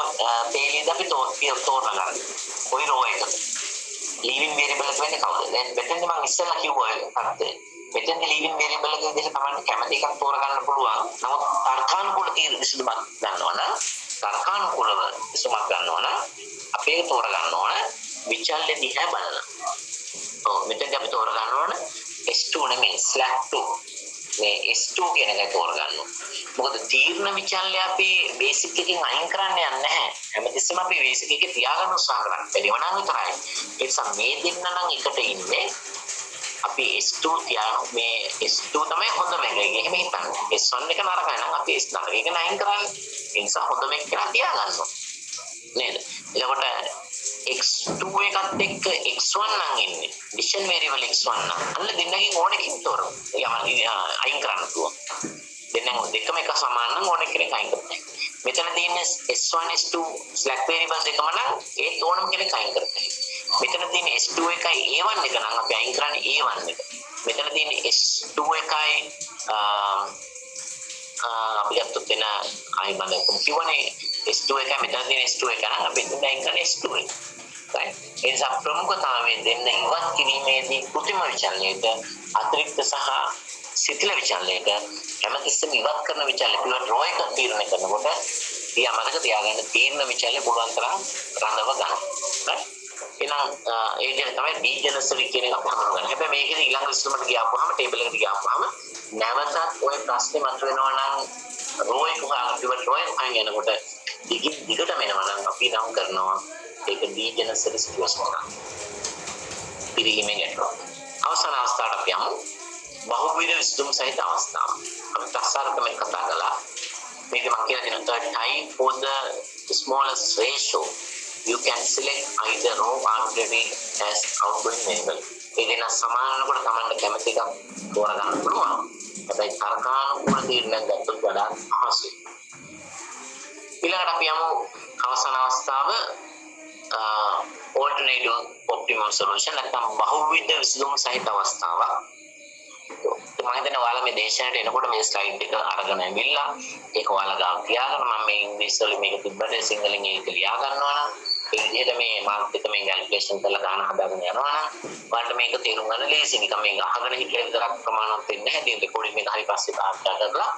පේලියද අපි තෝරනවා. කොයි රෝ එකද? ලීවිං වේරියබල් එක වෙන්නේ කවුද? දැන් මෙතෙන්දී මම ඉස්සෙල්ලා කිව්වා ඒකට. මෙතෙන්දී ලීවිං වේරියබල් එකේ විදිහට තමයි කැමති එකක් තෝරගන්න පුළුවන්. නමුත් තර්කානුකූල තීරණ විසඳුමක් ගන්නවනම් තර්කානුකූලව විසඳුමක් ගන්නවනම් අපි ඒක තෝරගන්න ඕන විචල්්‍ය දිහා බලලා. ඔව් මෙතෙන්දී අපි තෝරගන්න ඕන S2 නෙමෙයි slack 2. මේ S2 කියන එක තෝරගන්න ඕන. මොකද තීරණ විචල්්‍ය අපි බේසික් එකකින් අයින් කරන්න යන්නේ නැහැ. හැමතිස්සෙම අපි බේසික් එකේ තියාගන්න උත්සාහ කරන්නේ. බැලිව නම් විතරයි. ඒ නිසා මේ දෙන්න නම් එකට ඉන්නේ අපි S2 තියා මේ S2 තමයි හොඳම එක. එහෙම හිතන්න. S1 එක නරකයි නම් අපි S නරක එක නයින් කරන්නේ. ඒ නිසා හොඳම එක කියලා තියාගන්න ඕන. නේද? එතකොට x2 එකත් එක්ක x1 නම් ඉන්නේ. ඩිසිෂන් වේරියබල් x1 නම්. අන්න දෙන්නකින් ඕනෙකින් තෝරමු. අයින් කරන්න පුළුවන්. දෙන්නෙන් දෙකම එක සමාන නම් ඕනෙ කෙනෙක් අයින් කරන්න. මෙතන තියෙන S1 S2 slack variable දෙකම නම් ඒ ඕනම කෙනෙක් අයින් කරගන්න. මෙතන තියෙන S2 එකයි A1 එක නම් අපි අයින් කරන්නේ A1 එක. මෙතන තියෙන S2 එකයි අපි ගත්තොත් වෙන අයින් බලමු කියවනේ S2 එකයි මෙතන තියෙන S2 එක නම් අපි එතන අයින් කරන්නේ S2 එක. right ඒ නිසා ප්‍රමුඛතාවයෙන් දෙන්න ඉවත් කිරීමේදී කෘත්‍රිම විචලනයේද අතිරික්ත සහ සිතිල විචලනයේද හැමතිස්සෙම ඉවත් කරන විචලනය පිළිබඳ රෝ එක තීරණය කරනකොට තියා මතක තියාගන්න තීරණ විචලනය පුළුවන් තරම් රඳව ගන්න. right එහෙනම් ඒ විදිහට තමයි ඩීජනරසි කියන එක අපි හඳුනගන්නේ. හැබැයි මේකේදී ඊළඟ විස්තරමට ගියාපුවාම ටේබල් එකට ගියාපුවාම නැවතත් ওই ප්‍රශ්නේ මතුවෙනවා නම් රෝ එක හොයාගන්න පිළිවෙල රෝ එක හොයන් යනකොට දිගටම එනවා නම් අපි නම් කරනවා ඒක ඩීජනරසි සිටුේෂන් එක. පිළිගීමෙන් යනවා. අවසාන අවස්ථාවට අපි යමු. බහුවිධ විසඳුම් සහිත අවස්ථාව. අපි ප්‍රසාරකමෙන් කතා කළා. මේක මම කියලා දෙනවා type for the smallest ratio you can select either row arbitrary as outgoing variable. ඒ දෙන සමානනකොට තමයි කැමති එකක් තෝරගන්න පුළුවන්. හැබැයි තර්කානුකූල තීරණයක් ගත්තොත් වඩා පහසුයි. ඊළඟට අපි යමු අවසාන අවස්ථාව alternative optimum solution නැත්නම් බහුවිධ විසඳුම් සහිත අවස්ථාවක්. මම හිතන්නේ ඔයාලා මේ දේශනයට එනකොට මේ ස්ලයිඩ් එක අරගෙන ඇවිල්ලා ඒක ඔයාලා ගාව තියාගෙන මම මේ ඉංග්‍රීසි වලින් මේක තිබ්බට සිංහලෙන් ඒක ලියා ගන්නවා නම් ඒ විදිහට මේ මාත් එක්ක මේ කැල්කියුලේෂන් කරලා දාන හදාගෙන යනවා නම් ඔයාලට මේක තේරුම් ගන්න ලේසි. නිකන් මේක අහගෙන හිටිය විතරක් ප්‍රමාණවත් වෙන්නේ නැහැ. ඉතින් රෙකෝඩින් එක හරි පස්සේ තාත්තා කරලා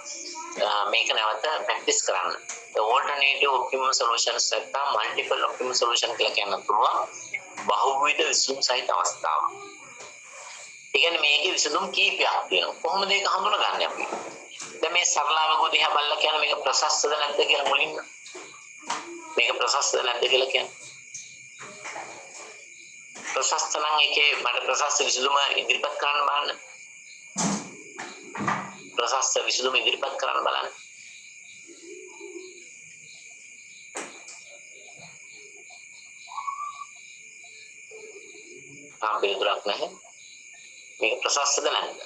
මේක නැවත ප්‍රැක්ටිස් කරන්න. the alternative optimum solutions නැත්නම් multiple optimum solution කියලා කියන්න පුළුවන් බහුවිධ විසඳුම් සහිත අවස්ථාව. ඒ කියන්නේ මේකේ විසඳුම් කීපයක් තියෙනවා. කොහොමද ඒක හඳුනගන්නේ අපි? දැන් මේ සරලවක දිහා බලලා කියන මේක ප්‍රශස්තද නැද්ද කියලා මුලින්ම මේක ප්‍රශස්තද නැද්ද කියලා කියන්නේ. ප්‍රශස්ත නම් ඒකේ මට ප්‍රශස්ත විසඳුම ඉදිරිපත් කරන්න බලන්න. ප්‍රශස්ත විසඳුම ඉදිරිපත් කරන්න බලන්න. පිළිතුරක් නැහැ. මේක ප්‍රශස්තද නැද්ද?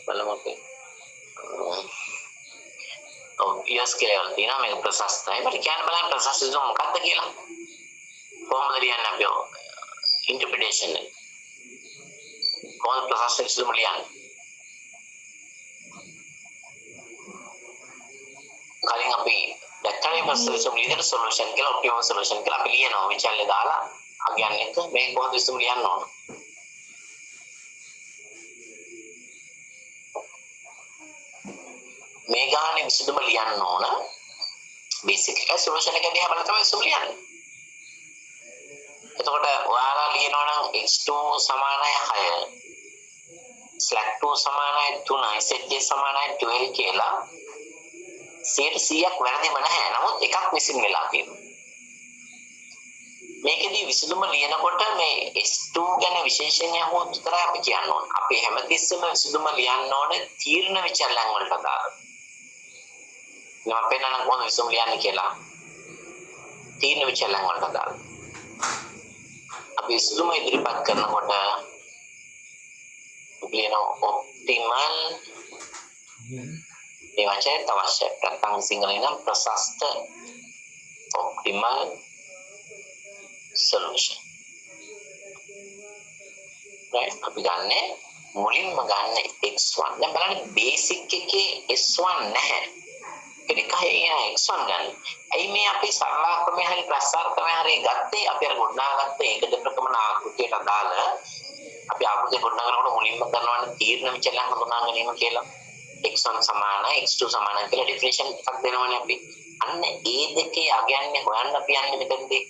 බලමු අපි. යස් කියලා තියෙනවා මේක ප්‍රශස්තයි. මට කියන්න බලන්න ප්‍රශස්ත විසඳුම මොකක්ද කියලා. කොහොමද ලියන්නේ අපි ඉන්ටර්ප්‍රිටේෂන් එක? කොහොමද ප්‍රශස්ත විසඳුම ලියන්නේ? කලින් අපි දැක්කනේ ප්‍රශස්ත විසඳුම ලියන සොලියුෂන් කියලා ඔප්ටිමම් සොලියුෂන් කියලා අපි ලියනවා විචල්ලේ දාලා අගයන් එක මේ කොහොමද විසඳුම ලියන්න ඕන? මේ ගානේ විසඳුම ලියන්න ඕන බේසික් එක සොලියුෂන් එක දිහා බලලා තමයි විසඳුම ලියන්නේ. එතකොට ඔයාලා ලියනවා නම් x2 සමානයි 6 slack 2 සමානයි 3 zj සමානයි 12 කියලා 100ක් වැරදිම නැහැ. නමුත් එකක් මිසින් වෙලා තියෙනවා. මේකෙදී විසඳුම ලියනකොට මේ S2 ගැන විශේෂයෙන් අහුවොත් විතරයි අපි කියන්න ඕන. අපි හැමතිස්සෙම විසඳුම ලියන්න ඕන තීරණ විචලන වලට අදාළව. මම පෙන්නන කොහොමද විසඳුම ලියන්නේ කියලා. තීරණ විචලන වලට අදාළව. අපි විසඳුම ඉදිරිපත් කරනකොට ලියන ඔප්ටිමල් මේ වචනයට අවශ්‍ය නැත්නම් සිංහලෙන් නම් ප්‍රශස්ත ඔප්ටිමල් solution. right අපි ගන්න මුලින්ම ගන්න x1. දැන් බලන්න බේසික් එකේ s1 නැහැ. ඒක කහිනා x1 ගන්න. ඇයි මේ අපි සරල ක්‍රමයේ හරි ප්‍රසාර ක්‍රමයේ හරි ගත්තේ අපි අර ගොඩනගාගත්තේ ඒකද ප්‍රකමන ආකෘතියට අදාළ අපි ආකෘතිය ගොඩනගනකොට මුලින්ම කරනවනේ තීරණ විචලන හඳුනා ගැනීම කියලා. x1 සමානයි x2 සමානයි කියලා ඩෙෆිනිෂන් එකක් දෙනවනේ අපි. අන්න ඒ දෙකේ අගයන්නේ හොයන්න අපි යන්නේ මෙතනදී.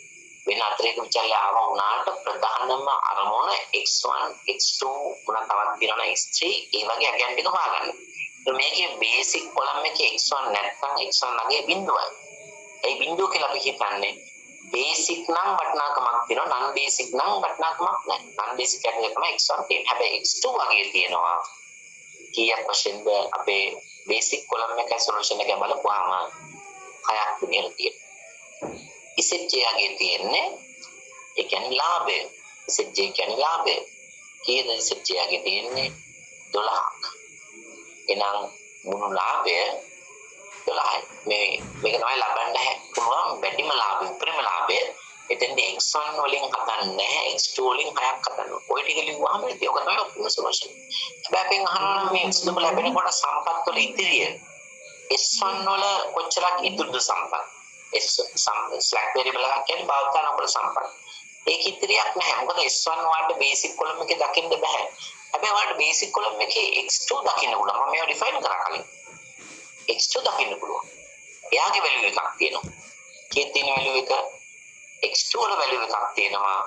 වෙන අතරේක විචල්‍ය ආව වුණාට ප්‍රධානම අරමුණ x1 x2 මොනවා තවත් තියෙනවා x3 ඒ වගේ අගයන් ටික හොයාගන්න. මේකේ බේසික් කොලම් එකේ x1 නැත්නම් x1 ළඟේ බිඳුවයි. ඒ බිඳුව කියලා අපි හිතන්නේ බේසික් නම් වටිනාකමක් තියෙනවා නන් බේසික් නම් වටිනාකමක් නැහැ. නන් බේසික් කියන්නේ තමයි x1 තියෙන්නේ. හැබැයි x2 වගේ තියෙනවා. කීයක් වශයෙන්ද අපේ බේසික් කොලම් එකේ සොලියුෂන් එක බලපුවාම 6ක් විදිහට තියෙනවා. ඉසෙජ් යගේ තියෙන්නේ ඒ කියන්නේ ලාභය. ඉසෙජ් කියන්නේ ලාභය. කීයද සත්‍යයගේ තියෙන්නේ 12ක්. එනම් මුළු ලාභය 12යි. මේක තමයි ලබන්න පුළුවන් වැඩිම ලාභය, උපරිම ලාභය. එතෙන්දී x1 වලින් හදන්නේ නැහැ, x2 වලින් 6ක් හදනවා. ඔය ටික ලිව්වහම ඉතින් ඔක තමයි ඔප්ටිමල් සොලියුෂන්. හැබැයි අපෙන් අහනවා මේ විසඳුම ලැබෙනකොට සම්පත් වල ඉදිරිය S1 වල කොච්චරක් ඉතුරුද සම්පත්? ස්ලැක් වේරියබල් එකක් කියන්නේ භාවිතා නොකර සම්පත්. ඒක ඉතිරියක් නැහැ. මොකද S1 වලට බේසික් කොලම් එකේ දකින්න බෑ. හැබැයි වලට බේසික් කොලම් එකේ x2 දකින්න පුළුවන්. මම මේවා ඩිෆයින් කරා කලින්. x2 දකින්න පුළුවන්. එයාගේ වැලියු එකක් තියෙනවා. කීයක් තියෙන වැලියු එක? x2 වල වැලියු එකක් තියෙනවා.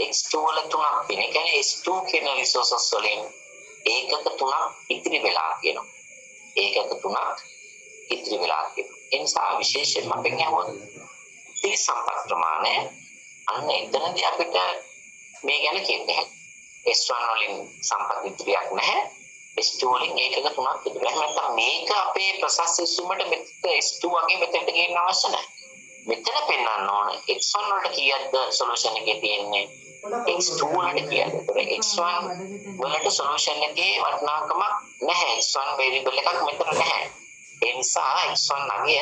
x2 වල 3ක් තියෙන. ඒ කියන්නේ S2 කියන රිසෝසස් වලින් ඒකක 3ක් ඉතිරි වෙලා තියෙනවා. ඒකක 3ක් ඉතිරි වෙලා තියෙනවා. ඒ නිසා විශේෂයෙන්ම අපෙන් අහුවොත් ඉතිරි සම්පත් ප්‍රමාණය අන්න එතනදී අපිට මේ ගැන කියන්නේ නැහැ. S1 වලින් සම්පත් ඉතිරියක් නැහැ. S2 වලින් ඒකක 3ක් ඉතිරි. එහෙනම් නැත්නම් මේක අපේ ප්‍රසස් සිස්ටමයට මෙතන S2 වගේ මෙතෙන්ට ගේන්න අවශ්‍ය නැහැ. මෙතන පෙන්වන්න ඕන x1 වලට කීයක්ද සොලියුෂන් එකේ තියෙන්නේ x2 වලට කීයක්ද? x1 වලට සොලියුෂන් එකේ වටිනාකමක් නැහැ. x1 වේරියබල් එකක් මෙතන නැහැ. ඒ නිසා x1 අගය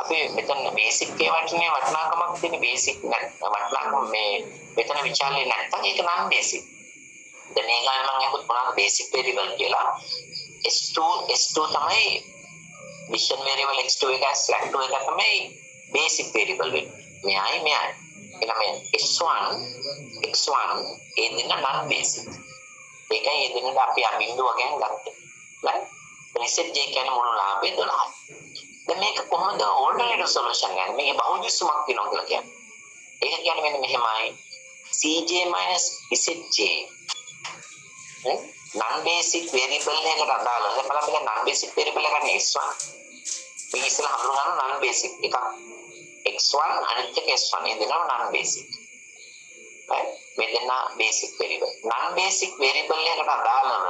අපි මෙතන බේසික් එකේ වටිනාකමක් තියෙන බේසික් වටිනාකම මේ මෙතන විචාරලේ නැත්නම් ඒක නම් බේසික්. දැන් මේ ගාන මම අහුත් මොනවාද බේසික් වේරියබල් කියලා S2 තමයි මිෂන් වේරියබල් x2 එක ස්ලැක් 2 එක තමයි basic variable වෙන්නේ. මෙයයි. එහෙනම් මේ x1 ඒ දෙන්න non basic. ඒකයි ඒ දෙන්නට අපි බිඳුව ගන්න ගත්තේ. right? reset j කියන්නේ මොන ලාභය 12යි. දැන් මේක කොහොමද alternative solution ගන්නේ? මේකේ බහුදිස්සුමක් වෙනවා කියලා කියන්නේ. ඒක කියන්නේ මෙන්න මෙහෙමයි. cj zj non basic variable එකකට අදාළව දැන් බලන්න මේක non basic variable එකක් නේ x1. මේ ඉස්සෙල්ලා හඳුනගන්න non basic එකක්. x1 අනිත් එක s1 මේ දෙනවා non basic. right? මේ දෙන්න basic variable. non basic variable එකට අදාළව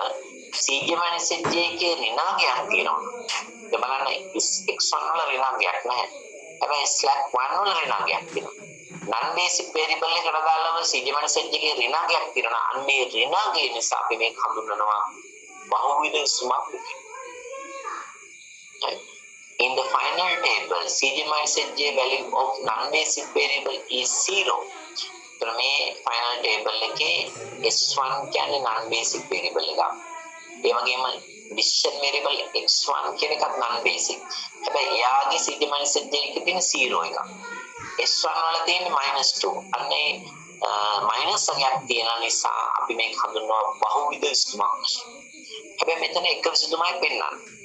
cj zj එකේ ඍණාංගයක් තියෙනවා. ඒ බලන්න x1 වල ඍණාංගයක් නැහැ. හැබැයි slack 1 වල ඍණාංගයක් තියෙනවා. non basic variable එකට අදාළව cj zj එකේ ඍණාංගයක් තියෙනවා. අන්න මේ ඍණාංගය නිසා අපි මේක හඳුන්වනවා බහුවිධ සුමක්. right? In the final table, Cj minus Zj value of non-basic variable is 0. तो මේ final table එකේ S1 කියන්නේ non-basic variable එකක්. ඒ වගේම decision variable x1 කියන එකත් non-basic. හැබැයි එයාගේ Cj minus Zj එකේ තියෙන 0 එකක්. S1 වල තියෙන්නේ -2. අන්නේ minus එකක් තියෙන නිසා අපි මේක හඳුන්වනවා බහුවිධ විසඳුමක් වශයෙන්. හැබැයි මෙතන එක විසඳුමයි පෙන්නන්නේ.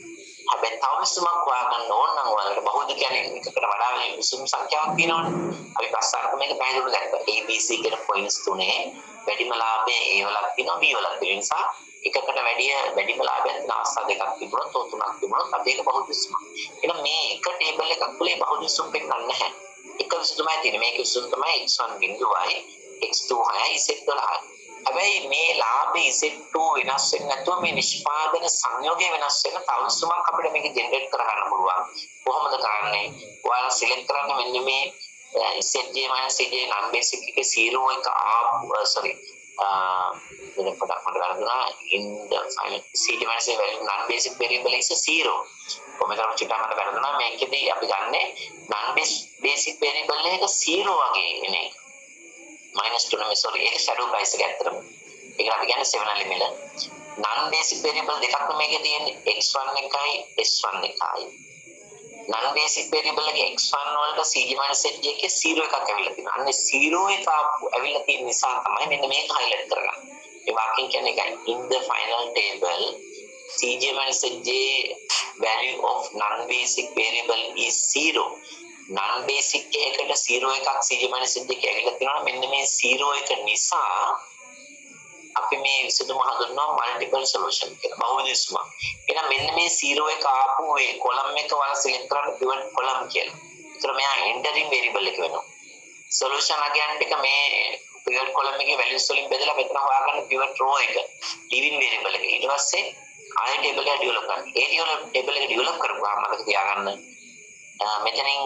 හැබැයි තව විසඳුමක් හොයාගන්න ඕන නම් ඔයාලට බහුද කියන්නේ එකකට වඩා වෙන විසඳුම් සංඛ්‍යාවක් තියෙනවනේ. අපි පස්සට මේක පැහැදිලිව දැක්කා. ABC කියන පොයින්ට්ස් තුනේ වැඩිම ලාභය A වලක් තියෙනවා B වලක් තියෙන නිසා එකකට වැඩිම ලාභයක් තියෙන අවස්ථා දෙකක් තිබුණොත් තුනක් තිබුණොත් අපි ඒක බහුද විසඳුමක්. එහෙනම් මේ එක ටේබල් එකක් තුලේ බහුද විසඳුම් පෙන්නන්නේ නැහැ. එක විසඳුමයි තියෙන්නේ. මේක විසඳුම තමයි x1 බිඳුවයි x2 6යි z12යි. හැබැයි මේ ලාභේ Z2 වෙනස් වෙන්නේ නැතුව මේ නිෂ්පාදන සංයෝගය වෙනස් වෙන තව විසඳුමක් අපිට මේක ජෙනරේට් කරගන්න පුළුවන්. කොහොමද කරන්නේ? ඔයාලා සිලෙක්ට් කරන්න මෙන්න මේ ZJ ZJ non basic එකේ 0 එක මෙන්න පොඩක් මට වැරදුනා in the final ZJ ZJ value non basic variable is 0. කොහොමද චුට්ටක් මට වැරදුනා මේකෙදී අපි ගන්නේ non basic variable එක 0 වගේ එන එක. -2 නෙමෙයි sorry ඒක shadow price එක ඇත්තටම. ඒක අපි කියන්නේ 7 limit. non basic variable දෙකක්ම මේකේ තියෙන්නේ x1 එකයි s1 එකයි. non basic variable එකේ x1 වලට cj zj එකේ 0 එකක් ඇවිල්ලා තියෙනවා. අන්න 0 එක ඇවිල්ලා තියෙන නිසා තමයි මෙන්න මේක highlight කරගන්නේ. මේ වාක්‍යයෙන් කියන්නේ ඒකයි in the final table cj zj value of non basic variable is 0. non basic එකකට 0 එකක් cj zj එක ඇවිල්ලා තියෙනවා. මෙන්න මේ 0 එක නිසා අපි මේ විසඳුම හඳුන්වනවා මල්ටිපල් සොලියුෂන් කියලා. බහුවිධ විසඳුමක්. එහෙනම් මෙන්න මේ 0 එක ආපු ඒ කොලම් එක වල සිලෙක්ට් කරන්න පිවට් කොලම් කියලා. ඒතර මෙයා එන්ටරින් වේරියබල් එක වෙනවා. සොලියුෂන් අගයන්ට එක මේ පිවට් කොලම් එකේ වැලියුස් වලින් බෙදලා මෙතන හොයාගන්න පිවට් රෝ එක ලිවින් වේරියබල් එක. ඊට පස්සේ ආයෙ ටේබල් එක ඩෙවලොප් කරන්න. ඒ ටේබල් එක ඩෙවලොප් කරපුවාම මතක තියාගන්න මෙතනින්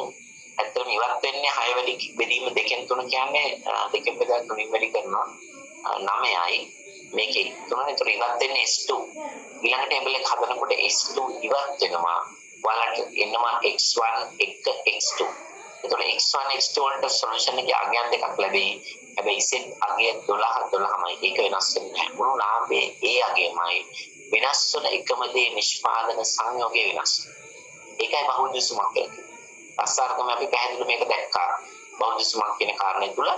ඇත්තටම ඉවත් වෙන්නේ 6 වැඩි බෙදීම 2න් 3 කියන්නේ 2න් බෙදලා 3න් වැඩි කරනවා 9යි. මේකේ තුනනේ ඒතර ඉවත් වෙන්නේ S2 ඊළඟ ටේබල් එක හදනකොට S2 ඉවත් වෙනවා ඔයාලට එනවා x1 එක x2 ඒතර x1 x2 වලට සොලියුෂන් එකේ අගයන් දෙකක් ලැබෙයි හැබැයි Z අගය 12මයි ඒක වෙනස් වෙන්නේ නැහැ මුළු ලාභයේ ඒ අගයමයි වෙනස් වන එකම දේ නිෂ්පාදන සංයෝගය වෙනස් ඒකයි බහුවිධ සුමක් කියන්නේ අස්සාරකම අපි පැහැදිලිව මේක දැක්කා බහුවිධ සුමක් කියන කාරණේ තුල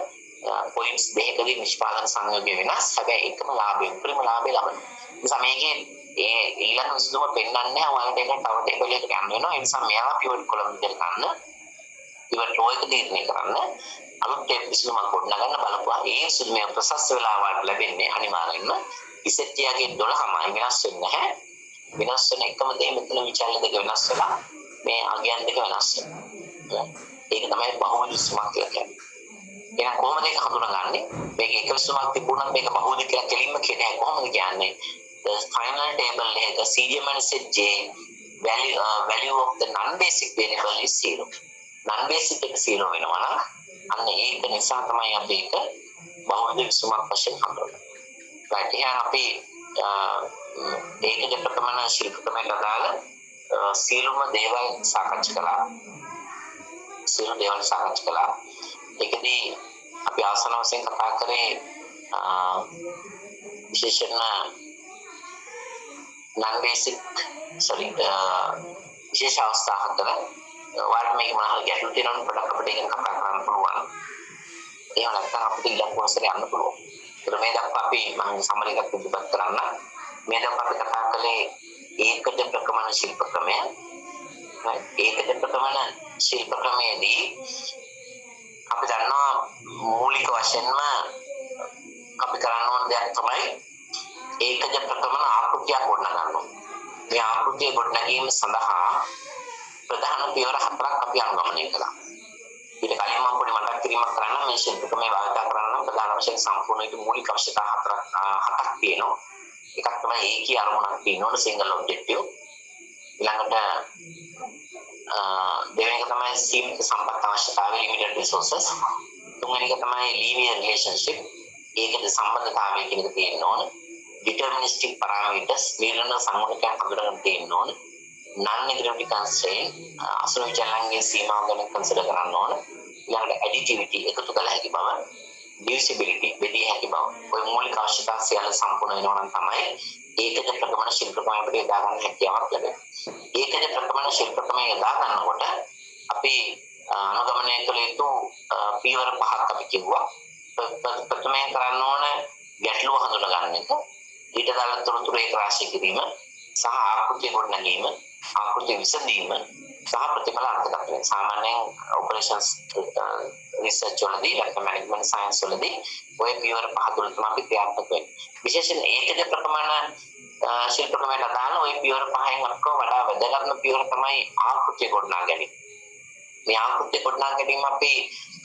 පොයින්ට්ස් දෙකකදී නිෂ්පාදන සංයෝගය වෙනස් හැබැයි එකම ලාභය උපරිම ලාභය ලබනවා නිසා මේකේ ඒ ඊළඟ විසඳුම පෙන්වන්නේ නැහැ ඔයාලට ඒක තව ටේබල් එකකට යන්න වෙනවා ඒ නිසා මෙයාලා පිවට් කොලම් විදිහට ගන්න පිවට් රෝ එක තීරණය කරන්න අලුත් ටේබල් විසඳුමක් ගොඩනගන්න බලපුවා ඒ විසඳුමේ ප්‍රසස් වෙලාවට ලැබෙන්නේ අනිවාර්යෙන්ම ඉසෙට්ටියාගේ 12මයි වෙනස් වෙන්නේ නැහැ වෙනස් වෙන එකම දේ මෙතන විචාර දෙක වෙනස් වෙලා මේ අගයන් දෙක වෙනස් වෙනවා ඒක තමයි බහුවිධ සුමක් කියලා කියන්නේ එහෙනම් කොහොමද ඒක හඳුනාගන්නේ මේක එක විසඳුමක් තිබුණත් මේක බහුවිධ කියලා කෙලින්ම කියන්නේ කොහොමද කියන්නේ the final table එක CDM and set J value of the non basic variable is 0 non basic එක 0 වෙනවා නම් අන්න ඒක නිසා තමයි අපි ඒක බහුවිධ විසඳුමක් වශයෙන් හඳුන්වන්නේ right එහෙනම් අපි ඒකද ප්‍රථමන ශිල්පකමකට අදාළ සියලුම දේවල් සාකච්ඡා කළා ඒකදී අපි ආසන වශයෙන් කතා කරේ විශේෂයෙන්ම non basic විශේෂ අවස්ථා හතර ඔයාලට මේක මොනවා හරි ගැටලු තියෙනවා පොඩ්ඩක් අපිට ඒක කතා කරන්න පුළුවන් එහෙම නැත්නම් අපිට ඊළඟ කොටසට යන්න පුළුවන් ඒත් මේ දක්වා අපි මම සමරි එකක් ඉදිරිපත් කරන්න මේ දක්වා අපි කතා කළේ ඒකද ප්‍රකමන ශිල්ප ක්‍රමය ඒකද ප්‍රකමන ශිල්ප ක්‍රමයේදී අපි දන්නවා මූලික වශයෙන්ම අපි කරන්න ඕන දෙයක් තමයි ඒකද ප්‍රකමන ආකෘතියක් ගොඩනගන්න මේ ආකෘතිය ගොඩනැගීම සඳහා ප්‍රධාන පියවර හතරක් අපි අනුගමනය කළා ඊට කලින් මම පොඩි මතක් කිරීමක් කරන්න මේ ශිල්ප ක්‍රමය භාවිත කරන්න ප්‍රධාන වශයෙන් සම්පූර්ණ මූලික අවශ්‍යතා හතක් තියෙනවා එකක් තමයි ඒකී අරමුණක් තියෙනවනේ සිංගල් ඔබ්ජෙක්ටිව් ඊළඟට දෙවෙනි එක තමයි සීමිත සම්පත් අවශ්‍යතාවය limited resources තුන්වෙනි එක තමයි linear relationship ඒකද සම්බන්ධතාවය කියන එක තියෙන්න ඕන deterministic parameters නිර්ණය සංගුණකයන් හඳුනගන්න තියෙන්න ඕන non negative constraint අසල විචලනයේ සීමාව ගැන කන්සිඩර් කරන්න ඕන ඊළඟට additivity එකතු කළ හැකි බව divisibility බෙදිය හැකි බව ඔය මූලික අවශ්‍යතා සියල්ල සම්පූර්ණ වෙනවා නම් තමයි ඒකද ප්‍රකමන ශිල්ප ක්‍රමය අපිට යොදා ගන්න හැකියාවක් ලැබෙන්නේ ඒකද ප්‍රකමන ශිල්ප ක්‍රමය යොදා ගන්නකොට අපි අනුගමනය කළ යුතු පියවර පහක් අපි කිව්වා ප්‍රථමයෙන් කරන්න ඕන ගැටලුව හඳුනා ගන්න එක ඊට දාලා තොරතුරු ඒක රාශී කිරීම සහ ආකෘතිය ගොඩනැගීම ආකෘතිය විසඳීම සහ ප්‍රතිඵල අර්ථකථනය සාමාන්‍යයෙන් ඔපරේෂන්ස් රිසර්ච් වලදී නැත්නම් මැනේජ්මන්ට් සයන්ස් වලදී ඔය පියවර පහ තුල තමයි අපි ක්‍රියාත්මක වෙන්නේ විශේෂයෙන් ඒකද ප්‍රකමන ශිල්ප ක්‍රමයට අදාළ ඔය පියවර පහෙන් අක්කව වඩා වැදගත්ම පියවර තමයි ආකෘතිය ගොඩනගා ගැනීම මේ ආකෘතිය ගොඩනගා ගැනීම අපි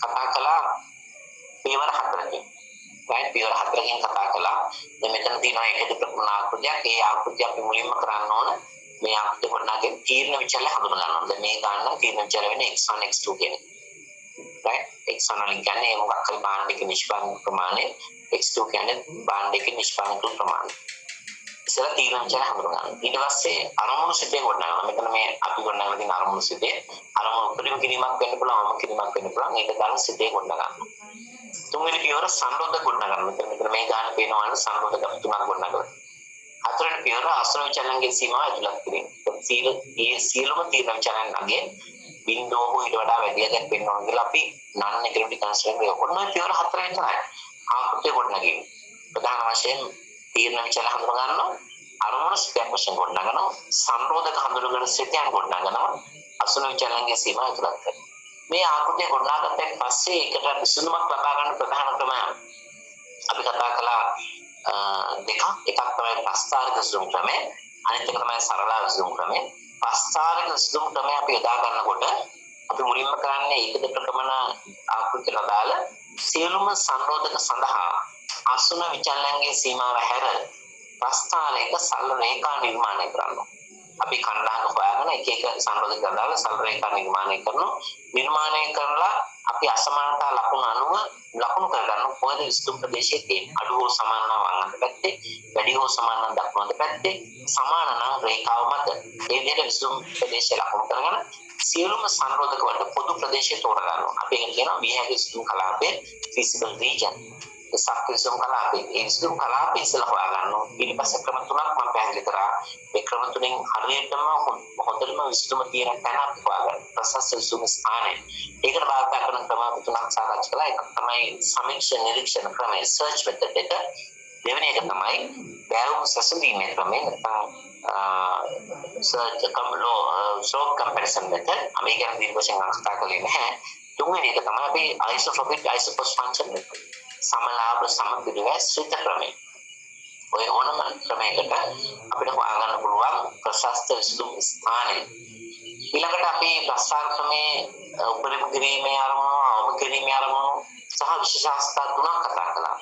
කතා කළා පියවර හතරකින් right පියවර හතරකින් කතා කළා දැන් මෙතන තියෙනවා ඒකද ප්‍රකමන ආකෘතියක් ඒ ආකෘතිය අපි මුලින්ම කරන්න ඕන මේ ආකෘතිය ගොඩනගාගෙන තීරණ විචලය හඳුනා ගන්න ඕන දැන් මේ ගන්න තීරණ විචලය වෙන්නේ x1 x2 කියන right x1 වලින් කියන්නේ මොකක් හරි භාණ්ඩයක නිෂ්පාදන ප්‍රමාණය x2 කියන්නේ භාණ්ඩයක නිෂ්පාදන ප්‍රමාණය ඉතල තීරණ විචලය හඳුනා ගන්න ඊට පස්සේ අරමුණු සිතේ ගොඩනගනවා මෙතන මේ අපි ගොඩනගලා තියෙන අරමුණු සිතේ අරමුණු උපරිම කිරීමක් වෙන්න පුළුවන් අවම කිරීමක් වෙන්න පුළුවන් ඒක දාලා සිතේ ගොඩනගනවා තුන්වෙනි පියවර සංරෝධක ගොඩනගන්න මෙතන මේ ගාන පේනවා සංරෝධක අපි තුනක් ගොඩනගනවා හතරවෙනි පියවර ආශ්‍රව විචලනයේ සීමාව ඇතුළත් කිරීම සියලුම තීරණ විචලන නැගේ බිඳුව හෝ ඊට වඩා වැඩියක් වෙන්න ඕන කියලා අපි non negative constraint එක ඔන්න පියවර හතර විතරයි ආකෘතිය ගොඩනගීම ප්‍රධාන වශයෙන් තීරණ විචලන හඳුනා ගන්නවා අරමුණු ස්පෙක් වශයෙන් ගොඩනගනවා සංරෝධක හඳුනගෙන සිතයන් ගොඩනගනවා අසුන විචලනයේ සීමාව ඇතුළත් කරනවා මේ ආකෘතිය ගොඩනගාගත්තන් පස්සේ ඒකට විසඳුමක් ලබා ගන්න ප්‍රධාන ක්‍රමය අපි කතා කළා දෙකක් එකක් තමයි ප්‍රස්තාරක විසඳුම් ක්‍රමය අනිත් එක තමයි සරල විසඳුම් ක්‍රමය ප්‍රස්තාරක විසඳුම් ක්‍රමය අපි යොදා ගන්නකොට අපි මුලින්ම කරන්නේ ඒකද ප්‍රකමන ආකෘතියට අදාළ සියලුම සංරෝධක සඳහා අසුන විචලනයේ සීමාව හැර ප්‍රස්තාරයක සරල රේඛා නිර්මාණය කරනවා අපි කණ්ඩායමක හොයාගෙන එක එක සංරෝධක අදාළ සරල රේඛා නිර්මාණය කරනවා නිර්මාණය කරලා අපි අසමානතා ලකුණු අනුව ලකුණු කරගන්න කොහෙද විසුතුම් ප්‍රදේශයේ තියෙන්නේ. අඩු හෝ සමාන නම් වම් අත පැත්තේ, වැඩි හෝ සමාන නම් දකුණු අත පැත්තේ, සමාන නම් රේඛාව මත. මේ විදිහට විසුතුම් ප්‍රදේශය ලකුණු කරගෙන සියලුම සංරෝධක වලට පොදු ප්‍රදේශය තෝරගන්නවා. අපි ඒක කියනවා we have විසුතුම් කලාපයේ physical region. විසුතුම් කලාපයේ ඒ විසුතුම් කලාපය ඉස්සලා හොයාගන්නවා. ඊට පස්සේ ක්‍රම තුනක් මම පැහැදිලි කරා. මේ ක්‍රම තුනෙන් හරියටම හොඳටම විසුතුම තියෙන තැන අපි හොයාගන්න. ප්‍රශස්ත විසුතුම් ස්ථානය. ඒකට භාවිත කරන ක්‍රම තුනක් සාකච්ඡා කළා. එකක් තමයි සමීක්ෂණ නිරීක්ෂණ ක්‍රමය search method එක. දෙවෙනි එක තමයි බැලුම් සැසඳීමේ ක්‍රමය නැත්නම් search slope comparison method. අපි ගැන දීර්ඝ වශයෙන් කතා කළේ නැහැ. තුන්වෙනි එක තමයි අපි isotropic isopos function method. සමලාභ සමපිරිවැස් ශ්‍රිත ක්‍රමය. ඔය ඕනම ක්‍රමයකට අපිට හොයාගන්න පුළුවන් ප්‍රශස්ත විසුතුම් ස්ථානය. ඊළඟට අපි ප්‍රස්තාර ක්‍රමයේ උපරිම කිරීමේ අරමුණු, අවම කිරීමේ අරමුණු සහ විශේෂාස්ථා තුනක් කතා කළා.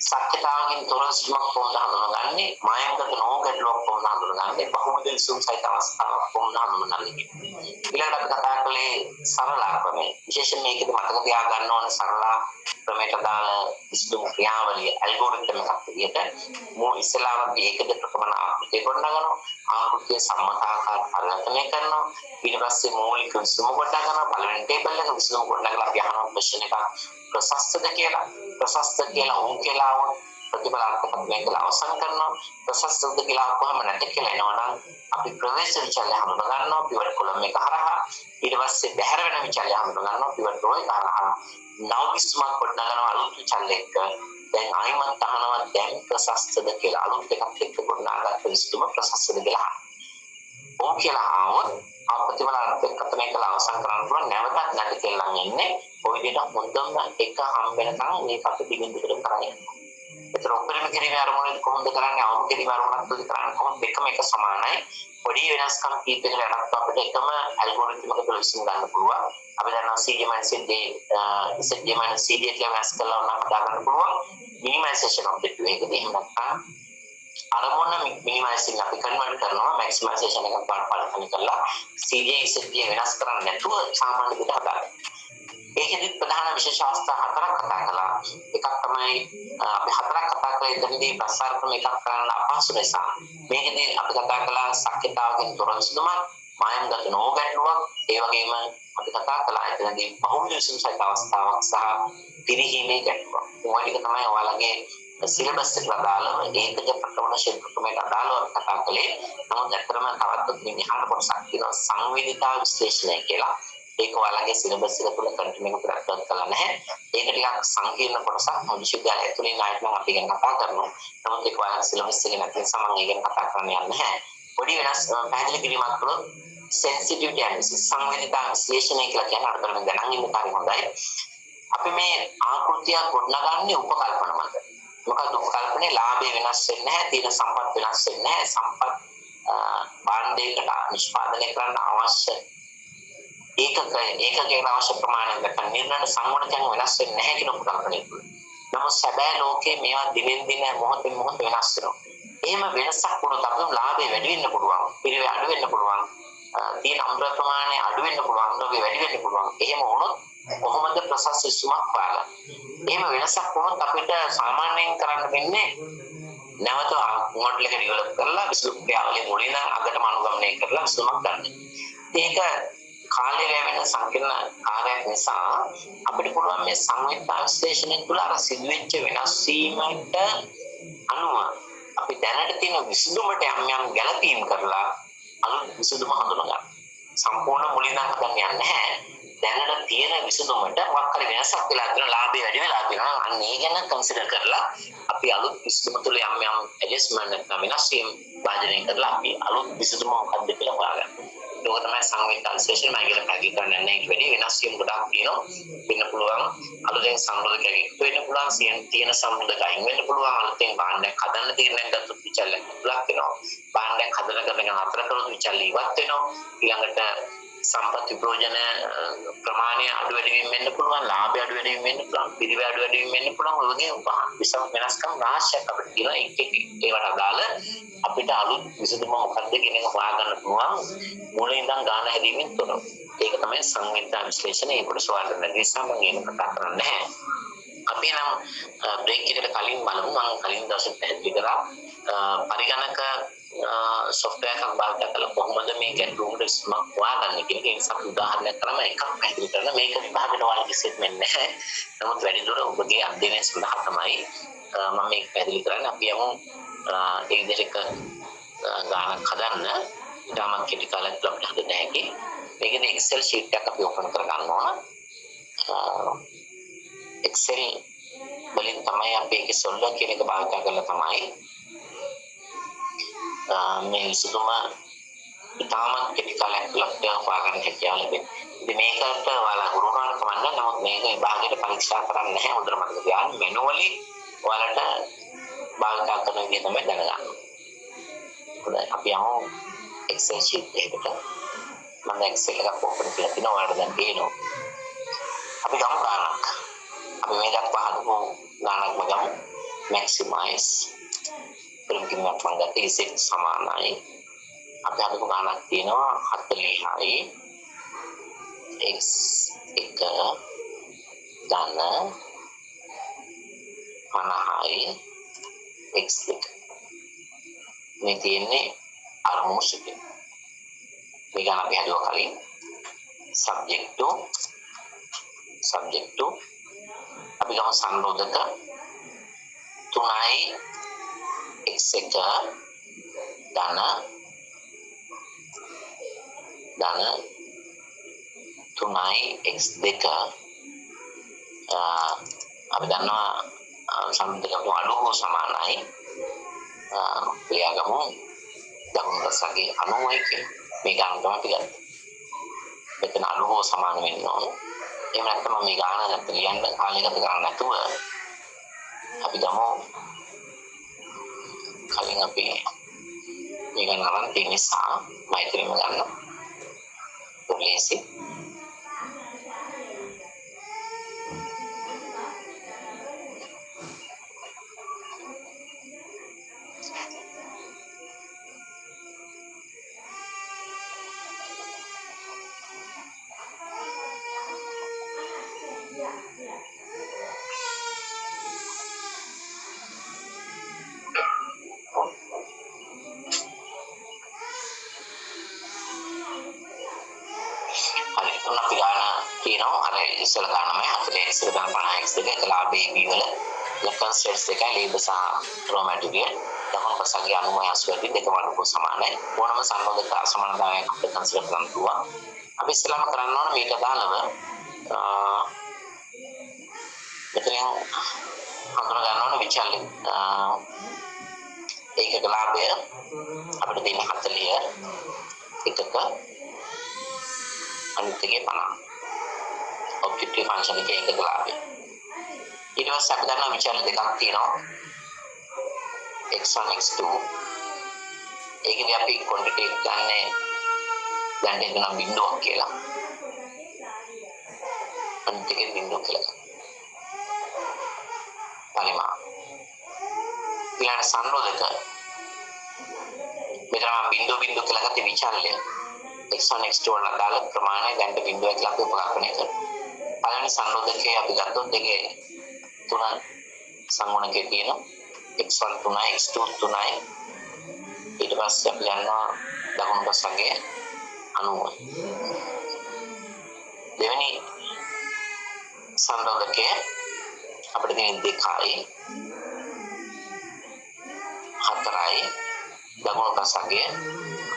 සත්‍යතාවකින් තොර විසුතුමක් කොහොමද හඳුනගන්නේ? මායම්ගත නොවන ගැටලුවක් කොහොමද හඳුනගන්නේ? බහුමුද විසුතුම් සහිත අවස්ථාවක් කොහොමද හඳුනගන්නේ? ඊළඟට අපි කතා කළේ සරල ක්‍රමය. විශේෂයෙන් මේකද මතක තියාගන්න ඕන සරල ක්‍රමයට දාන විසුතුම් ක්‍රියාවලිය ඇල්ගොරිතම් එකක් විදිහට ඉස්සලාම ඒකද ප්‍රකමන ආකෘතිය ගොඩනගනවා. ආකෘතිය සම්මතාකාර පරිවර්තනය කරනවා. ඊට පස්සේ මූලික විසුතුම ගොඩනගනවා. පළවෙනි ටේබල් එක විසුතුම ගොඩනගලා අපි අහන ප්‍රශ්න එක ප්‍රශස්තද කියලා. ප්‍රශස්ත කියලා උන් කියලා ප්‍රතිඵලාත්මක මේකලා අවසන් කරනවා. ප්‍රශස්තද කියලා අහුවම නැති කියලා එනවනම් අපි ප්‍රවේශ විචල්‍ය හඳුනා ගන්නවා පිවට් කොලම් එක හරහා. ඊට පස්සේ බැහැර වෙන විචල්‍ය හඳුනා ගන්නවා පිවට් රෝ එක හරහා. නව විසුතුමක් ගොඩනගනවා අලුත් විචල්‍ය එක. දැන් ආයිමත් අහනවා දැන් ප්‍රශස්තද කියලා අලුත් එකක් එක්ක ගොඩනගාගත්ත විසුතුම ප්‍රශස්තද කියලා. ඕක කියලා ආවොත් ප්‍රතිඵලාත්මක මේකලා අවසන් කරන්න පුළුවන්. නැවතත් නැති කියලා ඉන්නේ. ඔය විදිහට හොඳම එක හම් වෙනකන් මේක අපි දිගින් දිගට කරගෙන යනවා. ඒතර උපරිම කිරීමේ අරමුණ කොහොමද කරන්නේ? අවම කිරීමේ අරමුණක් කරන්නේ කොහොමද? දෙකම එක සමානයි. පොඩි වෙනස්කම් කීපයකට යනකොට අපිට එකම ඇල්ගොරිතම් එකක විසඳ ගන්න පුළුවන්. අපි දන්නවා CD - CD ZD - CD කියලා වෙනස් කරලා නම් දාගන්න පුළුවන්. මිනිමයිසේෂන් ඔබ්ජෙක්ටිව් එකකදී එහෙම නැත්නම් අරමුණ මිනිමයිසේෂන් අපි කන්වර්ට් කරනවා මැක්සිමයිසේෂන් එකක් පාඩම් කරලා CD ZD වෙනස් කරන්නේ නැතුව සාමාන්‍ය විදිහට හදාගන්න. ඒකෙදි ප්‍රධාන විශේෂ අවස්ථා හතරක් කතා කළා. එකක් තමයි අපි හතරක් කතා කළේ එතනදී ප්‍රසාර ක්‍රම එකක් කරන්න අපහසු නිසා. මේකෙදි අපි කතා කළා සක්්‍යතාවකින් තොර විසුතුමක්, මායම්ගත නොවන ගැටලුවක්, ඒ වගේම අපි කතා කළා එතනදී බහුමුද විසුතුම් සහිත අවස්ථාවක් සහ පිරිහීමේ ගැටලුවක්. ඔය ටික තමයි ඔයාලගේ සිලබස් එකට අදාළව ඒකජ ප්‍රකරණ ශිල්ප ක්‍රමයට අදාළව කතා කළේ. නමුත් ඇත්තටම තවත් විහාර කොටසක් තියෙනවා සංවේදීතා විශ්ලේෂණය කියලා. ඒක ඔයාලගේ සිලබස් එක තුල කන්ටිනියු කරලා කරලා නැහැ. ඒක ටිකක් සංකීර්ණ කොටසක් විශ්වවිද්‍යාලය ඇතුලේ නායක නම් අපි ගැන කතා කරනවා. නමුත් ඒක ඔයාලගේ සිලබස් එකේ නැති නිසා මම ඒක ගැන කතා කරන්න යන්නේ නැහැ. පොඩි වෙනස් පැහැදිලි කිරීමක් කළොත් sensitivity analysis සංවේදීතා විශ්ලේෂණය කියලා කියන අතරම දැනන් ඉන්න කාර්ය හොඳයි. අපි මේ ආකෘතිය ගොඩනගන්නේ උපකල්පන මත. මොකද උපකල්පනේ ලාභය වෙනස් වෙන්නේ නැහැ, තියෙන සම්පත් වෙනස් වෙන්නේ නැහැ. සම්පත් භාණ්ඩයකට නිෂ්පාදනය කරන්න අවශ්‍ය ඒකකේ අවශ්‍ය ප්‍රමාණය නැත්නම් නිර්ණය සංවර්ධනය වෙනස් වෙන්නේ නැහැ කියන උපකල්පනය තුළ. නමුත් සැබෑ ලෝකයේ මේවා දිනෙන් දින මොහොතින් මොහොත වෙනස් වෙනවා. එහෙම වෙනසක් වුණොත් අපේ ලාභය වැඩි වෙන්න පුළුවන්, පිරිවේ අඩු වෙන්න පුළුවන්, තියෙන අම්ල ප්‍රමාණය අඩු වෙන්න පුළුවන්, අම්ලගේ වැඩි වෙන්න පුළුවන්. එහෙම වුණොත් කොහොමද ප්‍රසස් විසුමක් පාලා? එහෙම වෙනසක් වුණොත් අපිට සාමාන්‍යයෙන් කරන්න වෙන්නේ නැවත මොඩල් එක ඩෙවලොප් කරලා විසුම් ක්‍රියාවලිය මුලින්ම අගටම අනුගමනය කරලා විසුමක් ගන්න. ඒක කාලය වෙන සංකීර්ණ කාර්යයක් නිසා අපිට පුළුවන් මේ සංවේදනා විශ්ලේෂණය තුළ අර සිදුවෙච්ච වෙනස් වීමට අනුව අපි දැනට තියෙන විසඳුමට යම් ගැළපීම් කරලා අලුත් විසඳුම හඳුනා ගන්න. සම්පූර්ණ මුලින්ම හදන්න යන්නේ නැහැ. දැනට තියෙන විසඳුමට මොකක් හරි වෙනසක් වෙලා තියෙන ලාභය වැඩි වෙලා තියෙනවා. අන්න ඒ ගැන කන්සිඩර් කරලා අපි අලුත් විසඳුම තුළ යම් ඇඩ්ජස්ට්මන්ට් නැත්නම් වෙනස් වීම් වාජනය කරලා අපි අලුත් විසඳුම මොකක්ද කියලා හොයාගන්න. ඒක තමයි සංවේදනා විශ්ලේෂණය මම කියලා පැහැදිලි කරන්නේ නැහැ. ඒක වැඩි වෙනස් වීම් ගොඩක් තියෙනවා. වෙන්න පුළුවන් අලුතෙන් සම්බන්ධකයක් එක්ක වෙන්න පුළුවන්. තියෙන සම්බන්ධක අයින් වෙන්න පුළුවන්. අලුතෙන් භාණ්ඩයක් හදන්න තීරණයක් ගත්තොත් විචල්යක් ලක් වෙනවා. භාණ්ඩයක් හදන කරගෙන අතර කරොත් විචල්ය ඉවත් වෙනවා. ඊළඟට සම්පත් විභෝජන ප්‍රමාණය අඩු වැඩි වීම වෙන්න පුළුවන්, ලාභය අඩු වැඩි වීම වෙන්න පුළුවන්, පිරිවැය අඩු වැඩි වීම වෙන්න පුළුවන්. ඔය වගේ විසම වෙනස්කම් රාශියක් අපිට තියෙනවා. ඒවට අදාළ අපිට අලුත් විසඳුම මොකක්ද කියන එක හොයාගන්න පුළුවන් මුලින් ඉඳන් ගාන හැදීමෙන් තොරව. ඒක තමයි සංහිතා විශ්ලේෂණය. ඒකට සවාල් කරන නිසා මම ඒක කතා කරන්නේ නැහැ. අපි නම් බ්‍රේක් එකට කලින් බලමු. මම කලින් දවසේ පැහැදිලි කරා පරිගණක software එකක් භාවිත කරලා කොහොමද මේ ගැටලුවකට විසඳුමක් හොයාගන්නේ කියන එක. ඒ නිසා උදාහරණයක් කරලා එකක් පැහැදිලි කරලා මේක විභාගයට වාගේ ස්ටේට්මන්ට් නැහැ. නමුත් වැඩිදුර ඔබගේ අධ්‍යයනය සඳහා තමයි මම මේක පැහැදිලි කරන්නේ. අපි යමු ඒ විදිහට ගානක් හදන්න. ඊටම කෙටි කාලයක් අපිට හදන්න හැකි. මේකේ Excel sheet එකක් අපි open කර ගන්න ඕන. Excel වලින් තමයි අපි ඒකේ solver කියන එක භාවිත කරලා තමයි මේ විසඳුම ඉතාමත් කෙටි කාලයක් තුළට හොයාගන්න හැකියාව ලැබෙනවා. ඉතින් මේකට ඔයාලා හුරු කරන්න කමන්න. නමුත් මේක විභාගයට පරීක්ෂා කරන්නේ නැහැ. හොඳට මතක තියාගන්න. මැනුවලි ඔයාලට භාවිත කරන විදිහ තමයි දැනගන්න. හොඳයි. අපි යමු Excel sheet එකකට. මම Excel එකක් open කරලා තිනවා. ඔයාලට දැන් පේනවා. අපි ගමු ගානක්. අපි මේ දක්වා හදපු ගානක්ම ගමු. maximize ප්‍රතිගමනයක් මම ගත්තේ Z සමානයි. අපි හදපු ගානක් තියෙනවා 40යි x1 ධන 50යි x2. මේ තියෙන්නේ අරමුණු සිටින්. මේ ගාන අපි හදුවා කලින් subject to අපි ගමු සංරෝධක 3යි x1 ධන 3යි x2 අපි දන්නවා සංරෝධක අඩු හෝ සමානයි ලියාගමු දකුණු පසගේ 90යි කියලා. මේ ගාන තමයි අපි ගත්තේ. මෙතන අඩු හෝ සමාන වෙන්න ඕන. එහෙම නැත්නම් මේ ගාන නැත්නම් ලියන්න කාලය ගත කරන්නේ නැතුව අපි ගමු කලින් අපි මේ ගාන අරන් තියෙන නිසා මෛත්‍රීම ගන්න. පොලිසි ඉස්සල ගන්නම 40 ඉස්සල ගන්න 50x දෙක එකලා AB වල ලෙෆ්ට් ස්ටේට්ස් එකයි ලේබල් සහ රෝ මැටීරියල් දකුණු පසගේ 90 80 දෙකම අඩු සමානයි. ඕනම සම්බන්ධක අසමානතාවයක් අපිට කන්සිඩර් කරන්න පුළුවන්. අපි ඉස්සලම කරන්න ඕන මේක දානව මෙතනින් හඳුනා ගන්න ඕන විචල්‍ය ඒකක ලාභය අපිට තියෙන 40 එකක අනිත් එකේ 50 objective function එකේ එකක ලාභය. ඊට පස්සේ අපි දන්නා විචාර දෙකක් තියෙනවා x1 x2. ඒකදී අපි quantity එක ගන්න දැන් දෙන්න බිඳුවක් කියලා. අනිත් එකේ බිඳුව කියලා. පරිමාණ. ඊළඟ සංරෝධක මෙතන බිඳුව කියලා ගත්තේ විචාරය. x1 x2 වල අදාළ ප්‍රමාණය දැන් බිඳුව කියලා අපි උපකල්පනය කරනවා. පළවෙනි සංරෝධකයේ අපි ගත්තොත් දෙකේ තුන සංගුණකයේ තියෙන x1 3යි x2 3යි ඊට පස්සේ අපි යනවා දකුණු පසගේ 90. දෙවෙනි සංරෝධකයේ අපිට තියෙන 2යි 4යි දකුණු පසගේ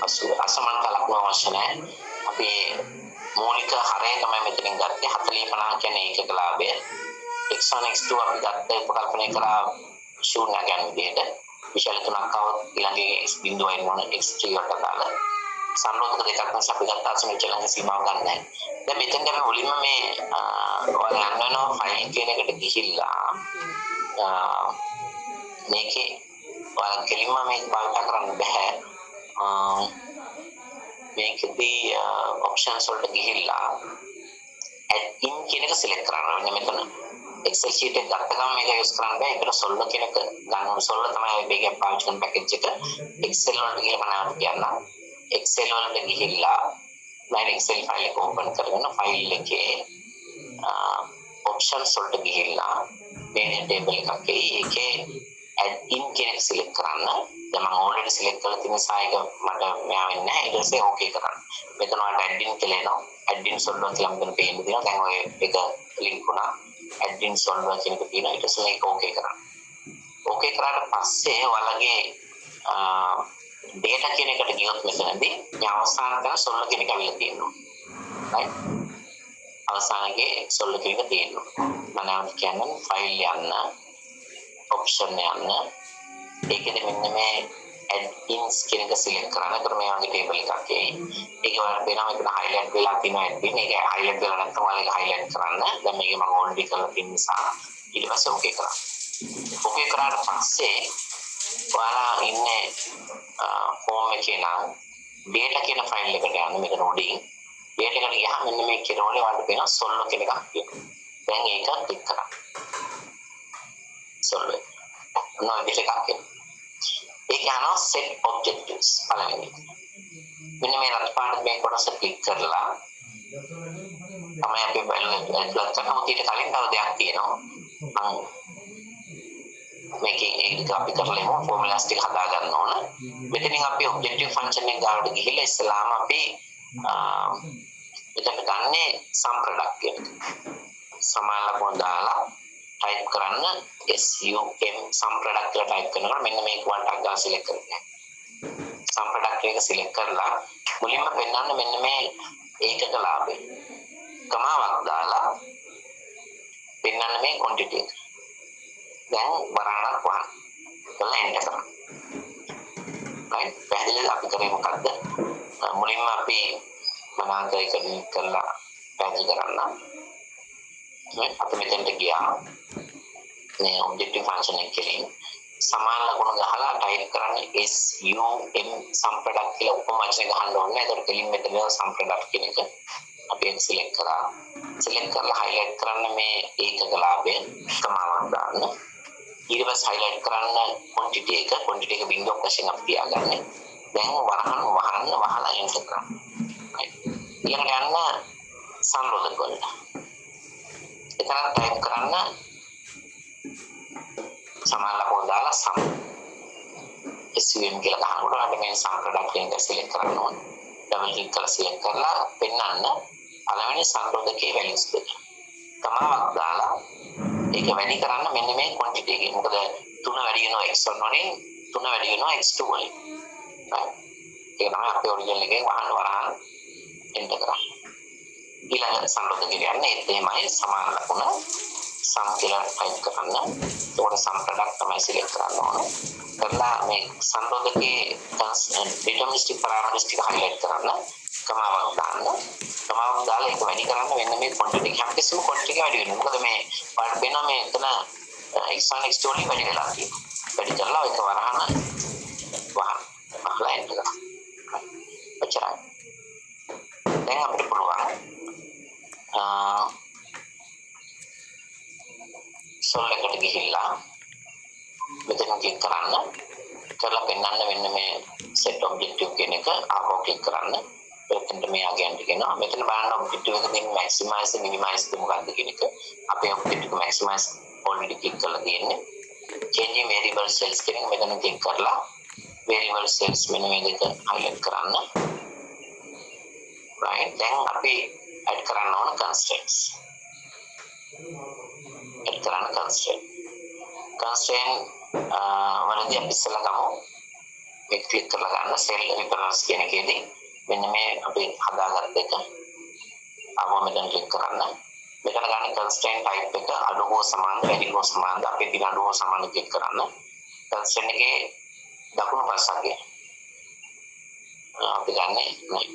80 අසමානතා ලකුණු අවශ්‍ය නැහැ. අපි මූලික හරය තමයි මෙතනින් ගත්තේ 40 50 කියන්නේ ඒකක ලාභය. x1 x2 අපි ගත්ත උපකල්පනය කරා ශූන්‍ය ගන්න විදිහට විශාල තුනක් આવොත් ඊළඟේ x බිඳුවයි මොන x3 වලට දාලා සංරෝධක දෙකක් නිසා අපි ගත්ත අසම විචලන සීමාව ගන්න නැහැ. දැන් මෙතෙන්ද අපි මුලින්ම මේ ඔයාලා යනවා ෆයිල් කියන එකට ගිහිල්ලා මේකේ ඔයාලා කෙලින්ම මේක භාවිත කරන්න බෑ. මේකදී ඔප්ෂන්ස් වලට ගිහිල්ලා add in කියන එක select කරන්න ඕනේ මෙතන. Excel sheet එක ගත්ත ගමන් මේක යූස් කරන්න බෑ. ඒකට solver කියන එක ගන්න ඕනේ. solver තමයි මේකේ පාවිච්චි කරන පැකේජ් එක. Excel වලට ගිහලා මම ආවද කියන්න. Excel වලට ගිහිල්ලා මම Excel ෆයිල් එක ඕපන් කරගෙන ෆයිල් එකේ ඔප්ෂන්ස් වලට ගිහිල්ලා මේ ටේබල් එකේ add in කියන එක select කරන්න. දැන් මම already select කරලා තියෙන නිසා ඒක මට මෙයා වෙන්නේ නැහැ. ඊට පස්සේ okay කරන්න. මෙතන ඔයාලට add in කියලා එනවා. add in solver කියලා මෙතන පේන්න තියෙනවා. දැන් ඔය එක link වුණා. add in solver කියන එක තියෙනවා. ඊට පස්සේ මේක okay කරන්න. okay කරාට පස්සේ ඔයාලගේ data කියන එකට ගියොත් මෙතනදී මේ අවසාන තැන solver කියන එක අවිලා තියෙනවා. right? අවසානයේ solver කියන එක තියෙනවා. මම නැවත කියන්නේ file යන්න option යන්න ඒකෙදි මෙන්න මේ add ins කියන එක select කරන්න. ඒතර මේ වගේ table එකක් එයි. ඒක ඔයාලට පේනවා මෙතන highlight වෙලා තියෙනවා add in. ඒක highlight වෙලා නැත්නම් ඔයාලා highlight කරන්න. දැන් මේක මම already කරලා තියෙන නිසා ඊට පස්සේ okay කරන්න. okay කරාට පස්සේ ඔයාලා ඉන්නේ form එකේ නම් data කියන file එකට යන්න මෙතන උඩින්. data එකට ගියාම මෙන්න මේ කෙරෝලේ ඔයාලට පේනවා solver කියන එකක් තියෙනවා. දැන් ඒක ක්ලික් කරන්න. solver no විදිහට එකක් එනවා. ඒක යනවා set objectives පළවෙනි. මෙන්න මේ රත් පාට මේ කොටස ක්ලික් කරලා තමයි අපි බලන්නේ ප්ලස් එකම ඊට කලින් තව දෙයක් තියෙනවා. මේකේ ඒක අපි කරලා ෆෝමියුලාස් ටික හදා ගන්න ඕන. මෙතනින් අපි objective function එක ගාවට ගිහිල්ලා ඉස්සලාම අපි මෙතන ගන්නේ sum product කියන එක. සමාන ලකුණු දාලා type කරන්න sum sum product කියලා type කරනකොට මෙන්න මේක වලට අගා select කරන්න. sum product එක select කරලා මුලින්ම පෙන්නන්න මෙන්න මේ ඒකක ලාභය. කමාවක් දාලා පෙන්නන්න මේ quantity එක. දැන් වරණක් වහන්න. කළා enter කරන්න. right පැහැදිලිද අපි කරේ මොකද්ද? මුලින්ම අපි මනාන්තර එක ලින්ක් කරලා පැහැදිලි කරන්න. අපි මෙතෙන්ට ගියා. මේ objective function එකකින් සමාන ලකුණු ගහලා type කරන්න sum product කියලා උපම වචන ගහන්න ඕනේ. ඒකට කෙලින් මෙතන sum product කියන එක අපි ඒක select කරා. select කරලා highlight කරන්න මේ ඒකක ලාභය කමාවක් දාන්න. ඊට පස්සේ highlight කරන්න quantity එක බිඳුවක් වශයෙන් අපි තියාගන්නේ. දැන් වහන්න වහලා enter කරන්න. ඊළඟට යන්න සංරෝධක වලට. එතන type කරන්න සමාන ලකුණු දාලා sum කියලා ගහනකොට අපිට මේ sum product එක select කරන්න ඕනේ. double click කරලා select කරලා පෙන්නන්න පළවෙනි සංරෝධකයේ values දෙක. කමාවක් දාලා ඒක වැඩි කරන්න මෙන්න මේ quantity එකේ. මොකද 3 වැඩි වෙනවා x1 වලින් 3 වැඩි වෙනවා x2 වලින්. ඒක තමයි අපේ ඔරිජිනල් එකේ වහන්න enter කරන්න. ඊළඟ සංරෝධකයට යන්න ඒත් එහෙමයි සමාන ලකුණ sum කියලා type කරන්න. ඒකට sum product තමයි select කරන්න ඕන. කරලා මේ සංරෝධකයේ deterministic parameters ටික highlight කරන්න. කමාවක් දාන්න. කමාවක් දාලා ඒක වැඩි කරන්න මෙන්න මේ quantity එක. හැම කිසිම quantity එක වැඩි වෙනවා. මොකද මේ පාඩ වෙනවා මේ එතන x1 x2 වලින් වැඩි වෙලා තියෙනවා. වැඩි කරලා ඒක වහලා enter කරන්න. ඔච්චරයි. දැන් අපිට පුළුවන් solver එකට ගිහිල්ලා මෙතන ක්ලික් කරන්න. කරලා පෙන්නන්න මෙන්න මේ set objective කියන එක ආපහු ක්ලික් කරන්න. එතනට මේ agent කියනවා. මෙතන බලන්න objective එකකින් maximize minimize මොකක්ද කියන එක. අපේ objective maximize already ක්ලික් කරලා තියෙන්නේ. changing variable cells කියන එක මෙතන ක්ලික් කරලා variable cells මෙන්න මේ දෙක highlight කරන්න. right දැන් අපි add කරන්න ඕන constraints. add කරන්න constraint වලදී අපි ඉස්සෙල්ලා ගමු මේක ක්ලික් කරලා ගන්න cell reference කියන එකේදී මෙන්න මේ අපි හදාගත්ත එක ආවම මෙතන ක්ලික් කරන්න. මෙතන ගන්න constraint type එක අඩු හෝ සමාන වැඩි හෝ සමානද අපි ඉතින් අඩු හෝ සමාන ක්ලික් කරන්න. constraint එකේ දකුණු පස්සගේ අපි ගන්නේ right.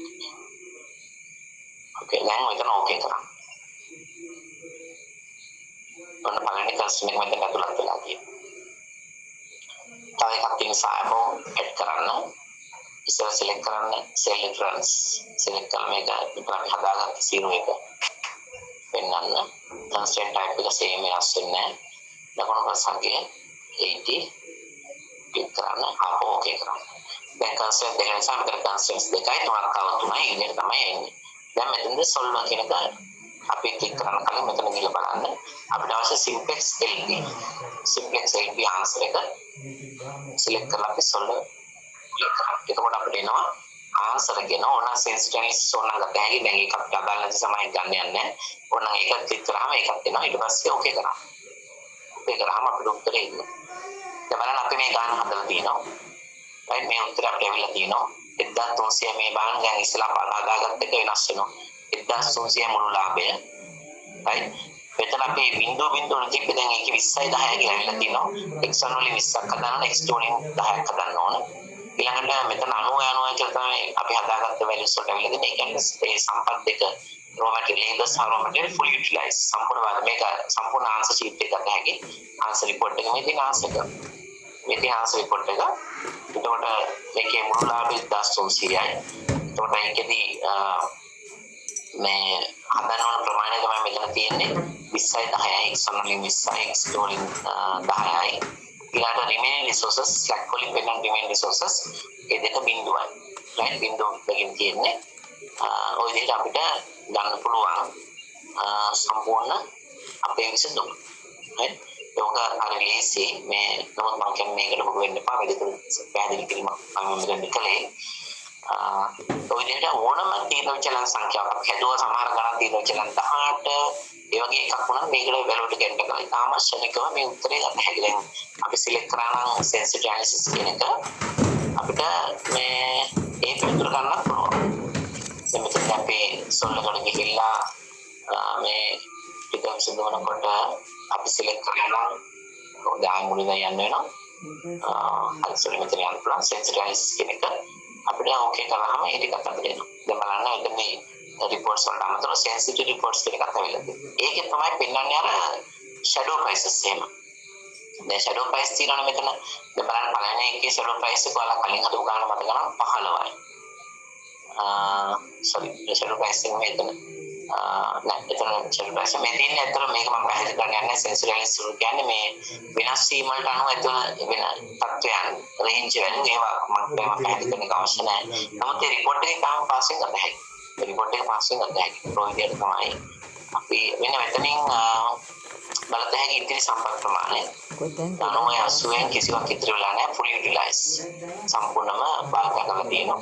okay දැන් මෙතන okay කරන්න. ඔන්න පළවෙනි constraint එක මෙතන ඇතුළත් වෙලා තියෙනවා. තව එකක් තියෙන සායමෝ add කරන්න. ඉස්සර select කරන්න cell reference select කරලා මේක විතර අපි හදාගත්ත සීනු එක පෙන්වන්න. constraint type එක same වෙනස් වෙන්නේ නැහැ. ලකුණු ප්‍රසංගය 80 click කරන්න ආපහු OK කරන්න. දැන් constraint දෙක නිසා මෙතන constraints දෙකයි තුනක් තව තුනයි ඉන්නේ තමයි එන්නේ. දැන් මෙතනද solver කියන එක අපි click කරන්න කලින් මෙතන ගිහලා බලන්න අපිට අවශ්‍ය simplex LP answer එක select කරලා අපි solver click කරා. එතකොට අපිට එනවා answer එක එනවා. ඕන sensitivities ඕන ගන්න හැකි. දැන් ඒක අපිට අදාළ නැති සමහරක් ගන්න යන්නේ නැහැ. ඕන එකක් click කරාම ඒකත් එනවා. ඊට පස්සේ OK කරා. OK කරාම අපිට උත්තරේ එනවා. දැන් බලන්න අපි මේ ගාන හදලා තියෙනවා. right මේ උත්තරේ අපිට ඇවිල්ලා තියෙනවා. 1300 මේ බලන්න දැන් ඉස්සලා හදාගත්ත එක වෙනස් වෙනවා. 1300 මුළු ලාභය. right මෙතන අපි බිංදුව තිබ්බේ දැන් ඒකේ 20යි 10යි කියලා ඇවිල්ලා තියෙනවා. x1 වලින් 20ක් හදාන්න x2 වලින් 10ක් හදන්න ඕන. ඊළඟට මෙතන 90 කියලා තමයි අපි හදාගත්ත values වලට ඇවිල්ලා තියෙන්නේ. ඒ කියන්නේ ඒ සම්පත් දෙක raw material labor සහ raw material fully utilize සම්පූර්ණ මේක සම්පූර්ණ answer sheet එක ගන්න හැකි. answer report එක මේ තියෙන answer එක. මේ තියෙන answer report එක. එතකොට මේකේ මුළු ලාභය 1300යි. එතකොට ඒකෙදි මේ හදන්න ඕන ප්‍රමාණය තමයි මෙතන තියෙන්නේ 20යි 10යි x1 වලින් 20යි x2 වලින් 10යි ඊළඟ remaining resources slack වලින් වෙන remaining resources ඒ දෙක බිඳුවයි right බිඳුව දෙකකින් තියෙන්නේ ඔය විදිහට අපිට ගන්න පුළුවන් සම්පූර්ණ අපේ විසඳුම right ඒක හරි ලේසි මේ නමුත් මම කියන්නේ මේකට මොකද වෙන්න එපා මේ දෙක පැහැදිලි කිරීමක් මම මෙතන කළේ ඔය විදිහට ඕනම තීරණ විචලන සංඛ්‍යාවක් හැදුවා සමහර ගණන් තීරණ විචලන 18 ඒ වගේ එකක් වුණා මේකට වැලුවට ගන්න කලින් තාම ශනිකව මේ උත්තරේ ගන්න හැකි දැන් අපි සිලෙක්ට් කරා නම් sensitivity analysis කියන එක අපිට මේ ඒ පිළිතුර ගන්නත් පුළුවන් දැන් මෙතන අපි සොල්ලකට ගිහිල්ලා මේ ටිකක් සිදුවනකොට අපි සිලෙක්ට් කරා නම් දැන් මුලින්ම යන්න වෙනවා හරි මෙතන යන්න පුළුවන් sensitivity analysis කියන එක අපිට OK කරාම ඒ ටිකක් අපිට එනවා. දැන් බලන්න එතන මේ reports වලට අමතරව sensitivity reports කියන එකත් ඇවිල්ලා තියෙනවා. ඒකෙන් තමයි පෙන්වන්නේ අර shadow prices එහෙම. දැන් shadow price තියෙනවනේ මෙතන. දැන් බලන්න පළවෙනි එකේ shadow price එක ඔයාලා කලින් හදපු ගාන මතක නම් 15යි. sorry shadow price එක මෙතන. නෑ එතන shadow price මේ තියෙන්නේ අතර මේක මම පැහැදිලි කරන්න යන්නේ sensitivity analysis කියන්නේ මේ වෙනස් වීම වලට අනුව එතන වෙන තත්ත්වයන් range value ඒවා මම පැහැදිලි කරන්න අවශ්‍ය නැහැ. නමුත් මේ report එකේ තාම passing ගන්න හැකියි. report එක passing ගන්න හැකියි. ප්‍රොවිඩර් තමයි අපි මෙන්න මෙතනින් බලත හැකි ඉතිරි සම්පත් ප්‍රමාණය 90 කිසිවක් ඉතිරි වෙලා නැහැ fully utilize සම්පූර්ණම භාග කරලා තියෙනවා.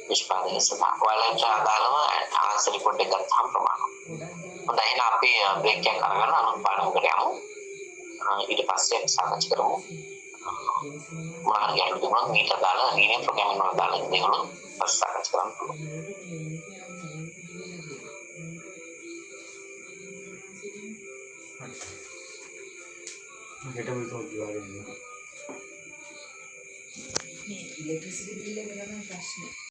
නිෂ්පාදනය සඳහා ඔයාලට අදාළව ආන්සර් report එක ගත්තාම ප්‍රමාණවත්. හොඳයි එහෙනම් අපි බ්‍රේක් එකක් අරගෙන අලුත් පාඩමකට යමු. ඊට පස්සේ සාකච්ඡා කරමු. මොනවා ගැන දුන්නොත් මේක දාලා linear programming වල දාලා ඉන්නකොට පස්සේ සාකච්ඡා කරමු. ගෙට විතර දිවාගෙන මේ ඉලෙක්ට්‍රිසිටි බිල් එක ගන්න ප්‍රශ්නේ